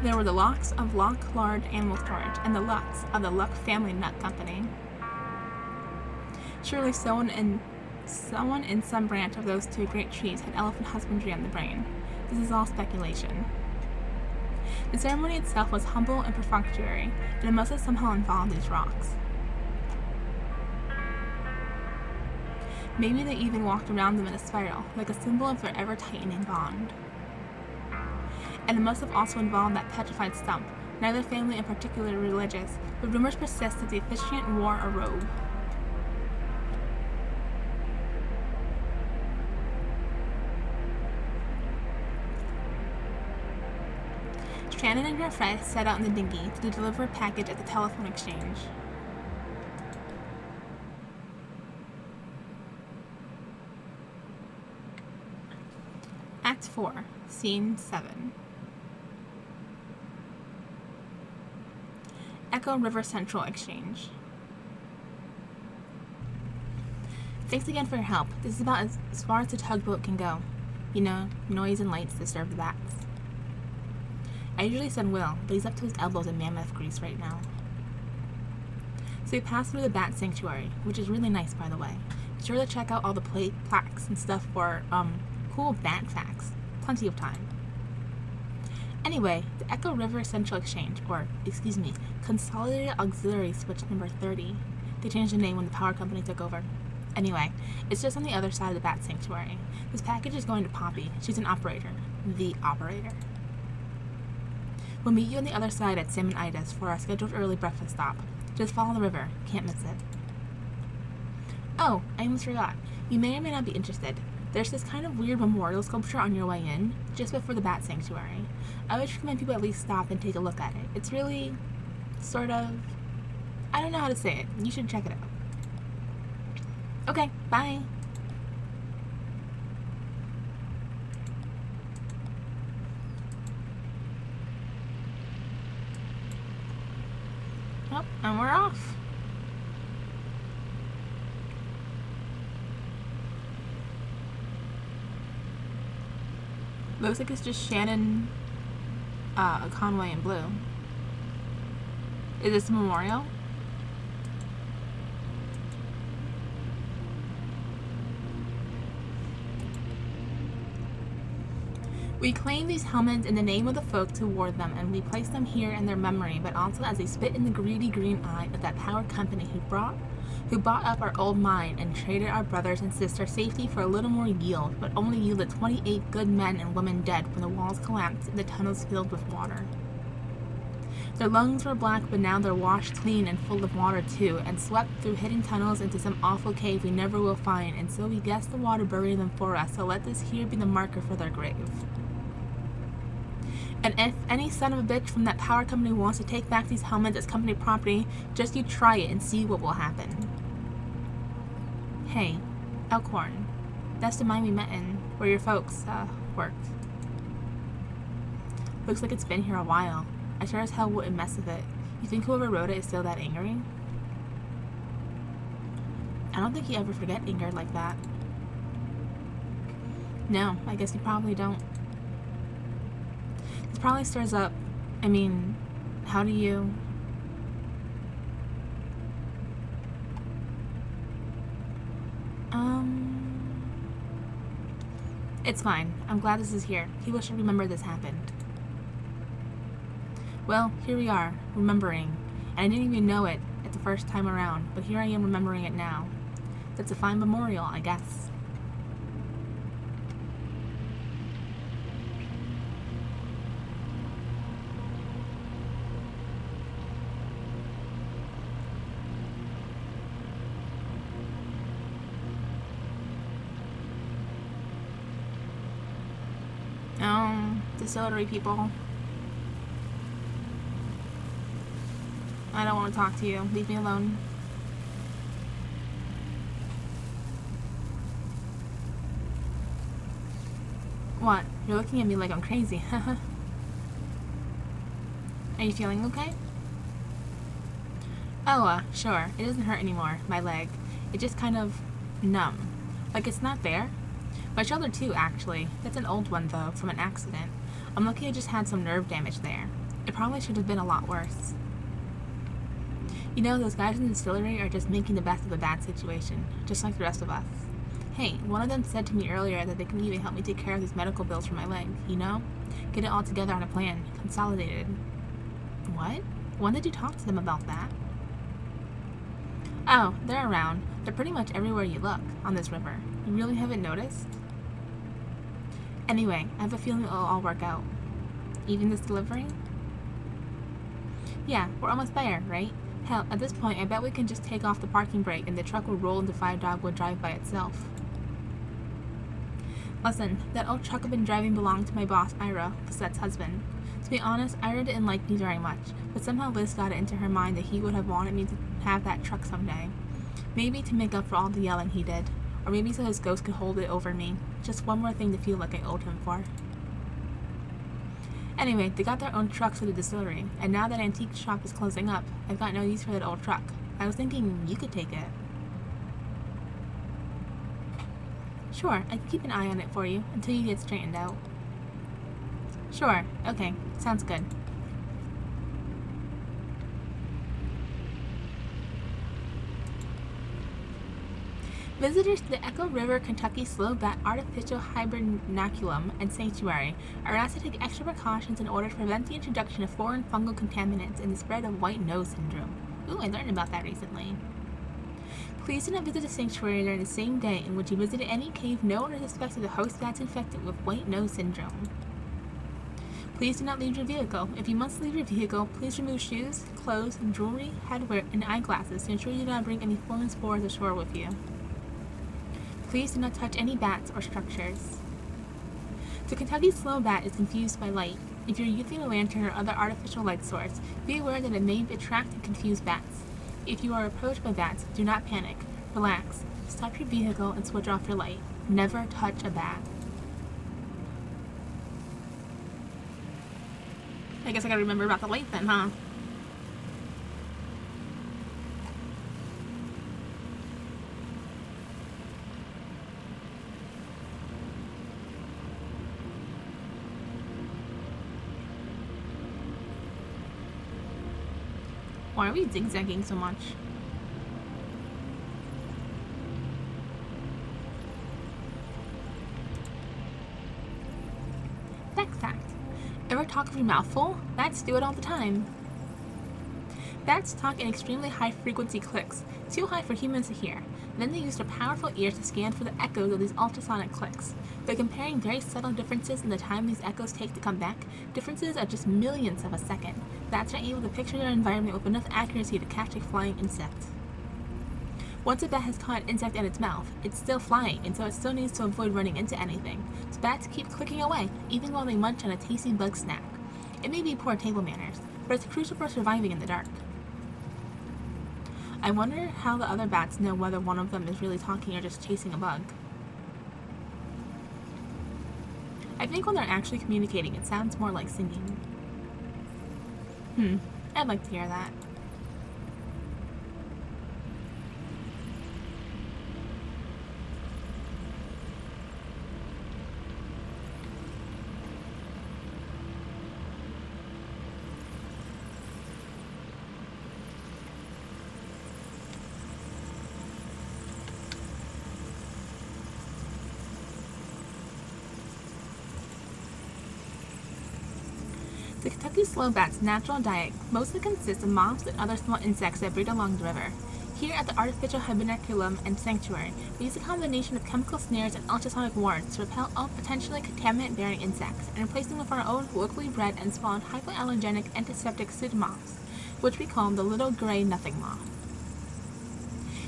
There were the Locks of Lock Lard Animal Storage and the Lucks of the Luck Family Nut Company. Surely someone in some branch of those two great trees had elephant husbandry on the brain. This is all speculation. The ceremony itself was humble and perfunctory, and it must have somehow involved these rocks. Maybe they even walked around them in a spiral, like a symbol of their ever-tightening bond. And it must have also involved that petrified stump, neither family in particular religious, but rumors persist that the officiant wore a robe. Shannon and her friend set out in the dinghy to deliver a package at the telephone exchange. Act 4, Scene 7. Echo River Central Exchange. Thanks again for your help. This is about as far as the tugboat can go. You know, noise and lights disturb the bats. I usually send Will, but he's up to his elbows in mammoth grease right now. So we passed through the bat sanctuary, which is really nice, by the way. Be sure to check out all the plaques and stuff for, cool bat facts. Plenty of time. Anyway, the Echo River Central Exchange, or, Consolidated Auxiliary Switch number 30. They changed the name when the power company took over. Anyway, it's just on the other side of the bat sanctuary. This package is going to Poppy. She's an operator. The operator. We'll meet you on the other side at Salmon Ida's for our scheduled early breakfast stop. Just follow the river. Can't miss it. Oh, I almost forgot. You may or may not be interested. There's this kind of weird memorial sculpture on your way in, just before the bat sanctuary. I would recommend people at least stop and take a look at it. It's really, sort of, I don't know how to say it. You should check it out. Okay, bye. Oh, and we're off. Looks like it's just Shannon, Conway, and Blue. Is this a memorial? We claim these helmets in the name of the folks who wore them, and we place them here in their memory, but also as a spit in the greedy green eye of that power company who bought up our old mine and traded our brothers and sisters' safety for a little more yield, but only yielded 28 good men and women dead when the walls collapsed and the tunnels filled with water. Their lungs were black, but now they're washed clean and full of water too, and swept through hidden tunnels into some awful cave we never will find, and so we guess the water buried them for us, so let this here be the marker for their grave. And if any son of a bitch from that power company wants to take back these helmets as company property, just you try it and see what will happen. Hey, Elkhorn. That's the mine we met in, where your folks, worked. Looks like it's been here a while. I sure as hell wouldn't mess with it. You think whoever wrote it is still that angry? I don't think you ever forget anger like that. No, I guess you probably don't. This probably stirs up, how do you... It's fine. I'm glad this is here. People should remember this happened. Well, here we are, remembering. And I didn't even know it at the first time around, but here I am remembering it now. That's a fine memorial, I guess. Distillery people. I don't want to talk to you. Leave me alone. What? You're looking at me like I'm crazy. Are you feeling okay? Oh, sure. It doesn't hurt anymore, my leg. It just kind of numb. Like it's not there. My shoulder too, actually. That's an old one, though, from an accident. I'm lucky I just had some nerve damage there. It probably should have been a lot worse. You know, those guys in the distillery are just making the best of a bad situation, just like the rest of us. Hey, one of them said to me earlier that they can even help me take care of these medical bills for my leg, you know? Get it all together on a plan, consolidated. What? When did you talk to them about that? Oh, they're around. They're pretty much everywhere you look, on this river. You really haven't noticed? Anyway, I have a feeling it'll all work out. Even this delivery? Yeah, we're almost there, right? Hell, at this point, I bet we can just take off the parking brake and the truck will roll into Five Dogwood Drive by itself. Listen, that old truck I've been driving belonged to my boss, Ira, Lisette's husband. To be honest, Ira didn't like me very much, but somehow Liz got it into her mind that he would have wanted me to have that truck someday. Maybe to make up for all the yelling he did, or maybe so his ghost could hold it over me. Just one more thing to feel like I owed him for. Anyway, they got their own trucks for the distillery, and now that antique shop is closing up, I've got no use for that old truck. I was thinking you could take it. Sure, I can keep an eye on it for you until you get straightened out. Sure, okay, sounds good. Visitors to the Echo River, Kentucky Slow-Bat Artificial Hibernaculum and Sanctuary are asked to take extra precautions in order to prevent the introduction of foreign fungal contaminants and the spread of white nose syndrome. Ooh, I learned about that recently. Please do not visit the sanctuary during the same day in which you visited any cave known or suspected the host bats infected with white nose syndrome. Please do not leave your vehicle. If you must leave your vehicle, please remove shoes, clothes, jewelry, headwear, and eyeglasses to ensure you do not bring any foreign spores ashore with you. Please do not touch any bats or structures. The Kentucky Slow Bat is confused by light. If you're using a lantern or other artificial light source, be aware that it may attract and confuse bats. If you are approached by bats, do not panic. Relax. Stop your vehicle and switch off your light. Never touch a bat. I guess I gotta remember about the light then, huh? Why are we zigzagging so much? Next fact. Ever talk with your mouth full? Bats do it all the time. Bats talk in extremely high frequency clicks, too high for humans to hear. Then they use their powerful ears to scan for the echoes of these ultrasonic clicks. By comparing very subtle differences in the time these echoes take to come back, differences are just millionths of a second, bats are able to picture their environment with enough accuracy to catch a flying insect. Once a bat has caught an insect in its mouth, it's still flying, and so it still needs to avoid running into anything. So bats keep clicking away, even while they munch on a tasty bug snack. It may be poor table manners, but it's crucial for surviving in the dark. I wonder how the other bats know whether one of them is really talking or just chasing a bug. I think when they're actually communicating, it sounds more like singing. I'd like to hear that. The Kentucky Slow-Bat's natural diet mostly consists of moths and other small insects that breed along the river. Here at the Artificial Hibernaculum and Sanctuary, we use a combination of chemical snares and ultrasonic wards to repel all potentially contaminant-bearing insects and replace them with our own locally bred and spawned hypoallergenic antiseptic pseudo moths, which we call the little gray nothing moth.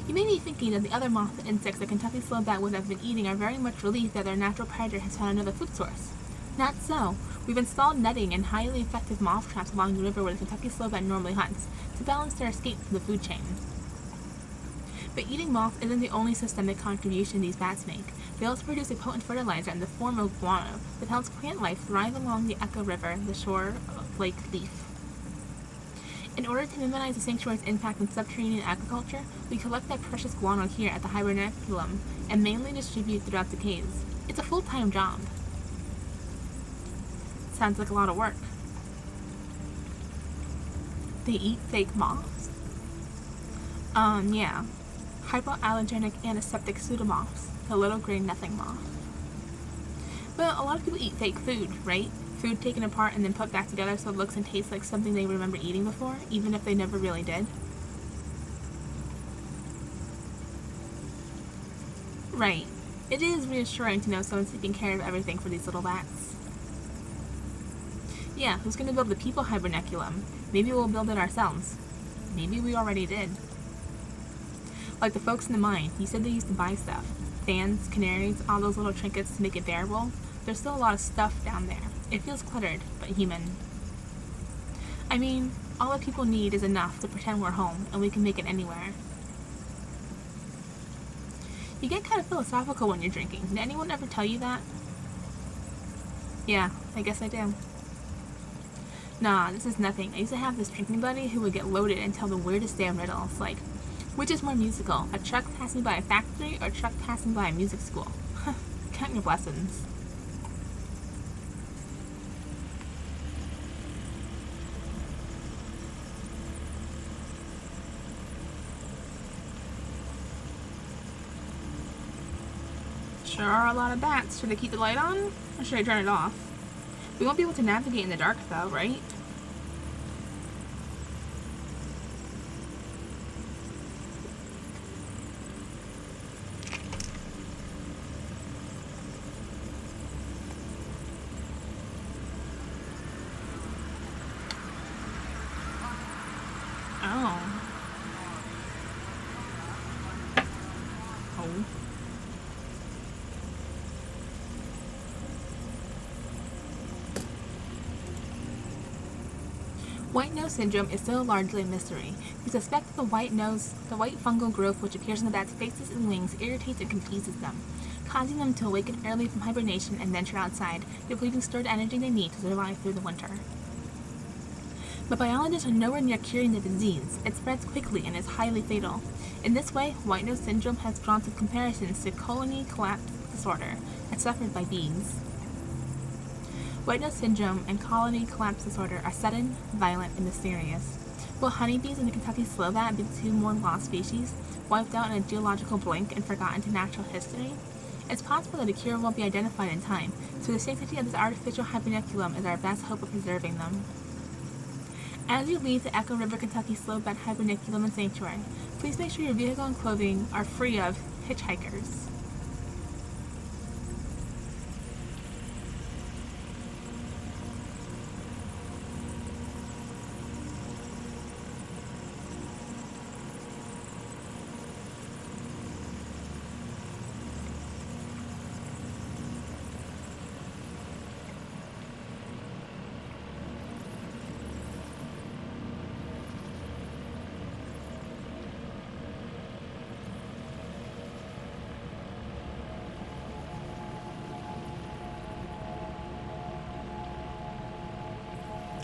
You may be thinking that the other moths and insects that Kentucky Slow-Bat would have been eating are very much relieved that their natural predator has found another food source. Not so. We've installed netting and highly effective moth traps along the river where the Kentucky slowbat normally hunts to balance their escape from the food chain. But eating moths isn't the only systemic contribution these bats make. They also produce a potent fertilizer in the form of guano that helps plant life thrive along the Echo River, the shore of Lake Leaf. In order to minimize the sanctuary's impact on subterranean agriculture, we collect that precious guano here at the hibernaculum and mainly distribute throughout the caves. It's a full-time job. Sounds like a lot of work. They eat fake moths? Yeah. Hypoallergenic antiseptic pseudomoths, the little gray nothing moth. But a lot of people eat fake food, right? Food taken apart and then put back together so it looks and tastes like something they remember eating before, even if they never really did. Right. It is reassuring to know someone's taking care of everything for these little bats. Yeah, who's gonna build the people hibernaculum? Maybe we'll build it ourselves. Maybe we already did. Like the folks in the mine, you said they used to buy stuff. Fans, canaries, all those little trinkets to make it bearable. There's still a lot of stuff down there. It feels cluttered, but human. I mean, all that people need is enough to pretend we're home, and we can make it anywhere. You get kind of philosophical when you're drinking. Did anyone ever tell you that? Yeah, I guess I do. Nah, this is nothing. I used to have this drinking buddy who would get loaded and tell the weirdest damn riddles, like, which is more musical, a truck passing by a factory or a truck passing by a music school? Count your blessings. Sure are a lot of bats. Should I keep the light on? Or should I turn it off? We won't be able to navigate in the dark though, right? Oh. Oh. White nose syndrome is still largely a mystery. We suspect that the white fungal growth which appears in the bat's faces and wings irritates and confuses them, causing them to awaken early from hibernation and venture outside, depleting stored energy they need to survive through the winter. But biologists are nowhere near curing the disease. It spreads quickly and is highly fatal. In this way, white nose syndrome has drawn some comparisons to colony collapse disorder, as suffered by bees. White nose syndrome and colony collapse disorder are sudden, violent, and mysterious. Will honeybees and the Kentucky slowbat be the two more lost species, wiped out in a geological blink and forgotten to natural history? It's possible that a cure won't be identified in time, so the sanctity of this artificial hibernaculum is our best hope of preserving them. As you leave the Echo River Kentucky slowbat hibernaculum and sanctuary, please make sure your vehicle and clothing are free of hitchhikers.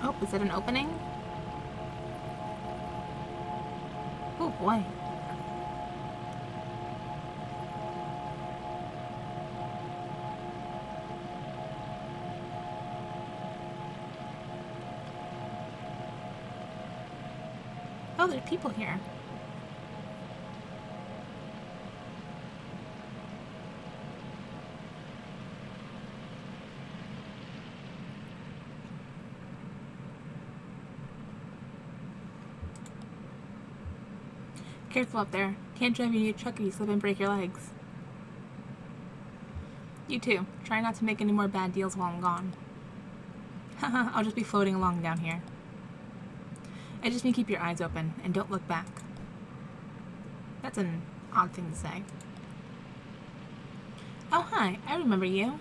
Oh, is it an opening? Oh boy. Oh, there are people here. Careful up there. Can't drive your new truck if you slip and break your legs. You too. Try not to make any more bad deals while I'm gone. Haha, I'll just be floating along down here. I just mean keep your eyes open and don't look back. That's an odd thing to say. Oh hi, I remember you.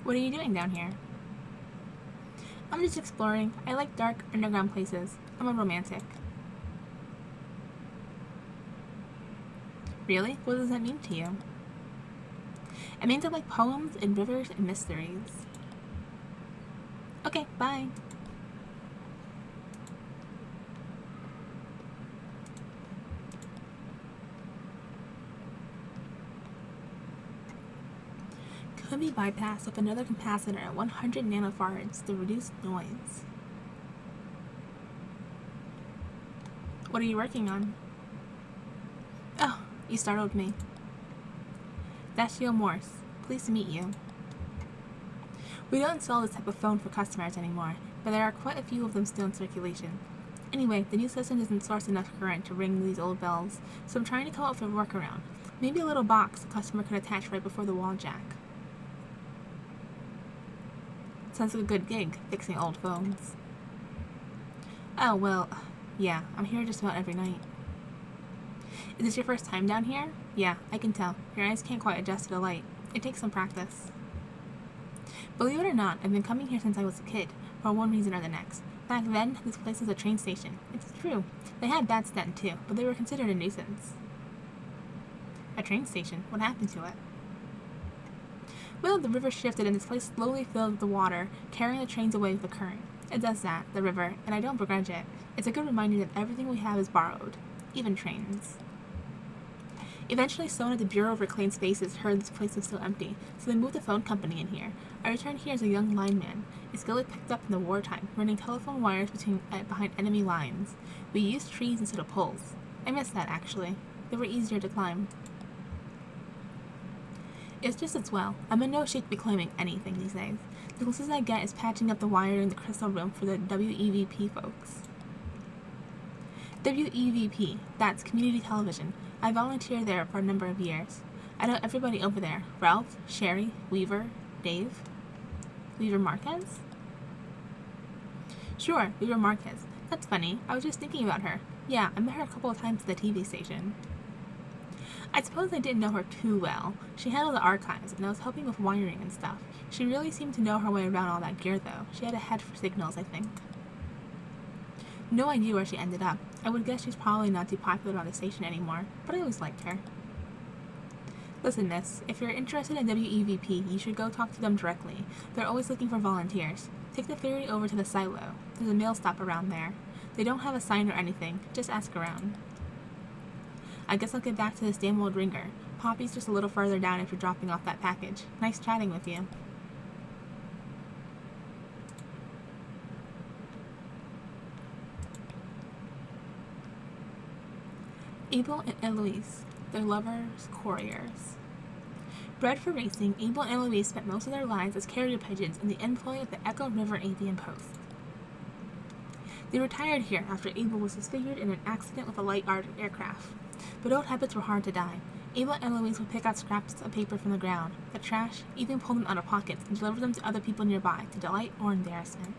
What are you doing down here? I'm just exploring. I like dark, underground places. I'm a romantic. Really? What does that mean to you? It means I like poems and rivers and mysteries. Okay, bye. Could be bypassed with another capacitor at 100 nanofarads to reduce noise. What are you working on? Oh, you startled me. Dashiell Morse, pleased to meet you. We don't sell this type of phone for customers anymore, but there are quite a few of them still in circulation. Anyway, the new system doesn't source enough current to ring these old bells, so I'm trying to come up with a workaround. Maybe a little box the customer could attach right before the wall jack. Sounds like a good gig, fixing old phones. Oh, well, yeah, I'm here just about every night. Is this your first time down here? Yeah, I can tell. Your eyes can't quite adjust to the light. It takes some practice. Believe it or not, I've been coming here since I was a kid, for one reason or the next. Back then, this place was a train station. It's true. They had bad Stanton too, but they were considered a nuisance. A train station? What happened to it? Well, the river shifted and this place slowly filled with the water, carrying the trains away with the current. It does that, the river, and I don't begrudge it. It's a good reminder that everything we have is borrowed, even trains. Eventually, someone at the Bureau of Reclaimed Spaces heard this place was still empty, so they moved the phone company in here. I returned here as a young lineman, a skill I picked up in the wartime, running telephone wires behind enemy lines. We used trees instead of poles. I miss that, actually. They were easier to climb. It's just as well. I'm in no shape to be climbing anything these days. The closest I get is patching up the wiring in the crystal room for the WEVP folks. WEVP, that's community television. I volunteered there for a number of years. I know everybody over there. Ralph, Sherry, Weaver, Dave. Weaver Marquez? Sure, Weaver Marquez. That's funny. I was just thinking about her. Yeah, I met her a couple of times at the TV station. I suppose I didn't know her too well. She handled the archives, and I was helping with wiring and stuff. She really seemed to know her way around all that gear, though. She had a head for signals, I think. No idea where she ended up. I would guess she's probably not too popular on the station anymore, but I always liked her. Listen, miss, if you're interested in WEVP, you should go talk to them directly. They're always looking for volunteers. Take the ferry over to the silo. There's a mail stop around there. They don't have a sign or anything. Just ask around. I guess I'll get back to this damn old ringer. Poppy's just a little further down after dropping off that package. Nice chatting with you. Abel and Eloise, their lovers, couriers. Bred for racing, Abel and Eloise spent most of their lives as carrier pigeons in the employ of the Echo River Avian Post. They retired here after Abel was disfigured in an accident with a light aircraft. But old habits were hard to die. Abel and Eloise would pick out scraps of paper from the ground, the trash, even pull them out of pockets and deliver them to other people nearby to delight or embarrassment.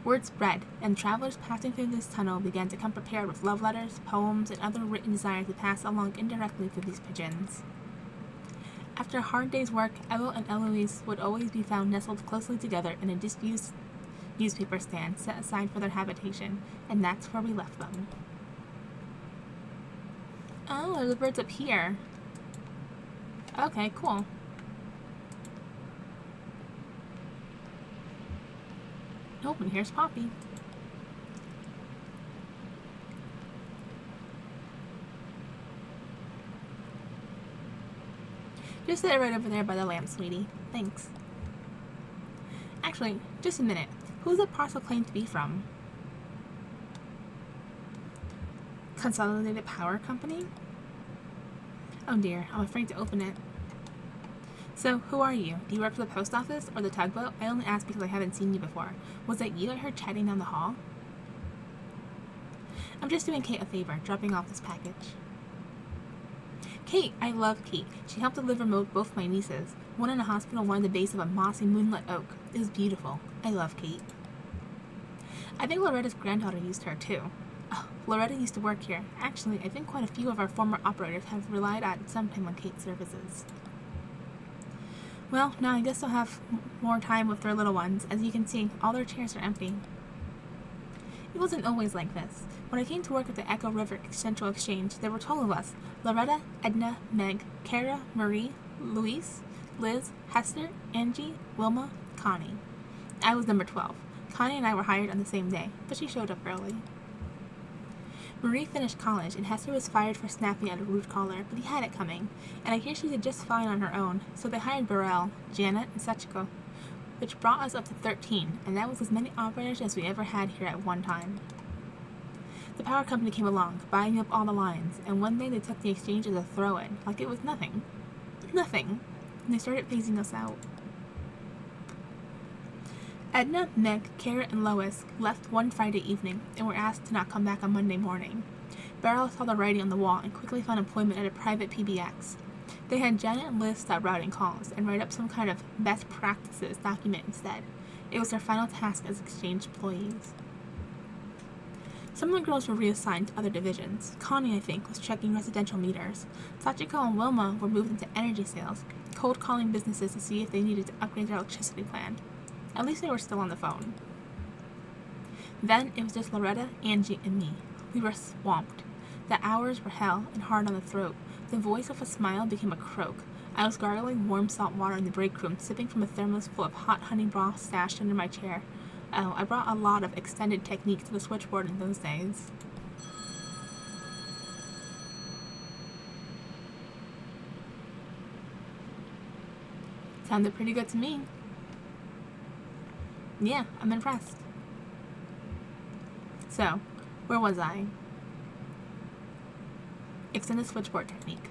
Word spread, and travelers passing through this tunnel began to come prepared with love letters, poems, and other written desires to pass along indirectly through these pigeons. After a hard day's work, Abel and Eloise would always be found nestled closely together in a disused newspaper stand set aside for their habitation, and that's where we left them. Oh, there's the birds up here. Okay, cool. Oh, and here's Poppy. Just sit right over there by the lamp, sweetie. Thanks. Actually, just a minute. Who's the parcel claimed to be from? Consolidated Power Company? Oh dear, I'm afraid to open it. So, who are you? Do you work for the post office or the tugboat? I only ask because I haven't seen you before. Was it you I heard chatting down the hall? I'm just doing Kate a favor, dropping off this package. Kate! I love Kate. She helped deliver both my nieces. One in a hospital, one at the base of a mossy moonlit oak. It was beautiful. I love Kate. I think Loretta's granddaughter used her too. Oh, Loretta used to work here. Actually, I think quite a few of our former operators have relied at some time on Kate's services. Well, now I guess they'll have more time with their little ones. As you can see, all their chairs are empty. It wasn't always like this. When I came to work at the Echo River Central Exchange, there were 12 of us: Loretta, Edna, Meg, Kara, Marie, Louise, Liz, Hester, Angie, Wilma, Connie. I was number 12. Connie and I were hired on the same day, but she showed up early. Marie finished college, and Hester was fired for snapping at a root collar, but he had it coming, and I hear she did just fine on her own, so they hired Burrell, Janet, and Sachiko, which brought us up to 13, and that was as many operators as we ever had here at one time. The power company came along, buying up all the lines, and one day they took the exchange as a throw-in, like it was nothing. Nothing. And they started phasing us out. Edna, Meg, Kara, and Lois left one Friday evening and were asked to not come back on Monday morning. Beryl saw the writing on the wall and quickly found employment at a private PBX. They had Janet and Liz stop routing calls and write up some kind of best practices document instead. It was their final task as exchange employees. Some of the girls were reassigned to other divisions. Connie, I think, was checking residential meters. Sachiko and Wilma were moved into energy sales, cold calling businesses to see if they needed to upgrade their electricity plan. At least they were still on the phone. Then it was just Loretta, Angie, and me. We were swamped. The hours were hell and hard on the throat. The voice of a smile became a croak. I was gargling warm salt water in the break room, sipping from a thermos full of hot honey broth stashed under my chair. Oh, I brought a lot of extended technique to the switchboard in those days. Sounded pretty good to me. Yeah, I'm impressed. So, where was I? Extended switchboard technique.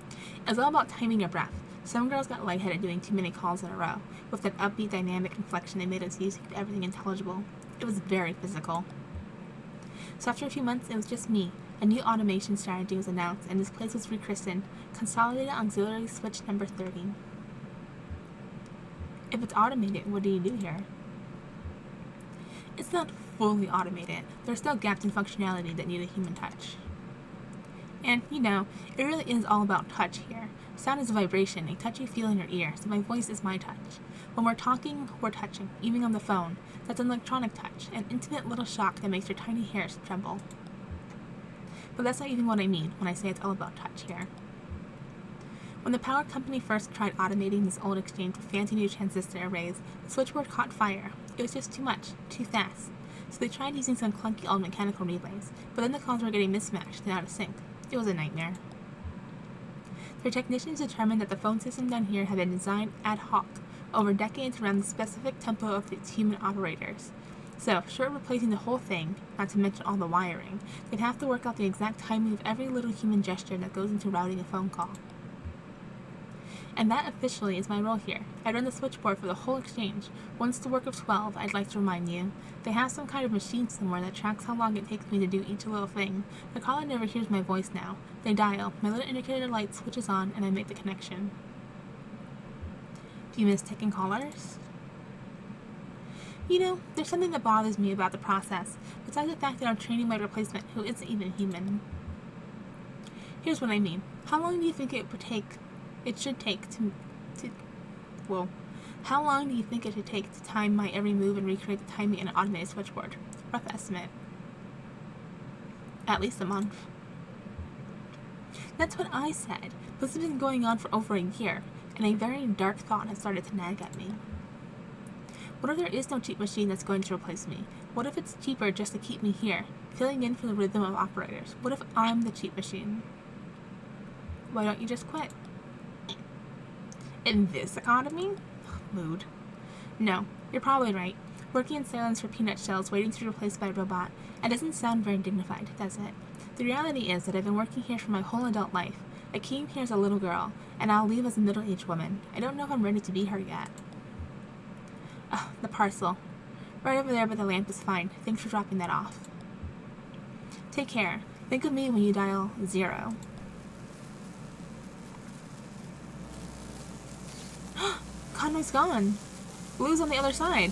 It was all about timing your breath. Some girls got lightheaded doing too many calls in a row. With that upbeat, dynamic inflection they made us use to keep everything intelligible. It was very physical. So after a few months, it was just me. A new automation strategy was announced, and this place was rechristened Consolidated Auxiliary Switch Number 30. If it's automated, what do you do here? It's not fully automated. There's still gaps in functionality that need a human touch. And, you know, it really is all about touch here. Sound is a vibration, a touch you feel in your ear, so my voice is my touch. When we're talking, we're touching, even on the phone. That's an electronic touch, an intimate little shock that makes your tiny hairs tremble. But that's not even what I mean when I say it's all about touch here. When the power company first tried automating this old exchange with fancy new transistor arrays, the switchboard caught fire. It was just too much, too fast. So they tried using some clunky old mechanical relays, but then the calls were getting mismatched and out of sync. It was a nightmare. Their technicians determined that the phone system down here had been designed ad hoc over decades around the specific tempo of its human operators. So, short of replacing the whole thing, not to mention all the wiring, they'd have to work out the exact timing of every little human gesture that goes into routing a phone call. And that officially is my role here. I run the switchboard for the whole exchange. Once the work of 12, I'd like to remind you. They have some kind of machine somewhere that tracks how long it takes me to do each little thing. The caller never hears my voice now. They dial, my little indicator light switches on, and I make the connection. Do you miss taking callers? You know, there's something that bothers me about the process, besides the fact that I'm training my replacement, who isn't even human. Here's what I mean. How long do you think it should take how long do you think it should take to time my every move and recreate the timing in an automated switchboard? Rough estimate. At least a month. That's what I said, but this has been going on for over a year, and a very dark thought has started to nag at me. What if there is no cheap machine that's going to replace me? What if it's cheaper just to keep me here, filling in for the rhythm of operators? What if I'm the cheap machine? Why don't you just quit? In this economy? Mood. No, you're probably right. Working in silence for peanut shells, waiting to be replaced by a robot, it doesn't sound very dignified, does it? The reality is that I've been working here for my whole adult life. I came here as a little girl, and I'll leave as a middle-aged woman. I don't know if I'm ready to be her yet. Oh, the parcel. Right over there by the lamp is fine. Thanks for dropping that off. Take care. Think of me when you dial 0. Conway's gone. Blue's on the other side.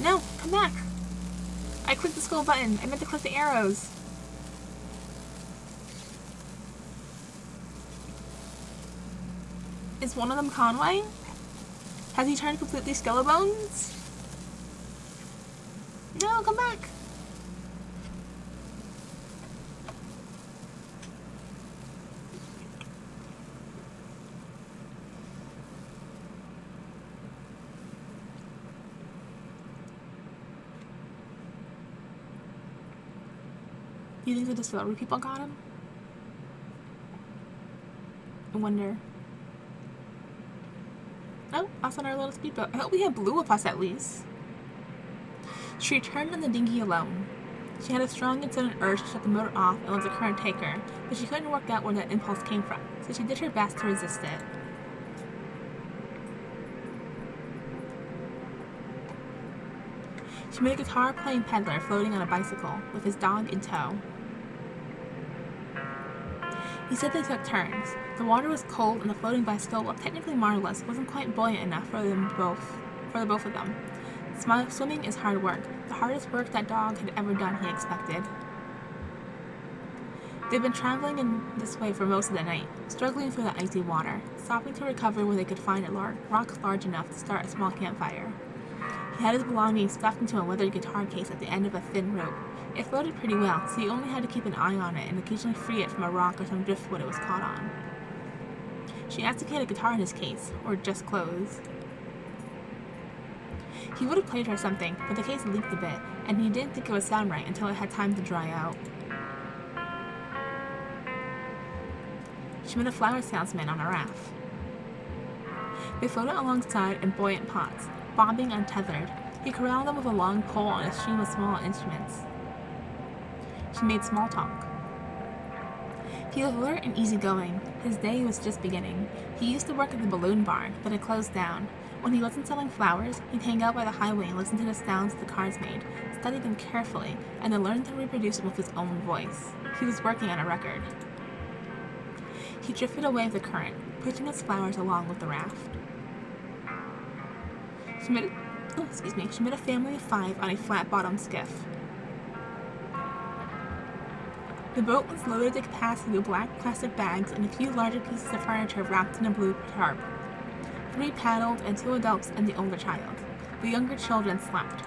No, come back. I clicked the skull button. I meant to click the arrows. Is one of them Conway? Has he turned completely Skelebones? No, come back. You think the distillery people got him? I wonder. Oh, us on our little speedboat. I hope we have Blue with us at least. She returned on the dinghy alone. She had a strong and sudden urge to shut the motor off and let the current take her, but she couldn't work out where that impulse came from, so she did her best to resist it. She met a guitar-playing peddler floating on a bicycle, with his dog in tow. He said they took turns. The water was cold, and the floating bicycle, while technically marvelous, wasn't quite buoyant enough for the both of them. Swimming is hard work, the hardest work that dog had ever done, he expected. They'd been traveling in this way for most of the night, struggling through the icy water, stopping to recover where they could find a rock large enough to start a small campfire. He had his belongings stuffed into a weathered guitar case at the end of a thin rope. It floated pretty well, so he only had to keep an eye on it and occasionally free it from a rock or some driftwood it was caught on. She asked if he had a guitar in his case, or just clothes. He would have played her something, but the case leaked a bit, and he didn't think it would sound right until it had time to dry out. She met a flower salesman on a raft. They floated alongside in buoyant pots, bobbing untethered. He corralled them with a long pole on a stream of small instruments. She made small talk. He was alert and easygoing. His day was just beginning. He used to work at the balloon barn, but it closed down. When he wasn't selling flowers, he'd hang out by the highway and listen to the sounds the cars made, study them carefully, and then learn to reproduce them with his own voice. He was working on a record. He drifted away with the current, pushing his flowers along with the raft. She met a family of 5 on a flat-bottomed skiff. The boat was loaded to capacity with black plastic bags and a few larger pieces of furniture wrapped in a blue tarp. 3 paddled, and 2 adults and the older child. The younger children slept.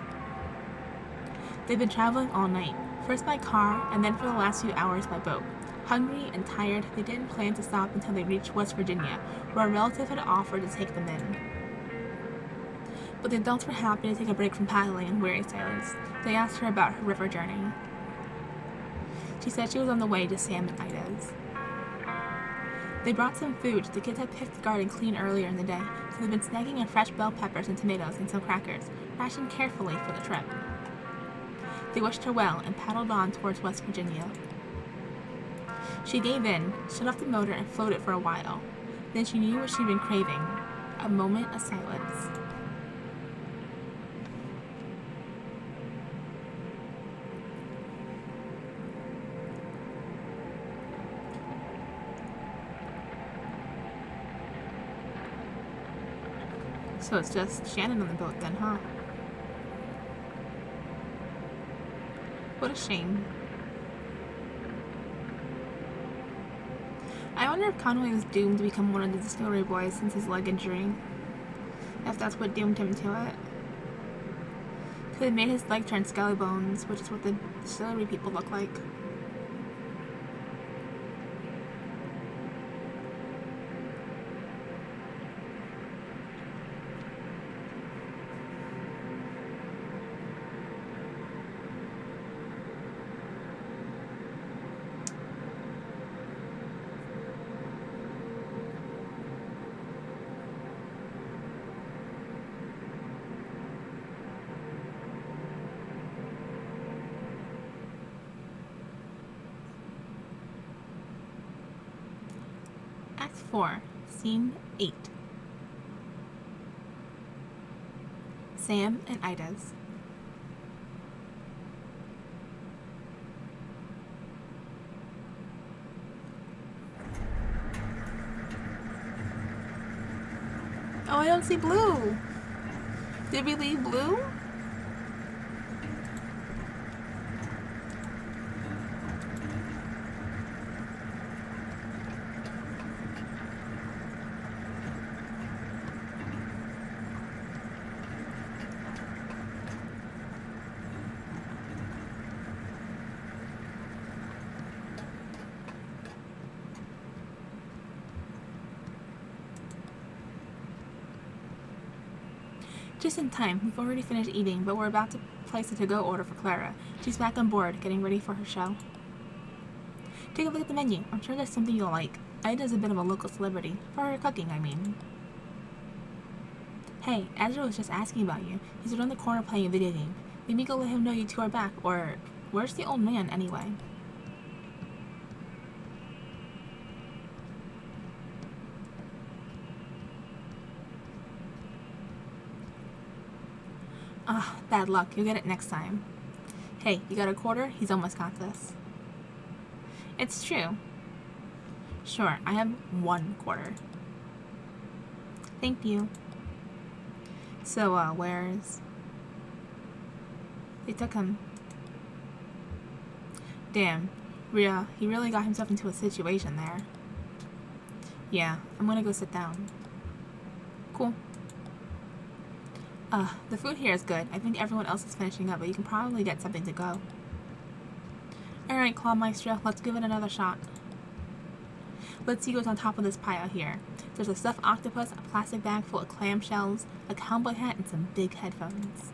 They'd been traveling all night, first by car and then for the last few hours by boat. Hungry and tired, they didn't plan to stop until they reached West Virginia, where a relative had offered to take them in. But the adults were happy to take a break from paddling in weary silence. They asked her about her river journey. She said she was on the way to Sam and Ida's. They brought some food. The kids had picked the garden clean earlier in the day, so they'd been snagging on fresh bell peppers and tomatoes and some crackers, rationed carefully for the trip. They wished her well and paddled on towards West Virginia. She gave in, shut off the motor, and floated for a while. Then she knew what she'd been craving, a moment of silence. So it's just Shannon on the boat then, huh? What a shame. I wonder if Conway was doomed to become one of the distillery boys since his leg injury. If that's what doomed him to it. Could have made his leg turn skelly bones, which is what the distillery people look like. Act 4, Scene 8. Sam and Ida's. Oh, I don't see Blue. Did we leave Blue? Just in time. We've already finished eating, but we're about to place a to-go order for Clara. She's back on board, getting ready for her show. Take a look at the menu. I'm sure there's something you'll like. Ida's a bit of a local celebrity. For her cooking, I mean. Hey, Ezra was just asking about you. He's around the corner playing a video game. Maybe go let him know you two are back, or... Where's the old man, anyway? Ah, bad luck. You'll get it next time. Hey, you got a quarter? He's almost got this. It's true. Sure, I have 1 quarter. Thank you. So, where's... They took him. Damn. Rhea, he really got himself into a situation there. Yeah, I'm gonna go sit down. Cool. The food here is good. I think everyone else is finishing up, but you can probably get something to go. Alright, Claw Maestro, let's give it another shot. Let's see what's on top of this pile here. There's a stuffed octopus, a plastic bag full of clamshells, a cowboy hat, and some big headphones.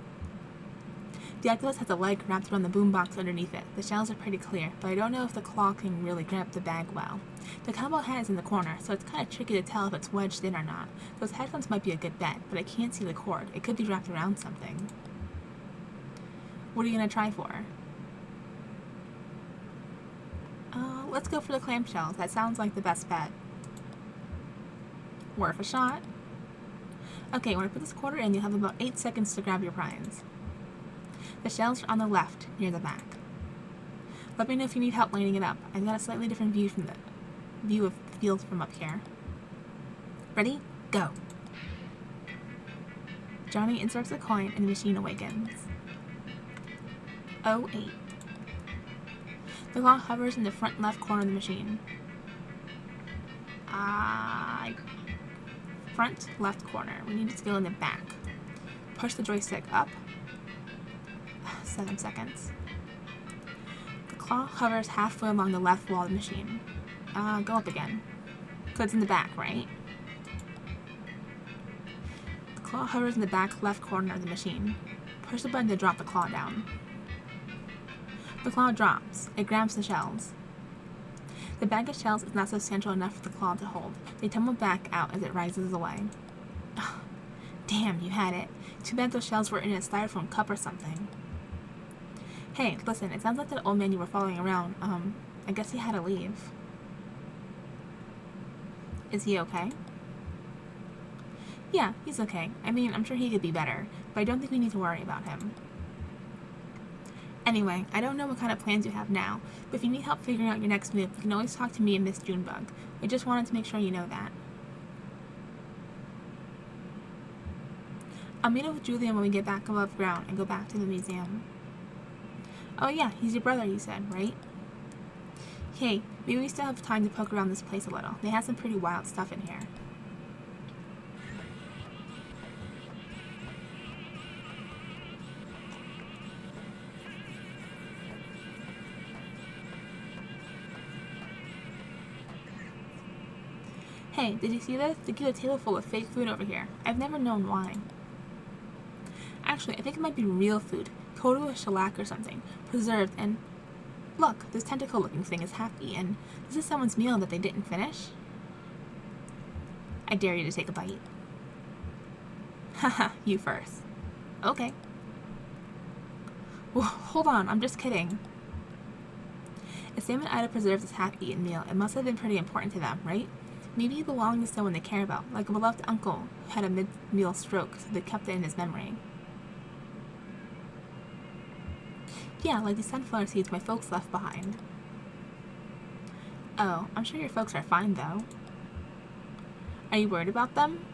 The octopus has a leg wrapped around the boombox underneath it. The shells are pretty clear, but I don't know if the claw can really grab the bag well. The cowboy hat is in the corner, so it's kind of tricky to tell if it's wedged in or not. Those headphones might be a good bet, but I can't see the cord. It could be wrapped around something. What are you gonna try for? Let's go for the clamshells. That sounds like the best bet. Worth a shot. Okay, when I put this quarter in, you'll have about 8 seconds to grab your prize. The shells are on the left, near the back. Let me know if you need help lining it up. I've got a slightly different view of the field from up here. Ready? Go! Johnny inserts a coin and the machine awakens. 08. The claw hovers in the front left corner of the machine. Front left corner. We need it to go in the back. Push the joystick up. 7 seconds. The claw hovers halfway along the left wall of the machine. Go up again. So it's in the back, right? The claw hovers in the back left corner of the machine. Push the button to drop the claw down. The claw drops. It grabs the shells. The bag of shells is not substantial enough for the claw to hold. They tumble back out as it rises away. Oh, damn, you had it. Too bad those shells were in a styrofoam cup or something. Hey, listen, it sounds like that old man you were following around, I guess he had to leave. Is he okay? Yeah, he's okay. I mean, I'm sure he could be better, but I don't think we need to worry about him. Anyway, I don't know what kind of plans you have now, but if you need help figuring out your next move, you can always talk to me and Miss Junebug. I just wanted to make sure you know that. I'll meet up with Julian when we get back above ground and go back to the museum. Oh yeah, he's your brother, you said, right? Hey, maybe we still have time to poke around this place a little. They have some pretty wild stuff in here. Hey, did you see this? They get a table full of fake food over here. I've never known why. Actually, I think it might be real food, coated with shellac or something, preserved, and... Look, this tentacle-looking thing is half eaten. This is someone's meal that they didn't finish? I dare you to take a bite. Haha, you first. Okay. Well, hold on, I'm just kidding. If Sam and Ida preserved this half-eaten meal, it must have been pretty important to them, right? Maybe it belonged to someone they care about, like a beloved uncle who had a mid-meal stroke, so they kept it in his memory. Yeah, like the sunflower seeds my folks left behind. Oh, I'm sure your folks are fine, though. Are you worried about them?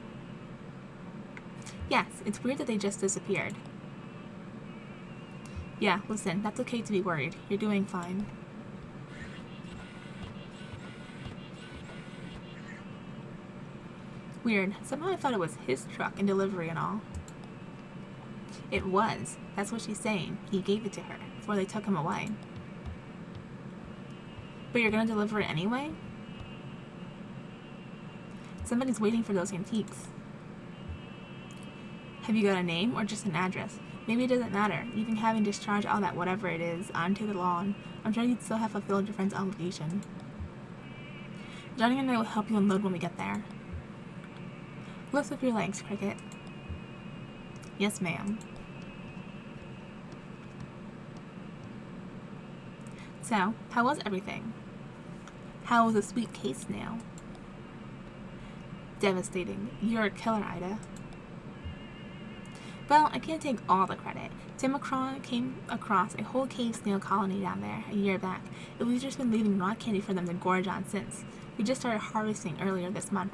Yes, it's weird that they just disappeared. Yeah, listen, that's okay to be worried. You're doing fine. Weird. Somehow I thought it was his truck and delivery and all. It was. That's what she's saying. He gave it to her before they took him away. But you're gonna deliver it anyway? Somebody's waiting for those antiques. Have you got a name or just an address? Maybe it doesn't matter. You can have and discharge all that whatever it is onto the lawn. I'm sure you'd still have fulfilled your friend's obligation. Johnny and I will help you unload when we get there. Lift up your legs, Cricket. Yes, ma'am. So, how was everything? How was the sweet case now? Devastating. You're a killer, Ida. Well, I can't take all the credit. Tim McCraw came across a whole cave snail colony down there a year back, and we've just been leaving rock candy for them to gorge on since. We just started harvesting earlier this month.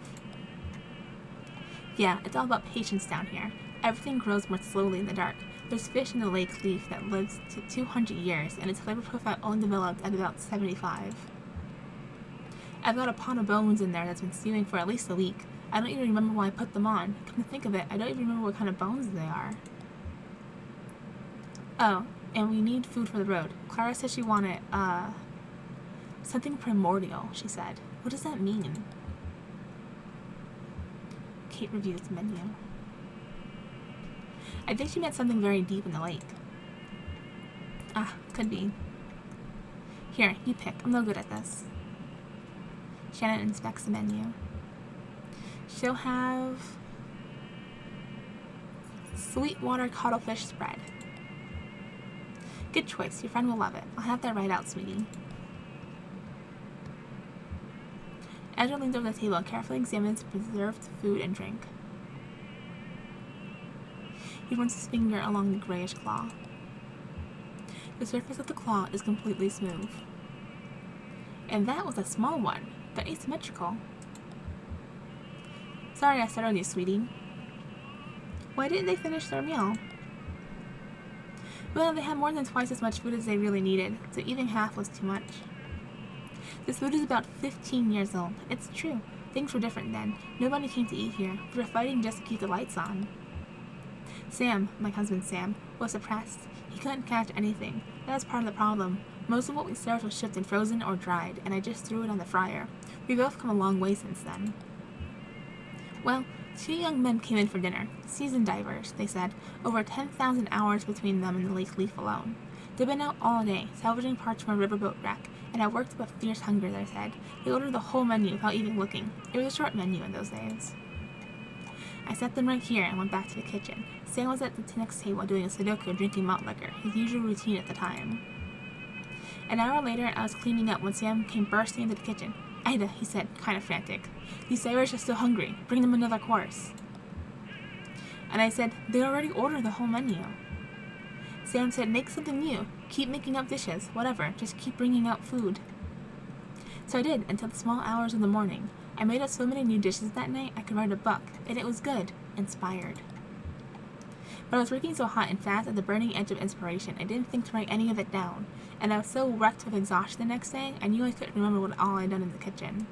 Yeah, it's all about patience down here. Everything grows more slowly in the dark. There's fish in the lake leaf that lives to 200 years, and its flavor profile only developed at about 75. I've got a pot of bones in there that's been stewing for at least a week. I don't even remember why I put them on. Come to think of it, I don't even remember what kind of bones they are. Oh, and we need food for the road. Clara said she wanted, something primordial, she said. What does that mean? Kate reviews the menu. I think she meant something very deep in the lake. Ah, could be. Here, you pick. I'm no good at this. Shannon inspects the menu. She'll have sweetwater cuttlefish spread. Good choice. Your friend will love it. I'll have that right out, sweetie. Ezra leans over the table and carefully examines the preserved food and drink. He runs his finger along the grayish claw. The surface of the claw is completely smooth. And that was a small one. They're asymmetrical. Sorry I started on you, sweetie. Why didn't they finish their meal? Well, they had more than twice as much food as they really needed, so eating half was too much. This food is about 15 years old. It's true. Things were different then. Nobody came to eat here. We were fighting just to keep the lights on. Sam, my husband Sam, was suppressed. He couldn't catch anything. That was part of the problem. Most of what we served was shipped and frozen or dried, and I just threw it on the fryer. We've both come a long way since then. Well, 2 young men came in for dinner. Seasoned divers, they said. Over 10,000 hours between them and the lake leaf alone. They've been out all day, salvaging parts from a riverboat wreck, and had worked up a fierce hunger, they said. They ordered the whole menu without even looking. It was a short menu in those days. I set them right here and went back to the kitchen. Sam was at the next table doing a Sudoku and drinking malt liquor, his usual routine at the time. An hour later, I was cleaning up when Sam came bursting into the kitchen. Ida, he said, kind of frantic. These divers are still hungry. Bring them another course. And I said, they already ordered the whole menu. Sam said, make something new. Keep making up dishes. Whatever. Just keep bringing out food. So I did, until the small hours of the morning. I made up so many new dishes that night I could write a book, and it was good. Inspired. But I was working so hot and fast at the burning edge of inspiration, I didn't think to write any of it down. And I was so wrecked with exhaustion the next day, I knew I couldn't remember what all I'd done in the kitchen.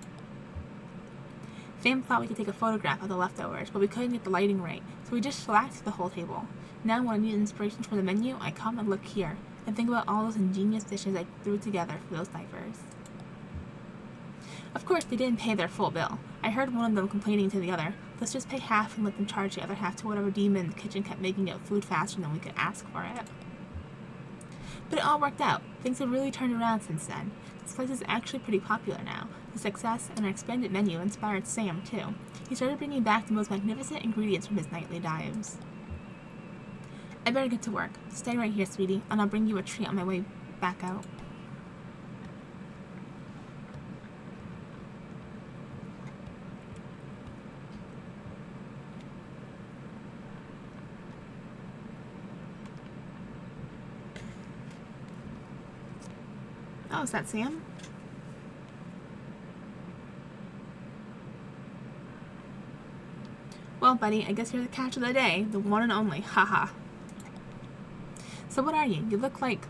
Sam thought we could take a photograph of the leftovers, but we couldn't get the lighting right, so we just shellacked the whole table. Now when I need inspiration for the menu, I come and look here, and think about all those ingenious dishes I threw together for those divers. Of course, they didn't pay their full bill. I heard one of them complaining to the other, let's just pay half and let them charge the other half to whatever demon in the kitchen kept making out food faster than we could ask for it. But it all worked out. Things have really turned around since then. This place is actually pretty popular now. The success and our expanded menu inspired Sam, too. He started bringing back the most magnificent ingredients from his nightly dives. I better get to work. Stay right here, sweetie, and I'll bring you a treat on my way back out. Oh, is that Sam? Well, buddy, I guess you're the catch of the day, the one and only, haha. So what are you? You look like,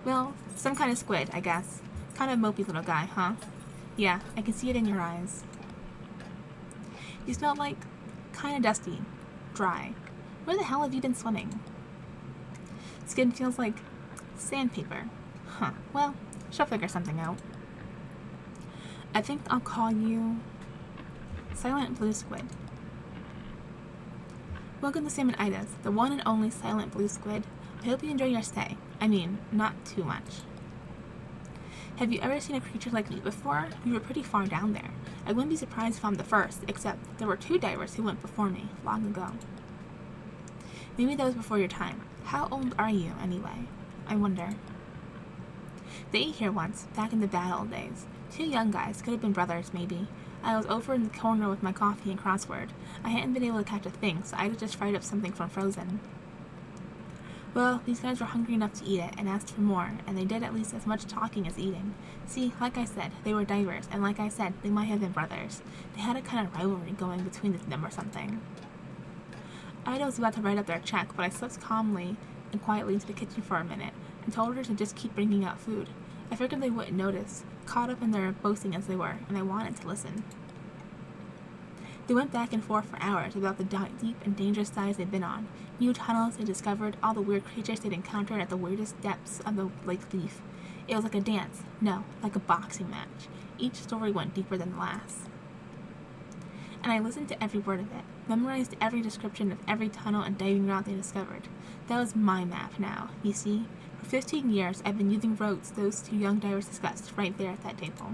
well, some kind of squid, I guess. Kind of mopey little guy, huh? Yeah, I can see it in your eyes. You smell like, kind of dusty, dry. Where the hell have you been swimming? Skin feels like sandpaper. Huh, well, she'll figure something out. I think I'll call you Silent Blue Squid. Welcome to Sam & Ida's, the one and only silent blue squid. I hope you enjoy your stay. I mean, not too much. Have you ever seen a creature like me before? We were pretty far down there. I wouldn't be surprised if I'm the first, except there were 2 divers who went before me, long ago. Maybe that was before your time. How old are you, anyway? I wonder. They ate here once, back in the bad old days. 2 young guys, could have been brothers, maybe. I was over in the corner with my coffee and crossword. I hadn't been able to catch a thing, so I just fried up something from Frozen. Well, these guys were hungry enough to eat it and asked for more, and they did at least as much talking as eating. See, like I said, they were divers, and like I said, they might have been brothers. They had a kind of rivalry going between them or something. Ida was about to write up their check, but I slipped calmly and quietly into the kitchen for a minute and told her to just keep bringing out food. I figured they wouldn't notice, caught up in their boasting as they were, and I wanted to listen. They went back and forth for hours about the deep and dangerous dives they'd been on, new tunnels they discovered, all the weird creatures they'd encountered at the weirdest depths of the Lake Leaf. It was like a dance, no, like a boxing match. Each story went deeper than the last. And I listened to every word of it, memorized every description of every tunnel and diving route they discovered. That was my map now, you see. For 15 years, I've been using roads those 2 young divers discussed right there at that table.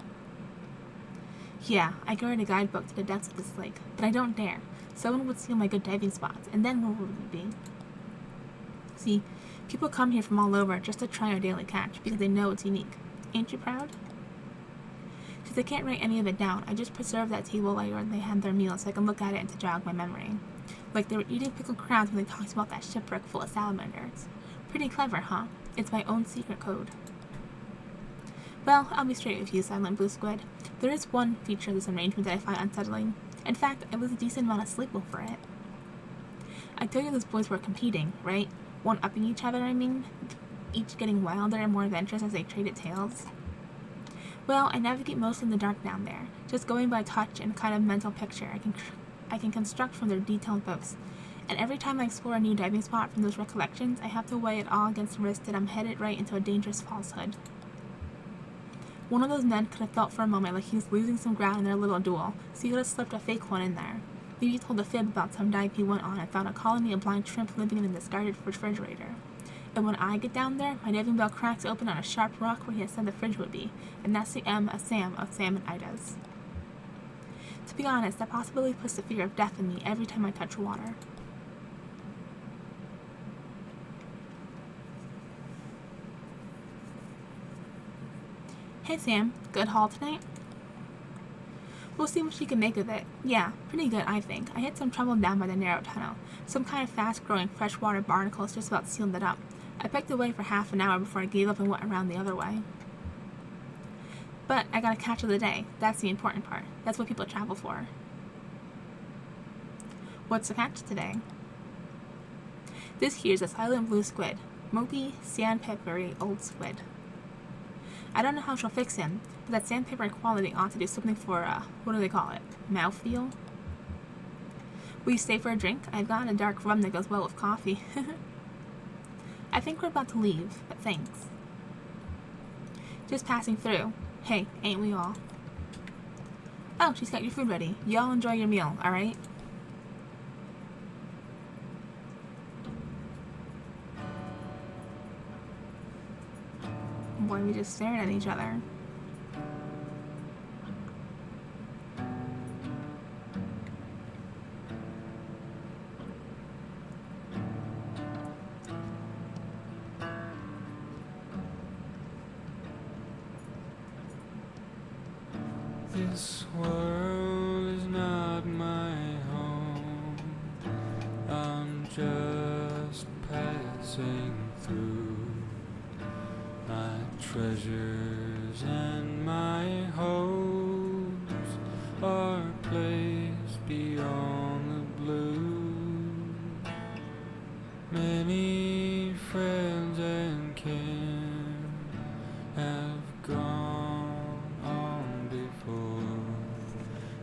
Yeah, I could write a guidebook to the depths of this lake, but I don't dare. Someone would steal my good diving spots, and then where would we be? See, people come here from all over just to try our daily catch, because they know it's unique. Ain't you proud? Since I can't write any of it down, I just preserved that table while they had their meal so I can look at it and to jog my memory. Like they were eating pickled crabs when they talked about that shipwreck full of salamanders. Pretty clever, huh? It's my own secret code. Well, I'll be straight with you, Silent Blue Squid. There is one feature of this arrangement that I find unsettling. In fact, I lose a decent amount of sleep over it. I told you those boys were competing, right? One-upping each other, I mean? Each getting wilder and more adventurous as they traded tales. Well, I navigate mostly in the dark down there, just going by touch and kind of mental picture I can construct from their detailed boasts. And every time I explore a new diving spot from those recollections, I have to weigh it all against the risk that I'm headed right into a dangerous falsehood. One of those men could have felt for a moment like he was losing some ground in their little duel, so he could have slipped a fake one in there. Maybe he told a fib about some dive he went on and found a colony of blind shrimp living in a discarded refrigerator. And when I get down there, my diving bell cracks open on a sharp rock where he had said the fridge would be, and that's the M of Sam & Ida's. To be honest, that possibility puts the fear of death in me every time I touch water. Hey Sam, good haul tonight? We'll see what she can make of it. Yeah, pretty good, I think. I had some trouble down by the narrow tunnel. Some kind of fast-growing freshwater barnacles just about sealed it up. I pecked away for half an hour before I gave up and went around the other way. But I got a catch of the day. That's the important part. That's what people travel for. What's the catch today? This here's a silent blue squid. Mopey, sandpapery old squid. I don't know how she'll fix him, but that sandpaper quality ought to do something for, what do they call it? Mouthfeel? Will you stay for a drink? I've got a dark rum that goes well with coffee. I think we're about to leave, but thanks. Just passing through. Hey, ain't we all? Oh, she's got your food ready. Y'all enjoy your meal, alright? Boy, we just stared at each other. This world is not my home. I'm just passing through. My treasures and my hopes are placed beyond the blue. Many friends and kin have gone on before,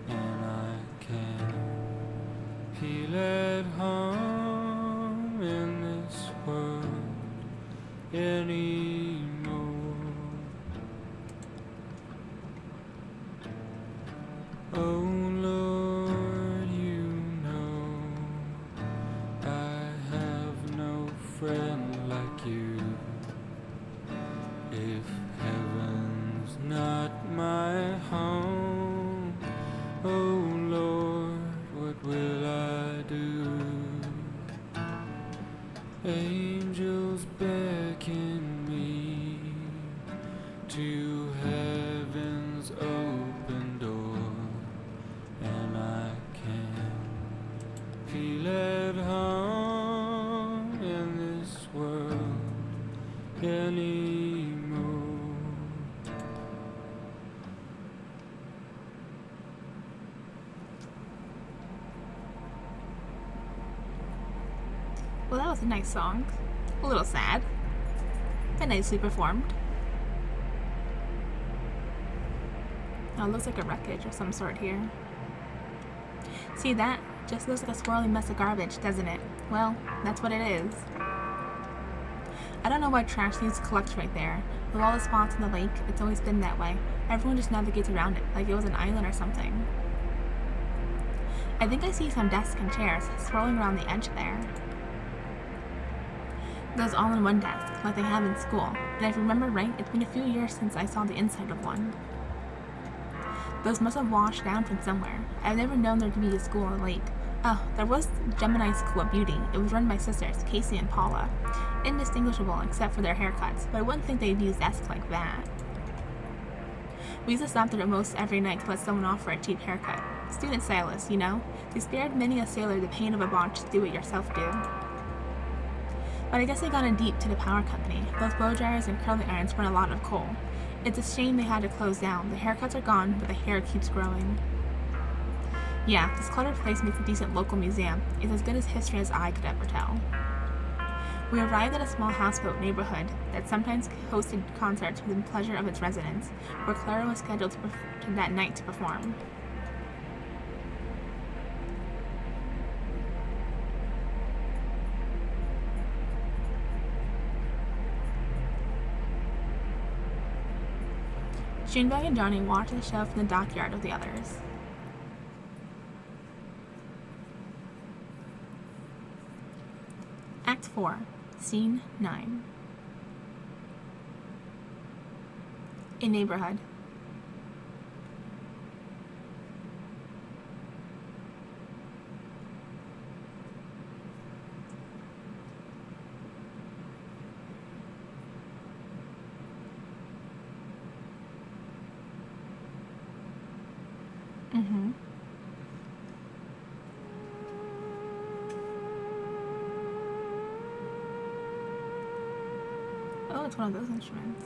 and I can't feel at home in this world anymore. Oh Lord, you know friend like you. If heaven's not my home, oh Lord, what will I do? Angels beckon me to heaven's open door, and I can't feel at home in this world anymore. Well, that was a nice song. A little sad, but nicely performed. Oh, it looks like a wreckage of some sort here. See, that just looks like a swirling mess of garbage, doesn't it? Well, that's what it is. I don't know why trash needs to collect right there. With all the spots in the lake, it's always been that way. Everyone just navigates around it, like it was an island or something. I think I see some desks and chairs swirling around the edge there. Those all-in-one desks, like they have in school. And if I remember right, it's been a few years since I saw the inside of one. Those must have washed down from somewhere. I've never known there to be a school on the lake. Oh, there was Gemini School of Beauty. It was run by sisters, Casey and Paula. Indistinguishable except for their haircuts, but I wouldn't think they'd use desks like that. We used to stop there almost every night to let someone off for a cheap haircut. Student stylists, you know? They spared many a sailor the pain of a botched do-it-yourself-do. But I guess they got in deep to the power company. Those blow dryers and curling irons burn a lot of coal. It's a shame they had to close down. The haircuts are gone, but the hair keeps growing. Yeah, this cluttered place makes a decent local museum. It's as good as history as I could ever tell. We arrived at a small houseboat neighborhood that sometimes hosted concerts for the pleasure of its residents, where Clara was scheduled that night to perform. Junebug and Johnny watched the show from the dockyard with the others. Act 4, Scene 9. A neighborhood. Mm-hmm. Oh, it's one of those instruments.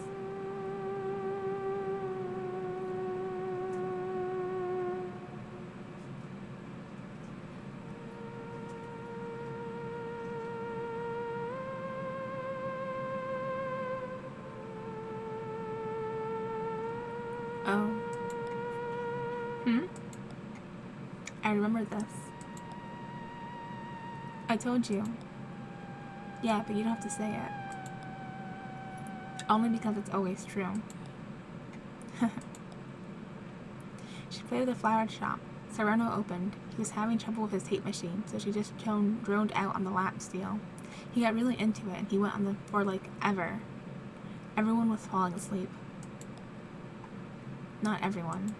Oh. I remember this. I told you. Yeah, but you don't have to say it. Only because it's always true. She played at the flower shop. Sereno opened. He was having trouble with his tape machine, so she just droned out on the lap steel. He got really into it, and he went on for like ever. Everyone was falling asleep. Not everyone.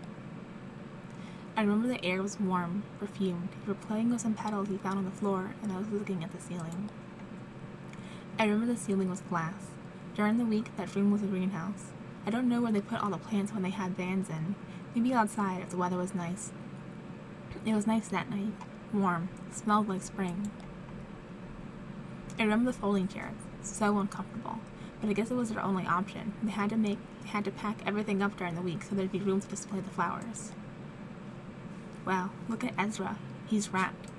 I remember the air was warm, perfumed. We were playing with some petals he found on the floor, and I was looking at the ceiling. I remember the ceiling was glass. During the week, that room was a greenhouse. I don't know where they put all the plants when they had bands in. Maybe outside if the weather was nice. It was nice that night. Warm. Smelled like spring. I remember the folding chairs. So uncomfortable. But I guess it was their only option. They had to pack everything up during the week so there'd be room to display the flowers. Wow, look at Ezra. He's wrapped.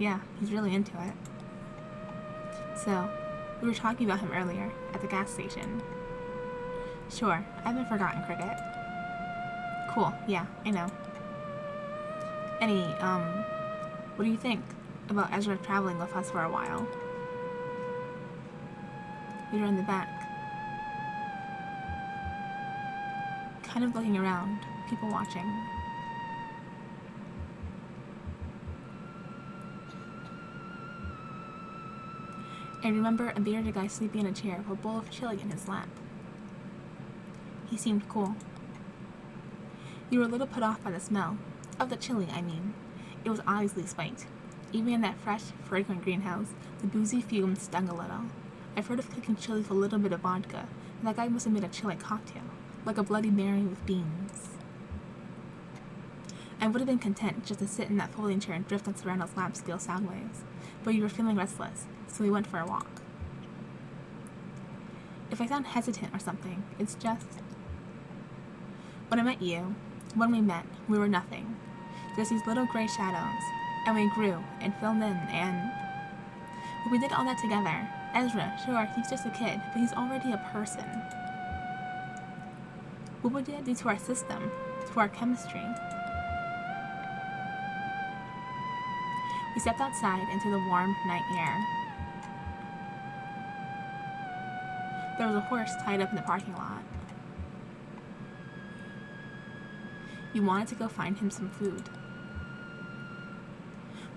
Yeah, he's really into it. So, we were talking about him earlier, at the gas station. Sure, I haven't forgotten, Cricket. Cool, yeah, I know. What do you think about Ezra traveling with us for a while? You're in the back. Kind of looking around, people watching. I remember a bearded guy sleeping in a chair with a bowl of chili in his lap. He seemed cool. You were a little put off by the smell. Of the chili, I mean. It was obviously spiked. Even in that fresh, fragrant greenhouse, the boozy fumes stung a little. I've heard of cooking chili with a little bit of vodka, and that guy must have made a chili cocktail, like a Bloody Mary with beans. I would have been content just to sit in that folding chair and drift on Serrano's lap scale sideways, but you were feeling restless, so we went for a walk. If I sound hesitant or something, it's just... When I met you, when we met, we were nothing. Just these little gray shadows, and we grew and filled in, and... But we did all that together. Ezra, sure, he's just a kid, but he's already a person. What would it do to our system, to our chemistry? We stepped outside into the warm night air. There was a horse tied up in the parking lot. You wanted to go find him some food.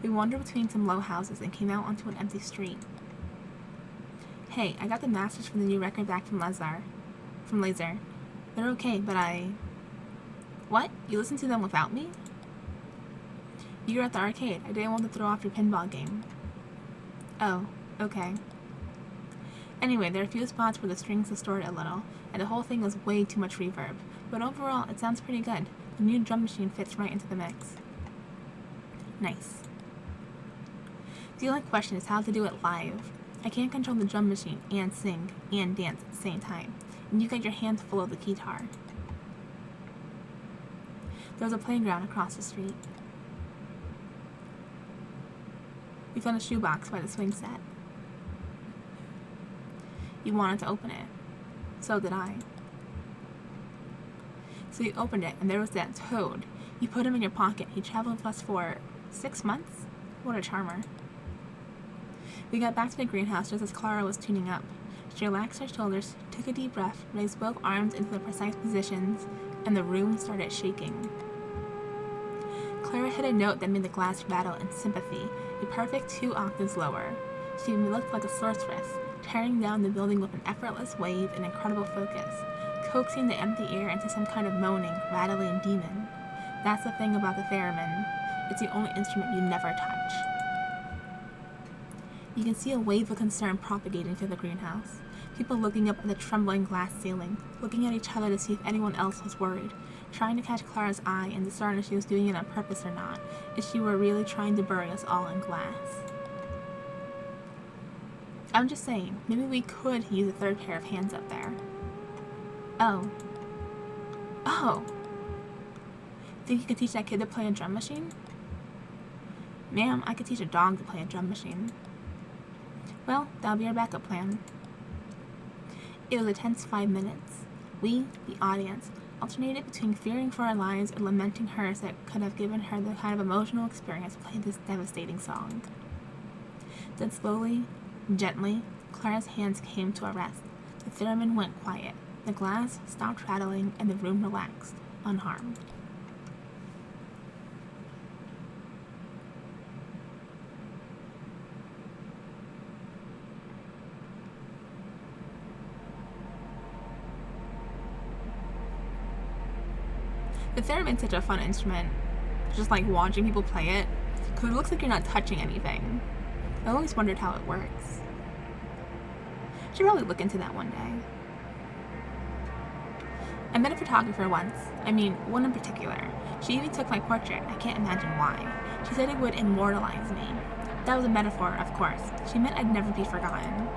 We wandered between some low houses and came out onto an empty street. Hey, I got the masters for the new record back from Laser. They're okay, but I... What? You listened to them without me? You were at the arcade. I didn't want to throw off your pinball game. Oh, okay. Anyway, there are a few spots where the strings distorted a little, and the whole thing was way too much reverb. But overall, it sounds pretty good. The new drum machine fits right into the mix. Nice. The only question is how to do it live. I can't control the drum machine and sing and dance at the same time, and you got your hands full of the guitar. There was a playground across the street. We found a shoebox by the swing set. You wanted to open it. So did I. So you opened it, and there was that toad. You put him in your pocket. He traveled with us for 6 months? What a charmer. We got back to the greenhouse just as Clara was tuning up. She relaxed her shoulders, took a deep breath, raised both arms into their precise positions, and the room started shaking. Clara hit a note that made the glass rattle in sympathy, a perfect 2 octaves lower. She looked like a sorceress, tearing down the building with an effortless wave and incredible focus, coaxing the empty air into some kind of moaning, rattling demon. That's the thing about the theremin. It's the only instrument you never touch. You can see a wave of concern propagating through the greenhouse. People looking up at the trembling glass ceiling, looking at each other to see if anyone else was worried, trying to catch Clara's eye and discern if she was doing it on purpose or not, if she were really trying to bury us all in glass. I'm just saying, maybe we could use a third pair of hands up there. Oh. Think you could teach that kid to play a drum machine? Ma'am, I could teach a dog to play a drum machine. Well, that'll be our backup plan. It was a tense 5 minutes. We, the audience, alternated between fearing for our lives and lamenting hers that could have given her the kind of emotional experience playing this devastating song. Then slowly, gently, Clara's hands came to a rest. The theremin went quiet. The glass stopped rattling and the room relaxed, unharmed. The theremin's such a fun instrument, just like watching people play it, because it looks like you're not touching anything. I always wondered how it works. Should probably look into that one day. I met a photographer once. I mean, one in particular. She even took my portrait. I can't imagine why. She said it would immortalize me. That was a metaphor, of course. She meant I'd never be forgotten.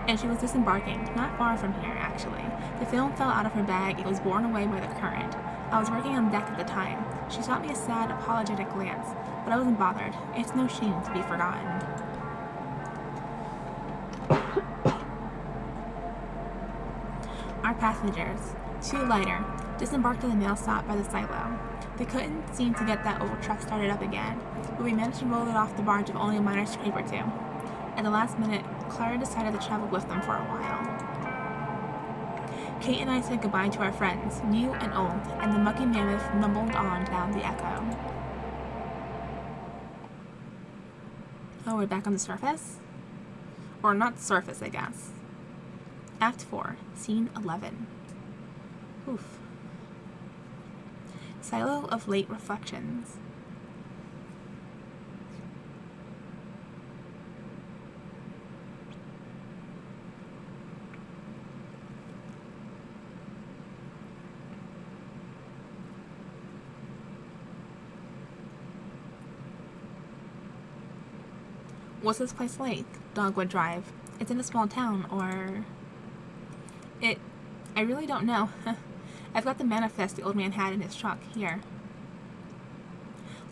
And she was disembarking, not far from here, actually. The film fell out of her bag. It was borne away by the current. I was working on deck at the time. She shot me a sad, apologetic glance, but I wasn't bothered. It's no shame to be forgotten. Our passengers, 2 lighter, disembarked at the mail stop by the silo. They couldn't seem to get that old truck started up again, but we managed to roll it off the barge with only a minor scrape or 2. At the last minute, Clara decided to travel with them for a while. Kate and I said goodbye to our friends, new and old, and the mucky mammoth mumbled on down the echo. Oh, we're back on the surface? Or not surface, I guess. Act 4, Scene 11. Oof. Silo of Late Reflections. What's this place like? Dogwood Drive. It's in a small town, or... I really don't know. I've got the manifest the old man had in his truck, here.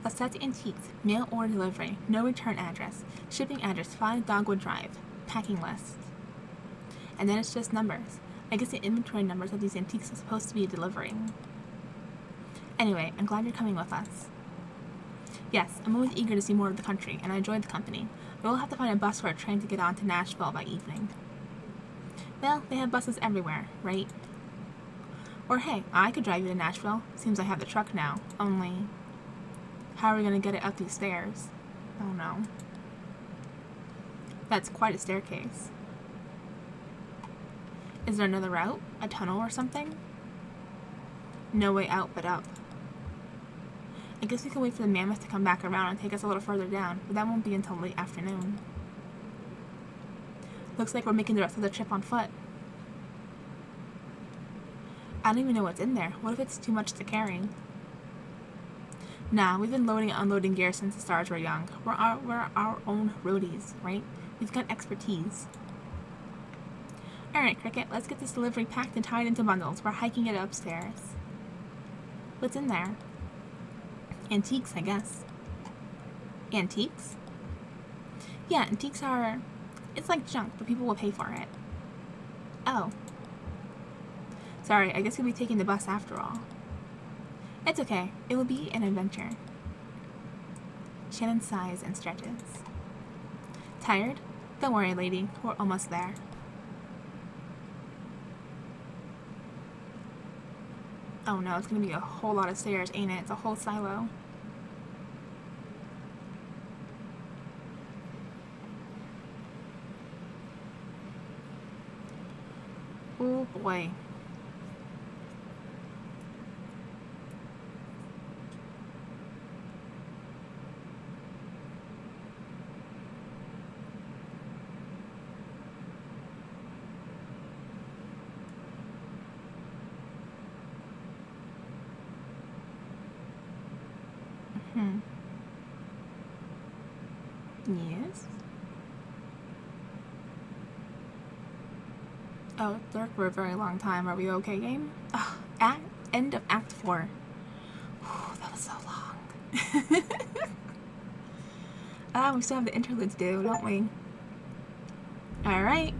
Lasette Antiques, mail or delivery, no return address, shipping address 5 Dogwood Drive, packing list. And then it's just numbers. I guess the inventory numbers of these antiques are supposed to be delivering. Anyway, I'm glad you're coming with us. Yes, I'm always eager to see more of the country, and I enjoyed the company. But we'll have to find a bus or a train to get on to Nashville by evening. Well, they have buses everywhere, right? Or hey, I could drive you to Nashville. Seems I have the truck now. Only, how are we going to get it up these stairs? Oh no. That's quite a staircase. Is there another route? A tunnel or something? No way out but up. I guess we can wait for the mammoth to come back around and take us a little further down, but that won't be until late afternoon. Looks like we're making the rest of the trip on foot. I don't even know what's in there. What if it's too much to carry? Nah, we've been loading and unloading gear since the stars were young. We're our own roadies, right? We've got expertise. Alright, Cricket, let's get this delivery packed and tied into bundles. We're hiking it upstairs. What's in there? Antiques, I guess. Antiques? Yeah, antiques are... It's like junk, but people will pay for it. Oh. Sorry, I guess you'll be taking the bus after all. It's okay. It will be an adventure. Shannon sighs and stretches. Tired? Don't worry, lady. We're almost there. Oh no, it's gonna be a whole lot of stairs, ain't it? It's a whole silo. Oh boy. Yes. Oh, it's dark for a very long time. Are we okay, game? End of Act 4. Whew, that was so long. We still have the interlude to do, don't we? Alright.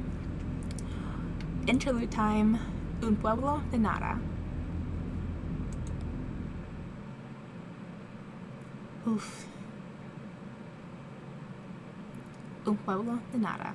Interlude time. Un pueblo de nada. Oof. Un pueblo de nada.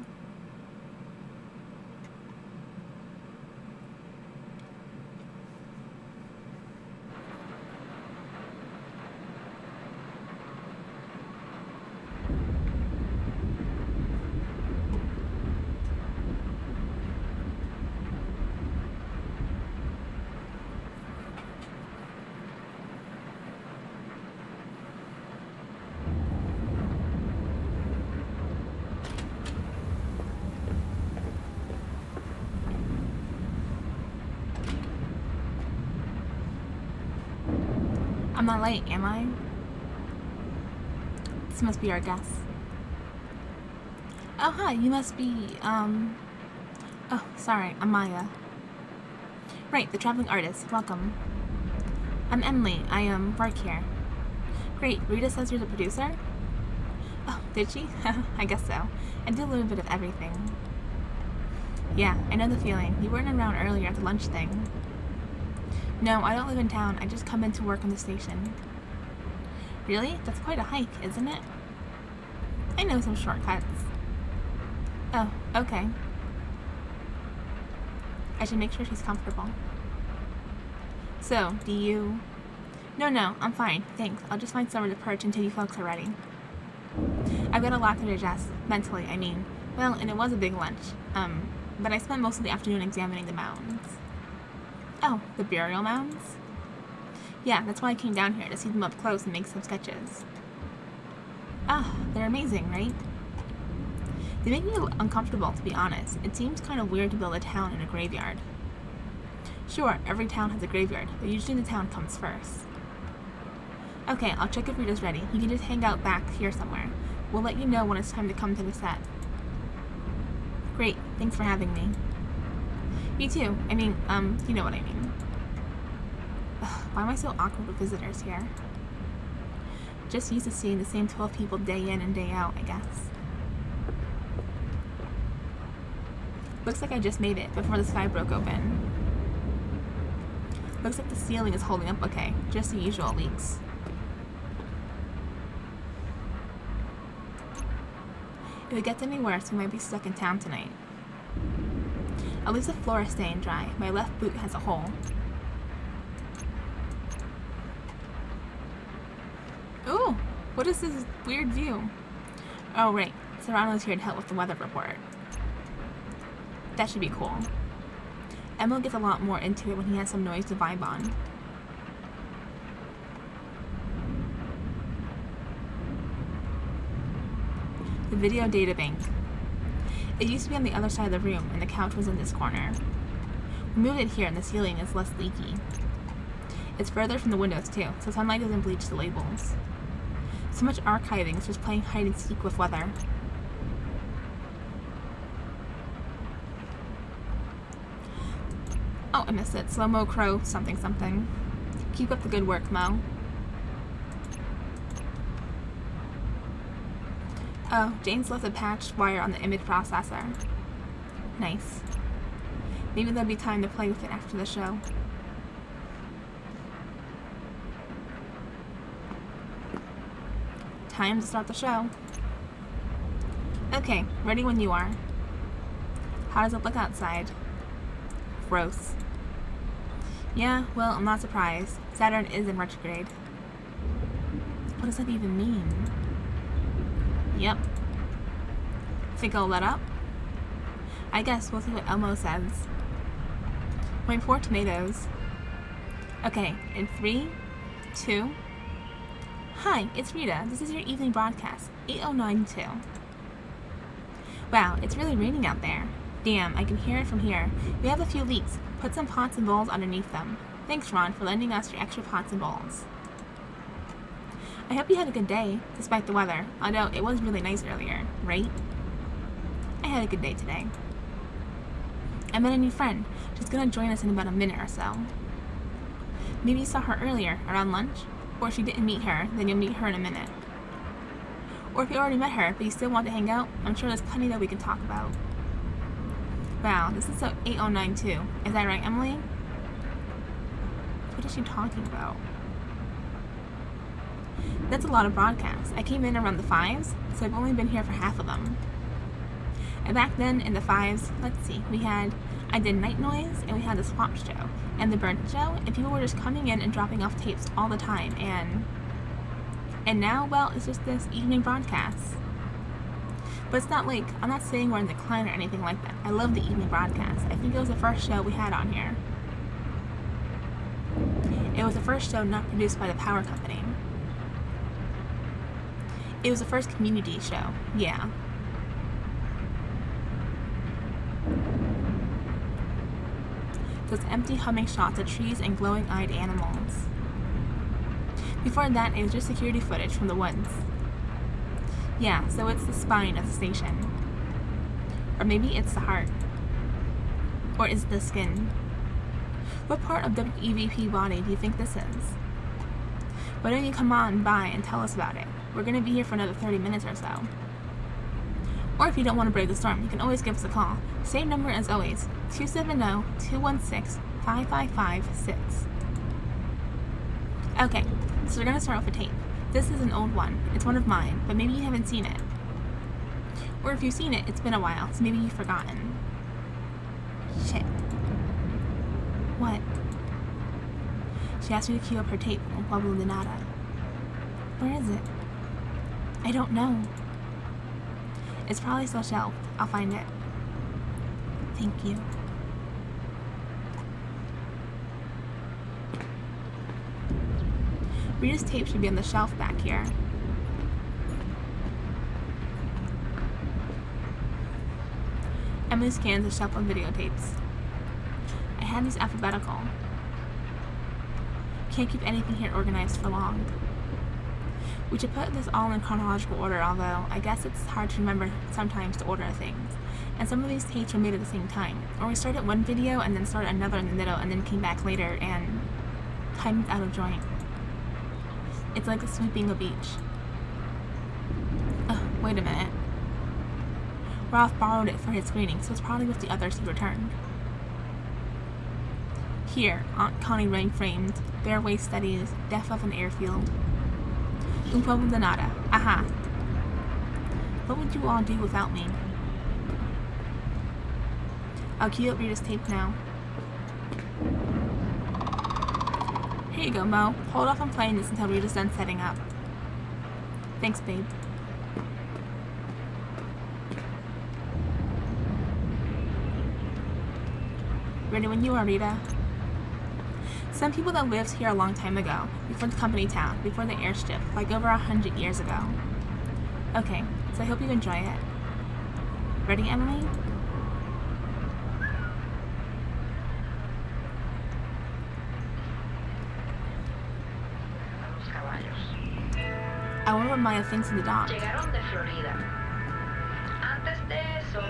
I'm not late, am I? This must be our guest. Oh, hi, you must be, Oh, sorry, I'm Maya. Right, the traveling artist. Welcome. I'm Emily. I, work here. Great, Rita says you're the producer? Oh, did she? I guess so. I do a little bit of everything. Yeah, I know the feeling. You weren't around earlier at the lunch thing. No, I don't live in town. I just come in to work on the station. Really? That's quite a hike, isn't it? I know some shortcuts. Oh, okay. I should make sure she's comfortable. So, do you... No, I'm fine. Thanks. I'll just find somewhere to perch until you folks are ready. I've got a lot to digest. Mentally, I mean. Well, and it was a big lunch. But I spent most of the afternoon examining the mounds. Oh, the burial mounds? Yeah, that's why I came down here, to see them up close and make some sketches. Ah, they're amazing, right? They make me uncomfortable, to be honest. It seems kind of weird to build a town in a graveyard. Sure, every town has a graveyard, but usually the town comes first. Okay, I'll check if Rita's ready. You can just hang out back here somewhere. We'll let you know when it's time to come to the set. Great, thanks for having me. You too. I mean, you know what I mean. Ugh, why am I so awkward with visitors here? Just used to seeing the same 12 people day in and day out, I guess. Looks like I just made it before the sky broke open. Looks like the ceiling is holding up okay. Just the usual leaks. If it gets any worse, we might be stuck in town tonight. At least the floor is staying dry. My left boot has a hole. Ooh! What is this weird view? Oh, right. Serrano's here to help with the weather report. That should be cool. Emil gets a lot more into it when he has some noise to vibe on. The video data bank. It used to be on the other side of the room, and the couch was in this corner. We moved it here, and the ceiling is less leaky. It's further from the windows, too, so sunlight doesn't bleach the labels. So much archiving is just playing hide and seek with weather. Oh, I missed it. Slow-mo crow something something. Keep up the good work, Mo. Oh, Jane's left a patched wire on the image processor. Nice. Maybe there'll be time to play with it after the show. Time to start the show. Okay, ready when you are. How does it look outside? Gross. Yeah, well, I'm not surprised. Saturn is in retrograde. What does that even mean? Yep. Think I'll let up? I guess we'll see what Elmo says. My poor tomatoes. Okay, in 3, 2... Hi, it's Rita. This is your evening broadcast, 8092. Wow, it's really raining out there. Damn, I can hear it from here. We have a few leaks. Put some pots and bowls underneath them. Thanks, Ron, for lending us your extra pots and bowls. I hope you had a good day, despite the weather, although it was really nice earlier, right? I had a good day today. I met a new friend. She's gonna join us in about a minute or so. Maybe you saw her earlier, around lunch? Or if you didn't meet her, then you'll meet her in a minute. Or if you already met her, but you still want to hang out, I'm sure there's plenty that we can talk about. Wow, this is so 8092. Is that right, Emily? What is she talking about? That's a lot of broadcasts. I came in around the 5s, so I've only been here for half of them. And back then, in the 5s, let's see, I did Night Noise, and we had the Swap Show, and the Burnt Show, and people were just coming in and dropping off tapes all the time, and now, well, it's just this evening broadcast. But it's not like, I'm not saying we're in decline or anything like that. I love the evening broadcast. I think it was the first show we had on here. It was the first show not produced by the power company. It was the first community show, yeah. Those empty humming shots of trees and glowing-eyed animals. Before that, it was just security footage from the woods. Yeah, so it's the spine of the station. Or maybe it's the heart. Or is it the skin? What part of WEVP body do you think this is? Why don't you come on by and tell us about it? We're going to be here for another 30 minutes or so. Or if you don't want to brave the storm, you can always give us a call. Same number as always, 270-216-5556. Okay, so we're going to start with a tape. This is an old one. It's one of mine, but maybe you haven't seen it. Or if you've seen it, it's been a while, so maybe you've forgotten. Shit. What? She asked me to cue up her tape on Pueblo de Nada. Where is it? I don't know. It's probably still shelved. I'll find it. Thank you. Rita's tape should be on the shelf back here. Emily scans the shelf of videotapes. I had these alphabetical. Can't keep anything here organized for long. We should put this all in chronological order, although I guess it's hard to remember sometimes to order things. And some of these tapes were made at the same time. Or we started one video and then started another in the middle and then came back later and timed out of joint. It's like sweeping a beach. Oh, wait a minute. Ralph borrowed it for his screening, so it's probably with the others he returned. Here, Aunt Connie Ray framed, bare waist studies, death of an airfield. Un poco de nada. Aha. What would you all do without me? I'll cue up Rita's tape now. Here you go, Mo. Hold off on playing this until Rita's done setting up. Thanks, babe. Ready when you are, Rita. Some people that lived here a long time ago, before the company town, before the airstrip, like over 100 years ago. Okay, so I hope you enjoy it. Ready, Emily? I wonder what Maya thinks of the dog. Llegaron de Florida. Antes de eso,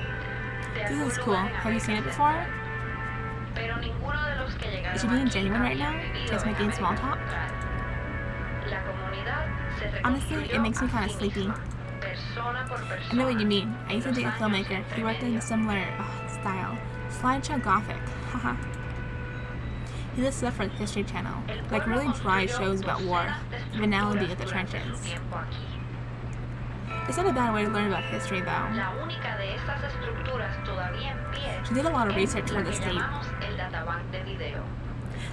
de This algún is cool. lugar en Have you seen it América before? Central. Pero ninguno de los que llegaron Is she being aquí genuine right había now? vivido Just en making small América talk? Central. La comunidad se Honestly, it makes me kind of reconstruyó a sí sleepy. misma, persona por persona. I know what you mean. I used to en date a los filmmaker. años He worked in a intermedios. similar style. Slideshow Gothic. Haha. He does stuff for the History Channel. El Like pueblo really dry construyó shows about war. docenas de The banality of the estructuras durante trenches. su tiempo aquí. It's not a bad way to learn about history, though. La única de estas estructuras todavía en pie She did a lot of es research for la this que tape. llamamos el databank de video.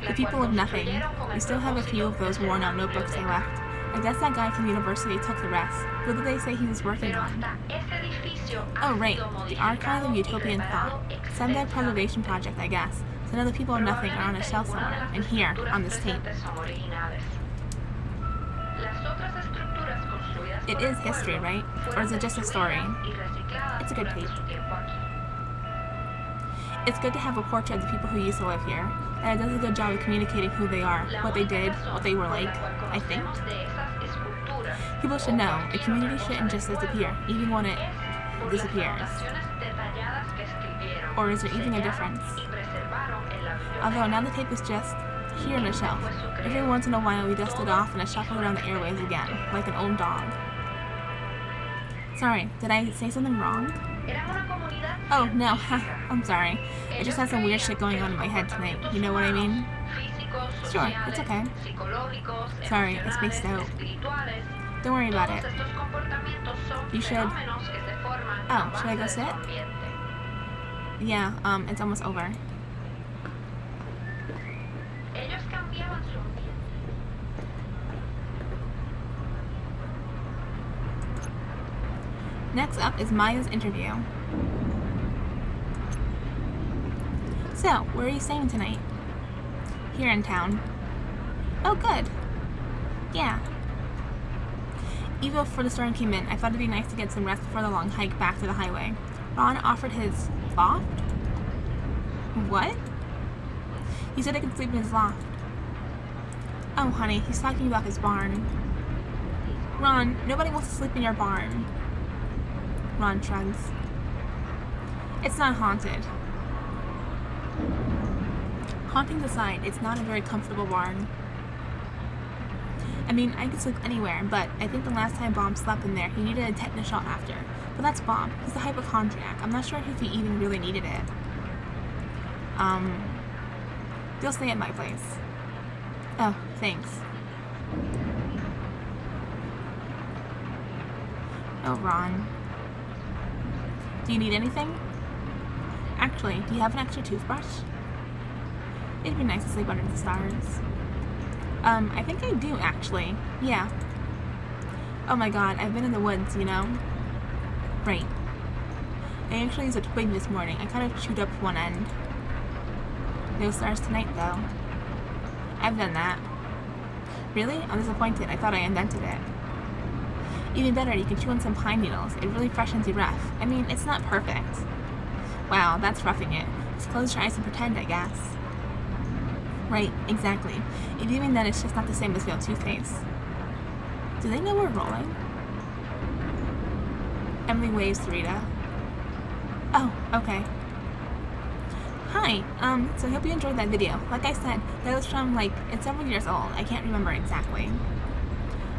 The La people cual of nothing. construyeron con We el still have a few of propósito those de ser worn out una notebooks they biblioteca. left. I guess that guy from university took the rest. What did they say he was working Pero on? hasta ese edificio ha Oh, right. sido The Archive of modificado y Utopian reparado Thought. Some dead preservation project, I guess. So now the people of nothing are on a shelf Probablemente somewhere. ninguna de And las here, estructuras on this tape. presentes son originales. Las otras estructuras construidas It por is el history, pueblo right? Or fueron is it just a story? destruidas y recicladas It's a good durante tape. su tiempo aquí. It's good to have a portrait of the people who used to live here. And it does a good job of communicating who they are, La what they única did, razón what they were por la like, cual I think. conocemos de esas esculturas People should o know, a cualquier community otra shouldn't cosa just del disappear, pueblo even when it es por las disappears. anotaciones detalladas que escribieron, Or is there even a sellaron difference? y preservaron en la biblioteca. Although now the tape is just here on a shelf. Every once in a while we dust it off and it shuffles around the airways again, like an old dog. Sorry, did I say something wrong? Eran una comunidad Oh, no, científica. I'm sorry. I just had some weird shit going on in my head tonight. You know what I mean? Físicos, Sure, it's sociales, okay. psicológicos, Sorry, I spaced emocionales, out. espirituales. Don't worry about Todos it. estos comportamientos son You should- fenómenos que se forman Oh, a should I base go de su sit? ambiente. Yeah, it's almost over. Ellos cambiaban su ambiente. Next up is Maya's interview. So, where are you staying tonight? Here in town. Oh, good. Yeah. Even before the storm came in, I thought it'd be nice to get some rest before the long hike back to the highway. Ron offered his loft? What? He said I could sleep in his loft. Oh, honey, he's talking about his barn. Ron, nobody wants to sleep in your barn. Ron shrugs. It's not haunted. Hauntings aside, it's not a very comfortable barn. I mean, I could sleep anywhere, but I think the last time Bob slept in there, he needed a tetanus shot after. But that's Bob. He's a hypochondriac. I'm not sure if he even really needed it. You'll stay at my place. Oh, thanks. Oh, Ron. Do you need anything? Actually, do you have an extra toothbrush? It'd be nice to sleep under the stars. I think I do, actually. Yeah. Oh my god, I've been in the woods, you know? Right. I actually used a twig this morning. I kind of chewed up one end. No stars tonight, though. I've done that. Really? I'm disappointed. I thought I invented it. Even better, you can chew on some pine needles. It really freshens your breath. I mean, it's not perfect. Wow, that's roughing it. Just close your eyes and pretend, I guess. Right, exactly. And even then, it's just not the same as real toothpaste. Do they know we're rolling? Emily waves to Rita. Oh, okay. Hi, so I hope you enjoyed that video. Like I said, that was from, it's several years old. I can't remember exactly.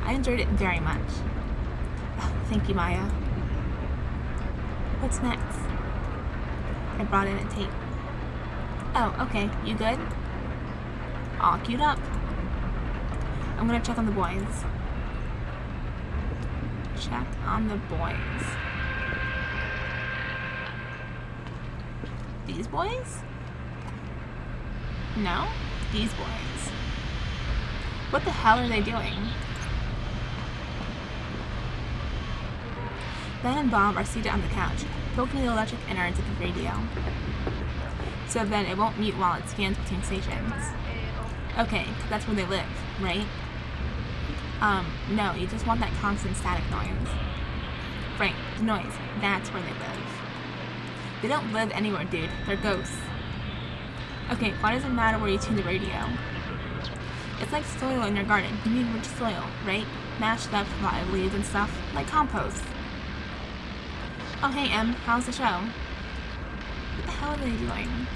I enjoyed it very much. Oh, thank you, Maya. What's next? I brought in a tape. Oh, okay. You good? All queued up. I'm gonna check on the boys. Check on the boys. These boys? No? These boys. What the hell are they doing? Ben and Bob are seated on the couch, poking the electric innards of the radio. So then it won't mute while it scans between stations. Okay, 'cause that's where they live, right? No, you just want that constant static noise. Frank, the noise, that's where they live. They don't live anywhere, dude. They're ghosts. Okay, why does it matter where you tune the radio? It's like soil in your garden. You need rich soil, right? Mashed up, rotted leaves and stuff, like compost. Oh, hey, Em, how's the show? What the hell are they doing?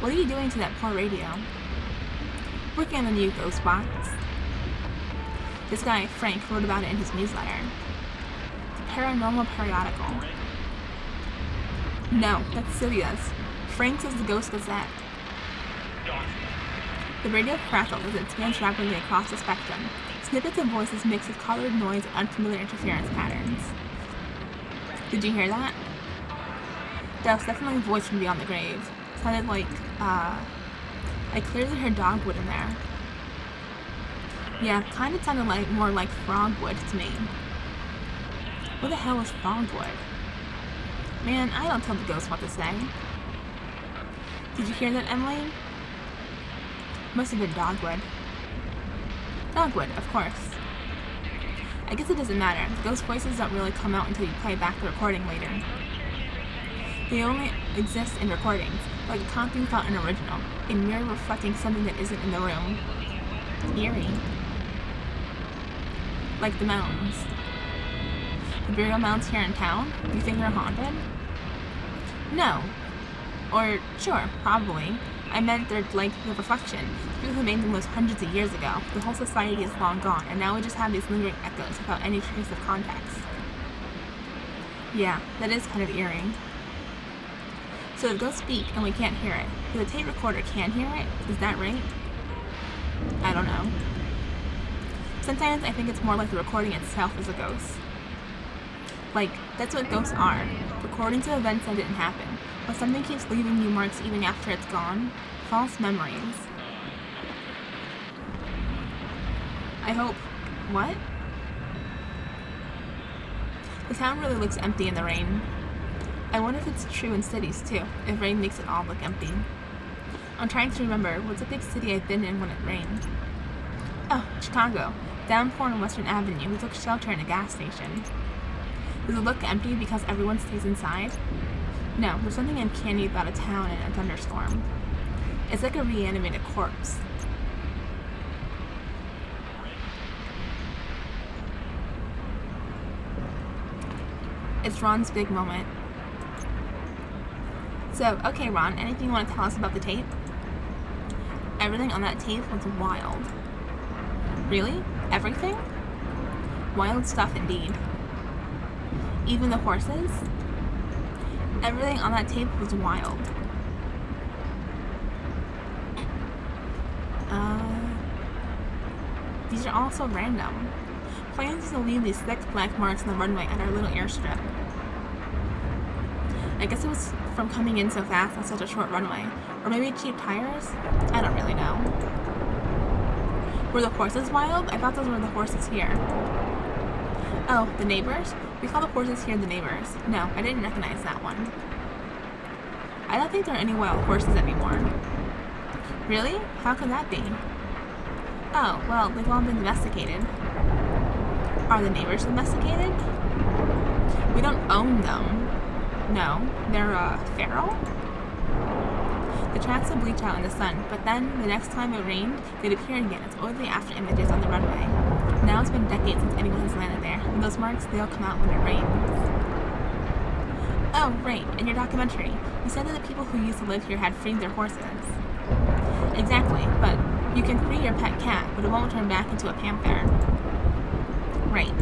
What are you doing to that poor radio? Working on the new ghost box. This guy, Frank, wrote about it in his newsletter. The Paranormal Periodical. No, that's Sylvia's. Frank's is the Ghost Gazette. The radio crackles as it scans rapidly across the spectrum. Snippets of voices mixed with colored noise and unfamiliar interference patterns. Did you hear that? That was definitely a voice from beyond the grave. Sounded like, I clearly heard dogwood in there. Yeah, kind of sounded like more like frogwood to me. What the hell is frogwood? Man, I don't tell the ghosts what to say. Did you hear that, Emily? Must have been dogwood. Dogwood, of course. I guess it doesn't matter. The ghost voices don't really come out until you play back the recording later. They only exist in recordings, like a copy without an original, a mirror reflecting something that isn't in the room. Eerie. Like the mountains. The burial mounds here in town? Do you think they're haunted? No. Or, sure, probably. I meant they're like the reflection. People who made them was hundreds of years ago. The whole society is long gone, and now we just have these lingering echoes without any trace of context. Yeah, that is kind of eerie. So the ghosts speak, and we can't hear it. But the tape recorder can hear it? Is that right? I don't know. Sometimes I think it's more like the recording itself is a ghost. Like, that's what ghosts are. Recordings of events that didn't happen. But something keeps leaving you marks even after it's gone. False memories. I hope... What? The town really looks empty in the rain. I wonder if it's true in cities too, if rain makes it all look empty. I'm trying to remember, what's a big city I've been in when it rained? Oh, Chicago. Downpour on Western Avenue, we took shelter in a gas station. Does it look empty because everyone stays inside? No, there's something uncanny about a town in a thunderstorm. It's like a reanimated corpse. It's Ron's big moment. So, okay Ron, anything you want to tell us about the tape? Everything on that tape was wild. Really? Everything? Wild stuff indeed. Even the horses? Everything on that tape was wild. These are all so random. Planes used to leave these thick black marks on the runway at our little airstrip. I guess it was from coming in so fast on such a short runway. Or maybe cheap tires? I don't really know. Were the horses wild? I thought those were the horses here. Oh, the neighbors? We call the horses here the neighbors. No, I didn't recognize that one. I don't think there are any wild horses anymore. Really? How could that be? Oh, well, they've all been domesticated. Are the neighbors domesticated? We don't own them. No, they're, feral? The tracks would bleach out in the sun, but then, the next time it rained, they'd appear again as oily after images on the runway. Now it's been decades since anyone has landed there, and those marks, they'll come out when it rains. Oh, right, in your documentary, you said that the people who used to live here had freed their horses. Exactly, but you can free your pet cat, but it won't turn back into a panther. Right.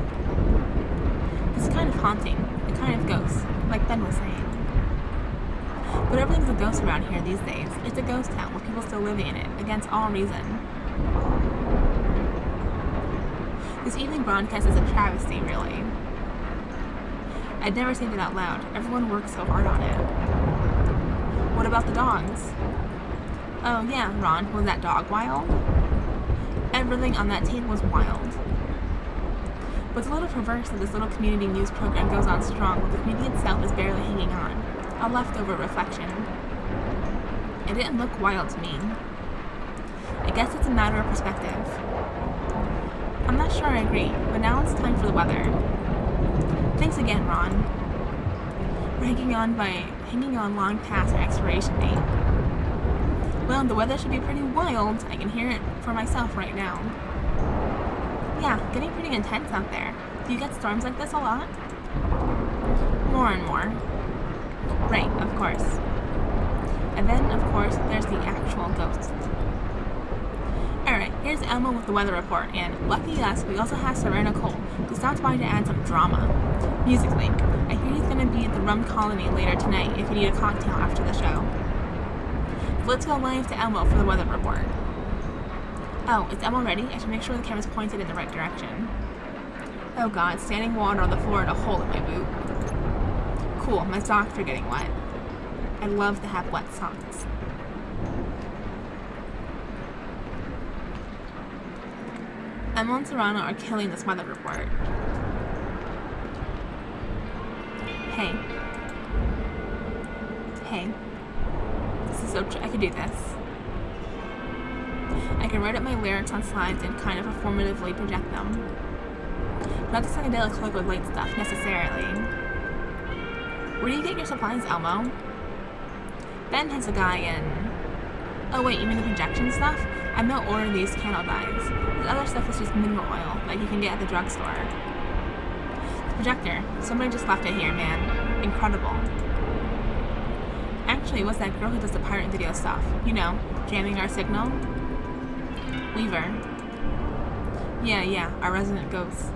It's kind of haunting, a kind of ghost, like Ben was saying. But everything's a ghost around here these days. It's a ghost town with people still living in it, against all reason. This evening broadcast is a travesty, really. I'd never say that out loud. Everyone works so hard on it. What about the dogs? Oh yeah, Ron, was that dog wild? Everything on that tape was wild. But it's a little perverse that this little community news program goes on strong while the community itself is barely hanging on. A leftover reflection. It didn't look wild to me. I guess it's a matter of perspective. I'm not sure I agree, but now it's time for the weather. Thanks again, Ron. We're hanging on long past our expiration date. Well, the weather should be pretty wild. I can hear it for myself right now. Yeah, getting pretty intense out there. Do you get storms like this a lot? More and more. Right, of course. And then, of course, there's the actual ghost. Alright, here's Elmo with the weather report, and lucky us, we also have Serena Cole, who stopped by to add some drama. Musically, I hear he's gonna be at the Rum Colony later tonight if you need a cocktail after the show. So let's go live to Elmo for the weather report. Oh, is Elmo ready? I should make sure the camera's pointed in the right direction. Oh god, standing water on the floor and a hole in my boot. Cool, my socks are getting wet. I love to have wet socks. Emma and Serrano are killing this weather report. Hey. Hey. This is so I could do this. I can write up my lyrics on slides and kind of performatively project them. Not the psychedelic liquid light stuff, necessarily. Where do you get your supplies, Elmo? Ben has a guy in... Oh wait, you mean the projection stuff? I might order these candle dyes. This other stuff is just mineral oil, like you can get at the drugstore. The projector. Somebody just left it here, man. Incredible. Actually, it was that girl who does the pirate video stuff. You know, jamming our signal. Weaver. Yeah, our resident ghost.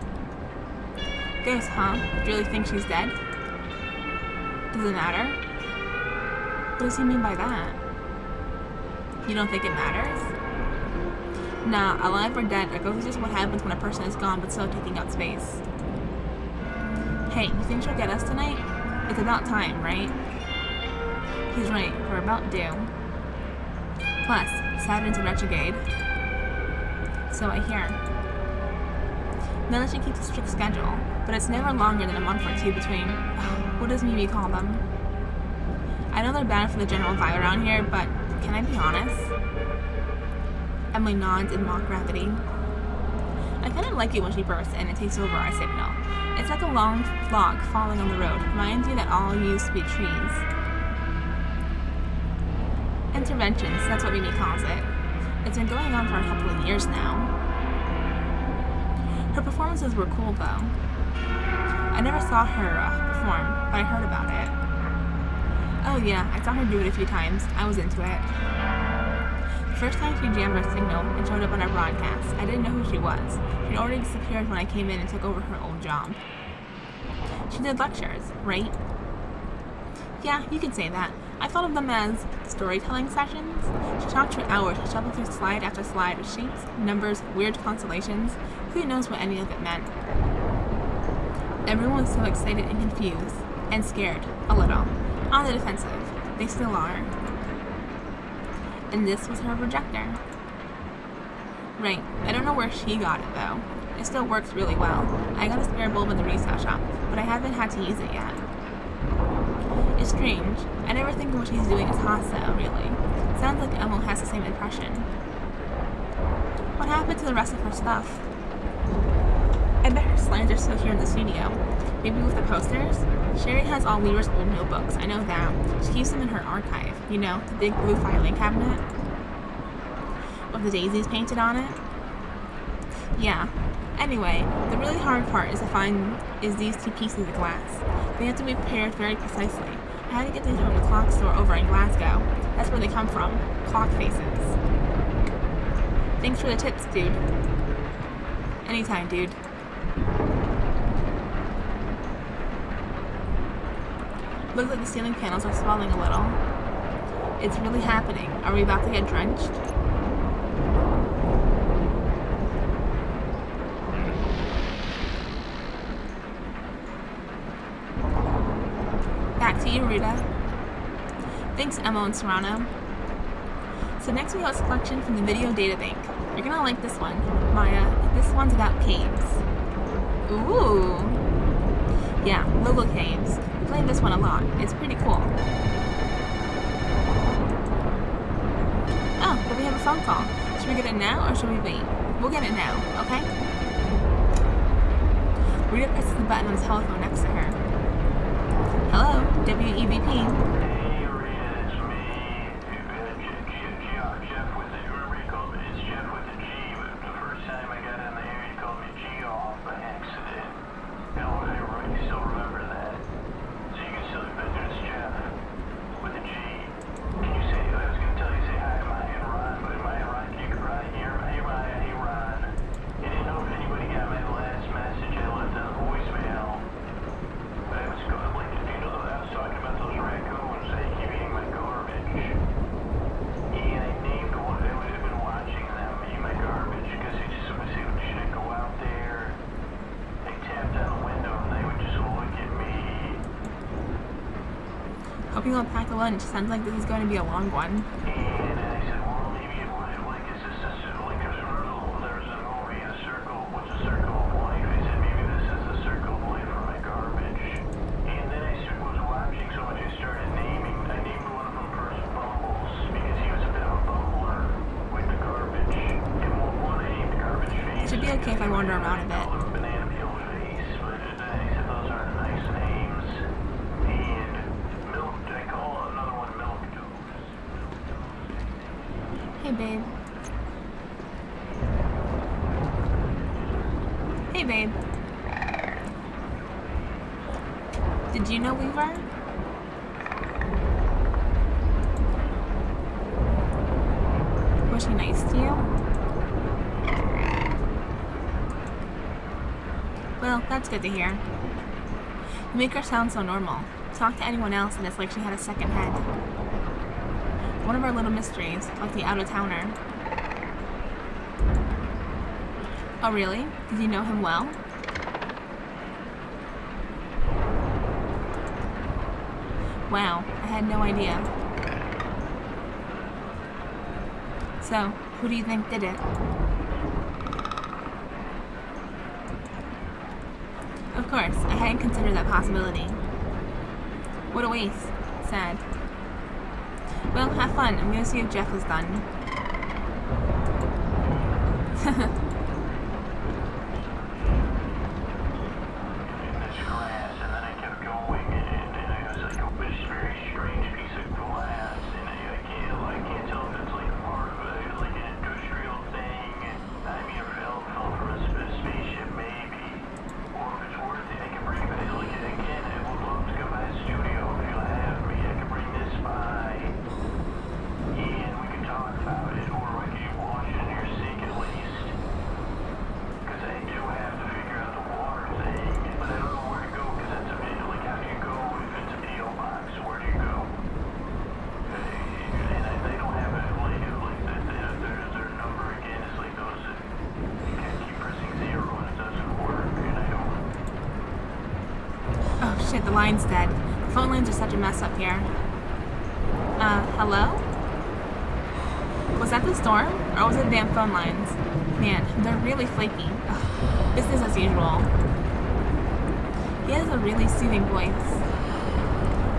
Ghost, huh? Do you really think she's dead? Does it matter? What does he mean by that? You don't think it matters? Nah, alive or dead, a ghost is just what happens when a person is gone but still taking up space. Hey, you think she'll get us tonight? It's about time, right? He's right, we're about due. Plus, Saturn's in retrograde. So I hear. Now that she keeps a strict schedule, but it's never longer than a month or two between... What does Mimi call them? I know they're bad for the general vibe around here, but can I be honest? Emily nods in mock gravity. I kind of like it when she bursts in and takes over our signal. It's like a long log falling on the road. Reminds me that all used to be trees. Interventions, that's what Mimi calls it. It's been going on for a couple of years now. Her performances were cool, though. I never saw her perform, but I heard about it. Oh yeah, I saw her do it a few times. I was into it. The first time she jammed our signal and showed up on our broadcast, I didn't know who she was. She'd already disappeared when I came in and took over her old job. She did lectures, right? Yeah, you could say that. I thought of them as storytelling sessions. She talked for hours, she shuffled through slide after slide with shapes, numbers, weird constellations. Who knows what any of it meant? Everyone was so excited and confused, and scared, a little. On the defensive. They still are. And this was her projector. Right, I don't know where she got it though. It still works really well. I got a spare bulb in the resale shop, but I haven't had to use it yet. It's strange. I never think of what she's doing as hostile, really. Sounds like Emil has the same impression. What happened to the rest of her stuff? I bet her slides are still here in the studio. Maybe with the posters? Sherry has all Weaver's old notebooks, I know that. She keeps them in her archive. You know, the big blue filing cabinet? With the daisies painted on it? Yeah. Anyway, the really hard part is these two pieces of glass. They have to be paired very precisely. I had to get these from the clock store over in Glasgow. That's where they come from. Clock faces. Thanks for the tips, dude. Anytime, dude. Looks like the ceiling panels are swelling a little. It's really happening. Are we about to get drenched? Back to you, Rita. Thanks, Emma and Serrano. So next we have a selection from the Video Data Bank. You're gonna like this one, Maya. This one's about caves. Ooh. Yeah, Logo Caves. We played this one a lot. It's pretty cool. Oh, but we have a phone call. Should we get it now or should we wait? We'll get it now, okay? Rita presses the button on the telephone next to her. Hello, WEVP. Hey, Rita, it's me. Jeff with the, remember you called me, it's Jeff with the G, but the first time I got in the air, you called me G off by accident. You still remember that. So you can still, but it's Jeff with the G. Can you say, I was going to tell you, say hi to Maya and Ron, but Maya and Ron, you could write here, hey Maya, hey Ron. I didn't know if anybody got my last message I left on a voicemail. But I was going, like, if you know, I was talking about those raccoons that keep eating my garbage. And I named one, I would have been watching them eat my garbage, because they just would say, should I go out there? They tapped on the window and they would just look at me. Hope you won't pack a lunch. Sounds like this is going to be a long one. And I said, well, maybe it would, like, is this a circle? Like, there's a movie, A Circle, what's a circle of life? I said, maybe this is the circle of life for my garbage. And then I was watching so much I started naming. I named one of them First Bumbles, because he was a bit of a bumbler with the garbage. And one I named Garbage Face. It should be okay if I wander around a bit. Banana Peel Face, but then I said those aren't nice names. And Milk, I call another one Milk Toast. Hey, babe. Hey, babe. Did you know Weaver? Was she nice to you? Well, that's good to hear. You make her sound so normal. Talk to anyone else and it's like she had a second head. One of our little mysteries, like the out-of-towner. Oh really? Did you know him well? Wow, I had no idea. So, who do you think did it? Of course, I hadn't considered that possibility. What a waste. Sad. Well, have fun. I'm gonna see if Jeff is done. In this glass, and then I kept going, and it was like a very strange piece of glass, and I can't tell if it's like part of like an industrial thing. I mean, it fell from a spaceship maybe, or if it's worth it, I can bring it. Like again, I would love to come by the studio if you'll have me. I can bring this by, and we can talk about it, or I can wash it in your sink at least. Because I do have to figure out the water thing, but I don't know where to go, because that's a bit, like, how do you go if it's a P.O. box? Where do you go? And they don't have it, their number again is like those that you can't keep pressing 0 and it doesn't work, and I don't. Oh shit, the line's dead. The phone lines are such a mess up here. Hello? Was that the storm? Or was it damn phone lines? Man, they're really flaky. Ugh. Business as usual. He has a really soothing voice.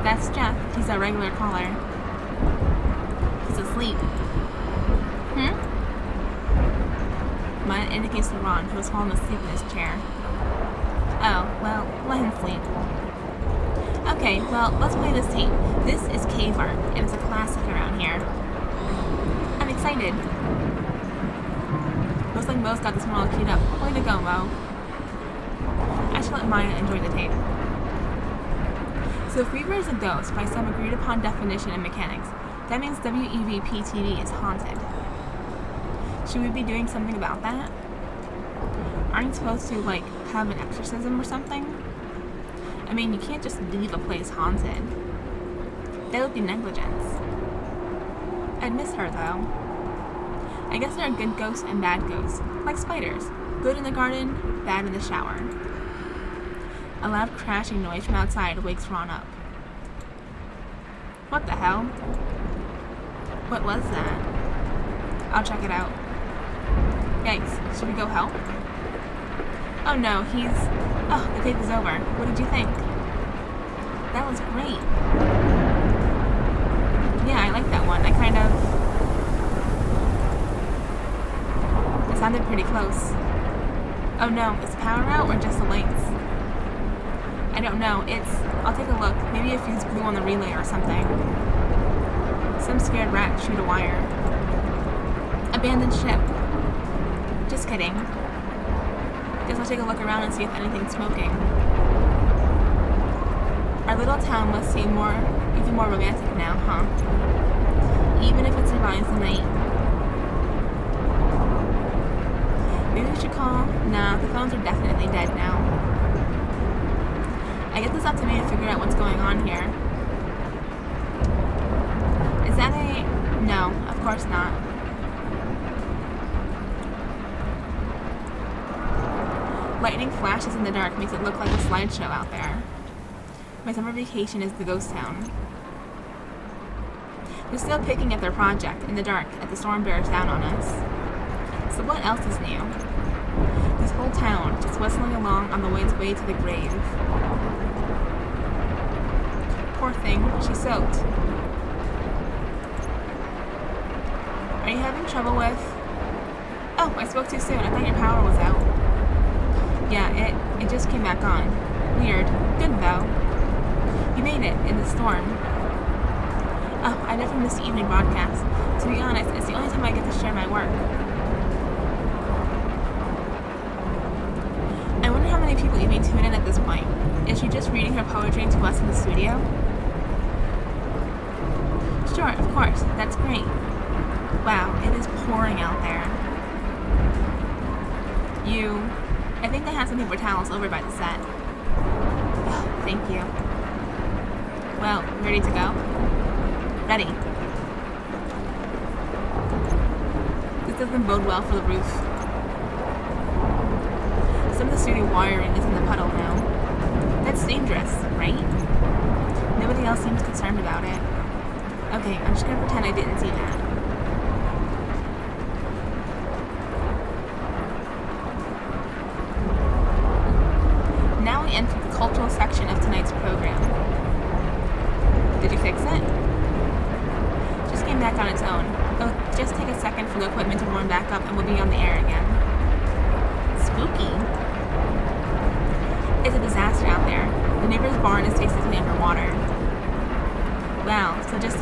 That's Jeff. He's a regular caller. He's asleep. Mine indicates to Ron, who has fallen asleep in his chair. Oh, well, let him sleep. Okay, well, let's play this tape. This is Cave Art, and it's a classic around here. I'm excited. Looks like Mo's got this one all queued up. Way to go, Mo. I should let Maya enjoy the tape. So if Weaver is a ghost by some agreed upon definition and mechanics, that means WEVP-TV is haunted. Should we be doing something about that? Aren't you supposed to, like, have an exorcism or something? I mean, you can't just leave a place haunted. That would be negligence. I'd miss her, though. I guess there are good ghosts and bad ghosts, like spiders. Good in the garden, bad in the shower. A loud crashing noise from outside wakes Ron up. What the hell? What was that? I'll check it out. Yikes, should we go help? Oh no, oh, the tape is over. What did you think? That was great. Yeah, I like that one. It sounded pretty close. Oh no, is the power out or just the lights? I don't know. I'll take a look. Maybe a fuse blew on the relay or something. Some scared rat chewed a wire. Abandoned ship. Just kidding. Guess I'll take a look around and see if anything's smoking. Our little town must seem even more romantic now, huh? Even if it survives the night. Maybe we should call? Nah, the phones are definitely dead now. I guess it's up to me to figure out what's going on here. Is that a... No, of course not. Lightning flashes in the dark makes it look like a slideshow out there. My summer vacation is the ghost town. They're still picking at their project in the dark as the storm bears down on us. So what else is new? This whole town just whistling along on its way to the grave. Poor thing, she's soaked. Are you having trouble with... Oh, I spoke too soon. I thought your power was out. Yeah, it just came back on. Weird. Good though. You made it in the storm. Oh, I never miss the evening broadcast. To be honest, it's the only time I get to share my work. I wonder how many people even tune in at this point. Is she just reading her poetry to us in the studio? Sure, of course. That's great. Wow, it is pouring out there. I think they have some paper towels over by the set. Oh, thank you. Well, ready to go? Ready. This doesn't bode well for the roof. Some of the studio wiring is in the puddle now. That's dangerous, right? Nobody else seems concerned about it. Okay, I'm just gonna pretend I didn't see that. Now we enter the cultural section of tonight's program. Did you fix it? Just came back on its own. Oh, just take a second for the equipment to warm back up and we'll be on the air again. Spooky. It's a disaster out there. The neighbor's barn is basically underwater. Wow, so just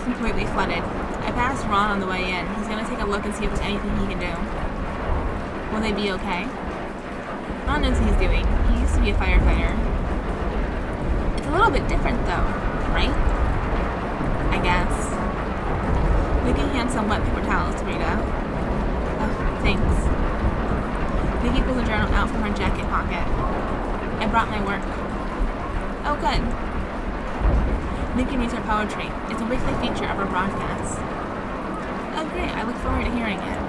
completely flooded. I passed Ron on the way in. He's gonna take a look and see if there's anything he can do. Will they be okay? Ron knows what he's doing. He used to be a firefighter. It's a little bit different though, right? I guess. Nikki hands some wet paper towels to Rita. Oh, thanks. Nikki pulls a journal out from her jacket pocket. I brought my work. Oh, good. Nikki reads her poetry. It's a weekly feature of our broadcast. Oh, great. I look forward to hearing it.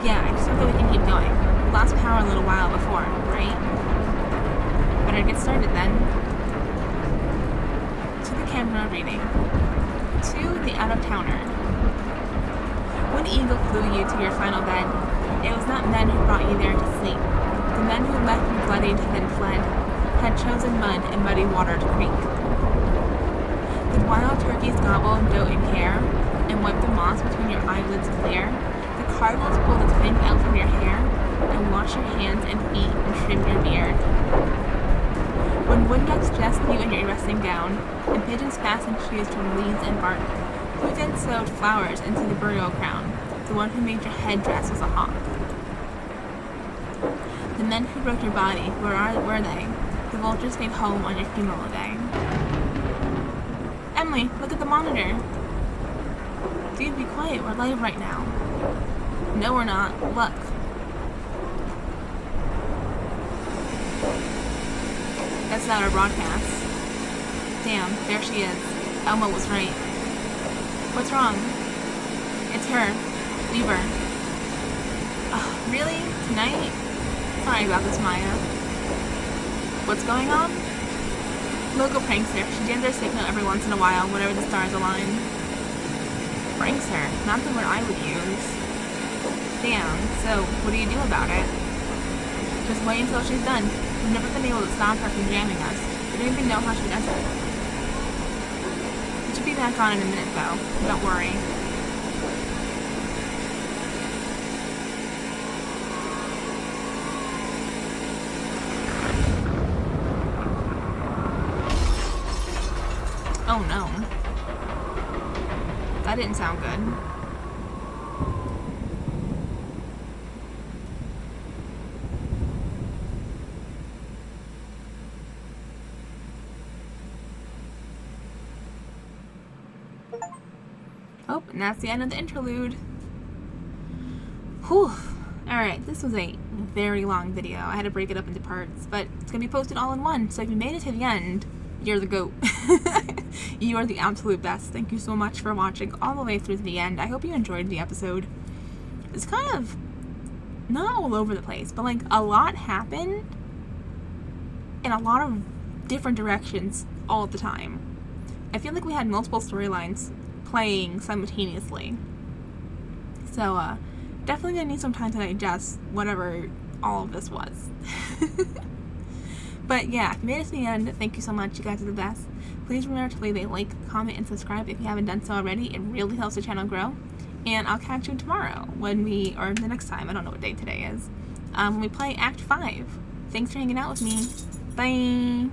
Yeah, I just hope that we can keep going. We lost power a little while before, right? Better get started then. To the camera reading. To the out-of-towner. When eagle flew you to your final bed, It was not men who brought you there to sleep. The men who left you bloodied then fled, had chosen mud and muddy watered creek. Did wild turkeys gobble doe and care, and wipe the moss between your eyelids clear? The cardinals pull the twig out from your hair, and wash your hands and feet and trim your beard. When wood ducks dressed you in your resting gown, and pigeons fastened shoes from leaves and bark, who then sewed flowers into the burial crown? The one who made your headdress was a hawk. The men who broke your body, were they? The vultures made home on your funeral day. Emily, look at the monitor. Dude, be quiet, we're live right now. No, we're not. Look. That's not our broadcast. Damn, there she is. Elma was right. What's wrong? It's her. Weaver. Ugh, really? Tonight? Sorry about this, Maya. What's going on? Local pranks her. She jams her signal every once in a while whenever the stars align. Pranks her? Not the word I would use. Damn, so what do you do about it? Just wait until she's done. We've never been able to stop her from jamming us. We don't even know how she does it. She should be back on in a minute though. Don't worry. Oh no. That didn't sound good. Oh, and that's the end of the interlude. Whew. Alright, this was a very long video. I had to break it up into parts, but it's gonna be posted all in one, so if you made it to the end, you're the GOAT. You are the absolute best. Thank you so much for watching all the way through to the end. I hope you enjoyed the episode. It's kind of not all over the place, but like a lot happened in a lot of different directions all the time. I feel like we had multiple storylines playing simultaneously. So definitely gonna need some time to digest whatever all of this was. But yeah, if you made it to the end, thank you so much. You guys are the best. Please remember to leave a like, comment, and subscribe if you haven't done so already. It really helps the channel grow. And I'll catch you tomorrow or the next time, I don't know what day today is, when we play Act 5. Thanks for hanging out with me. Bye!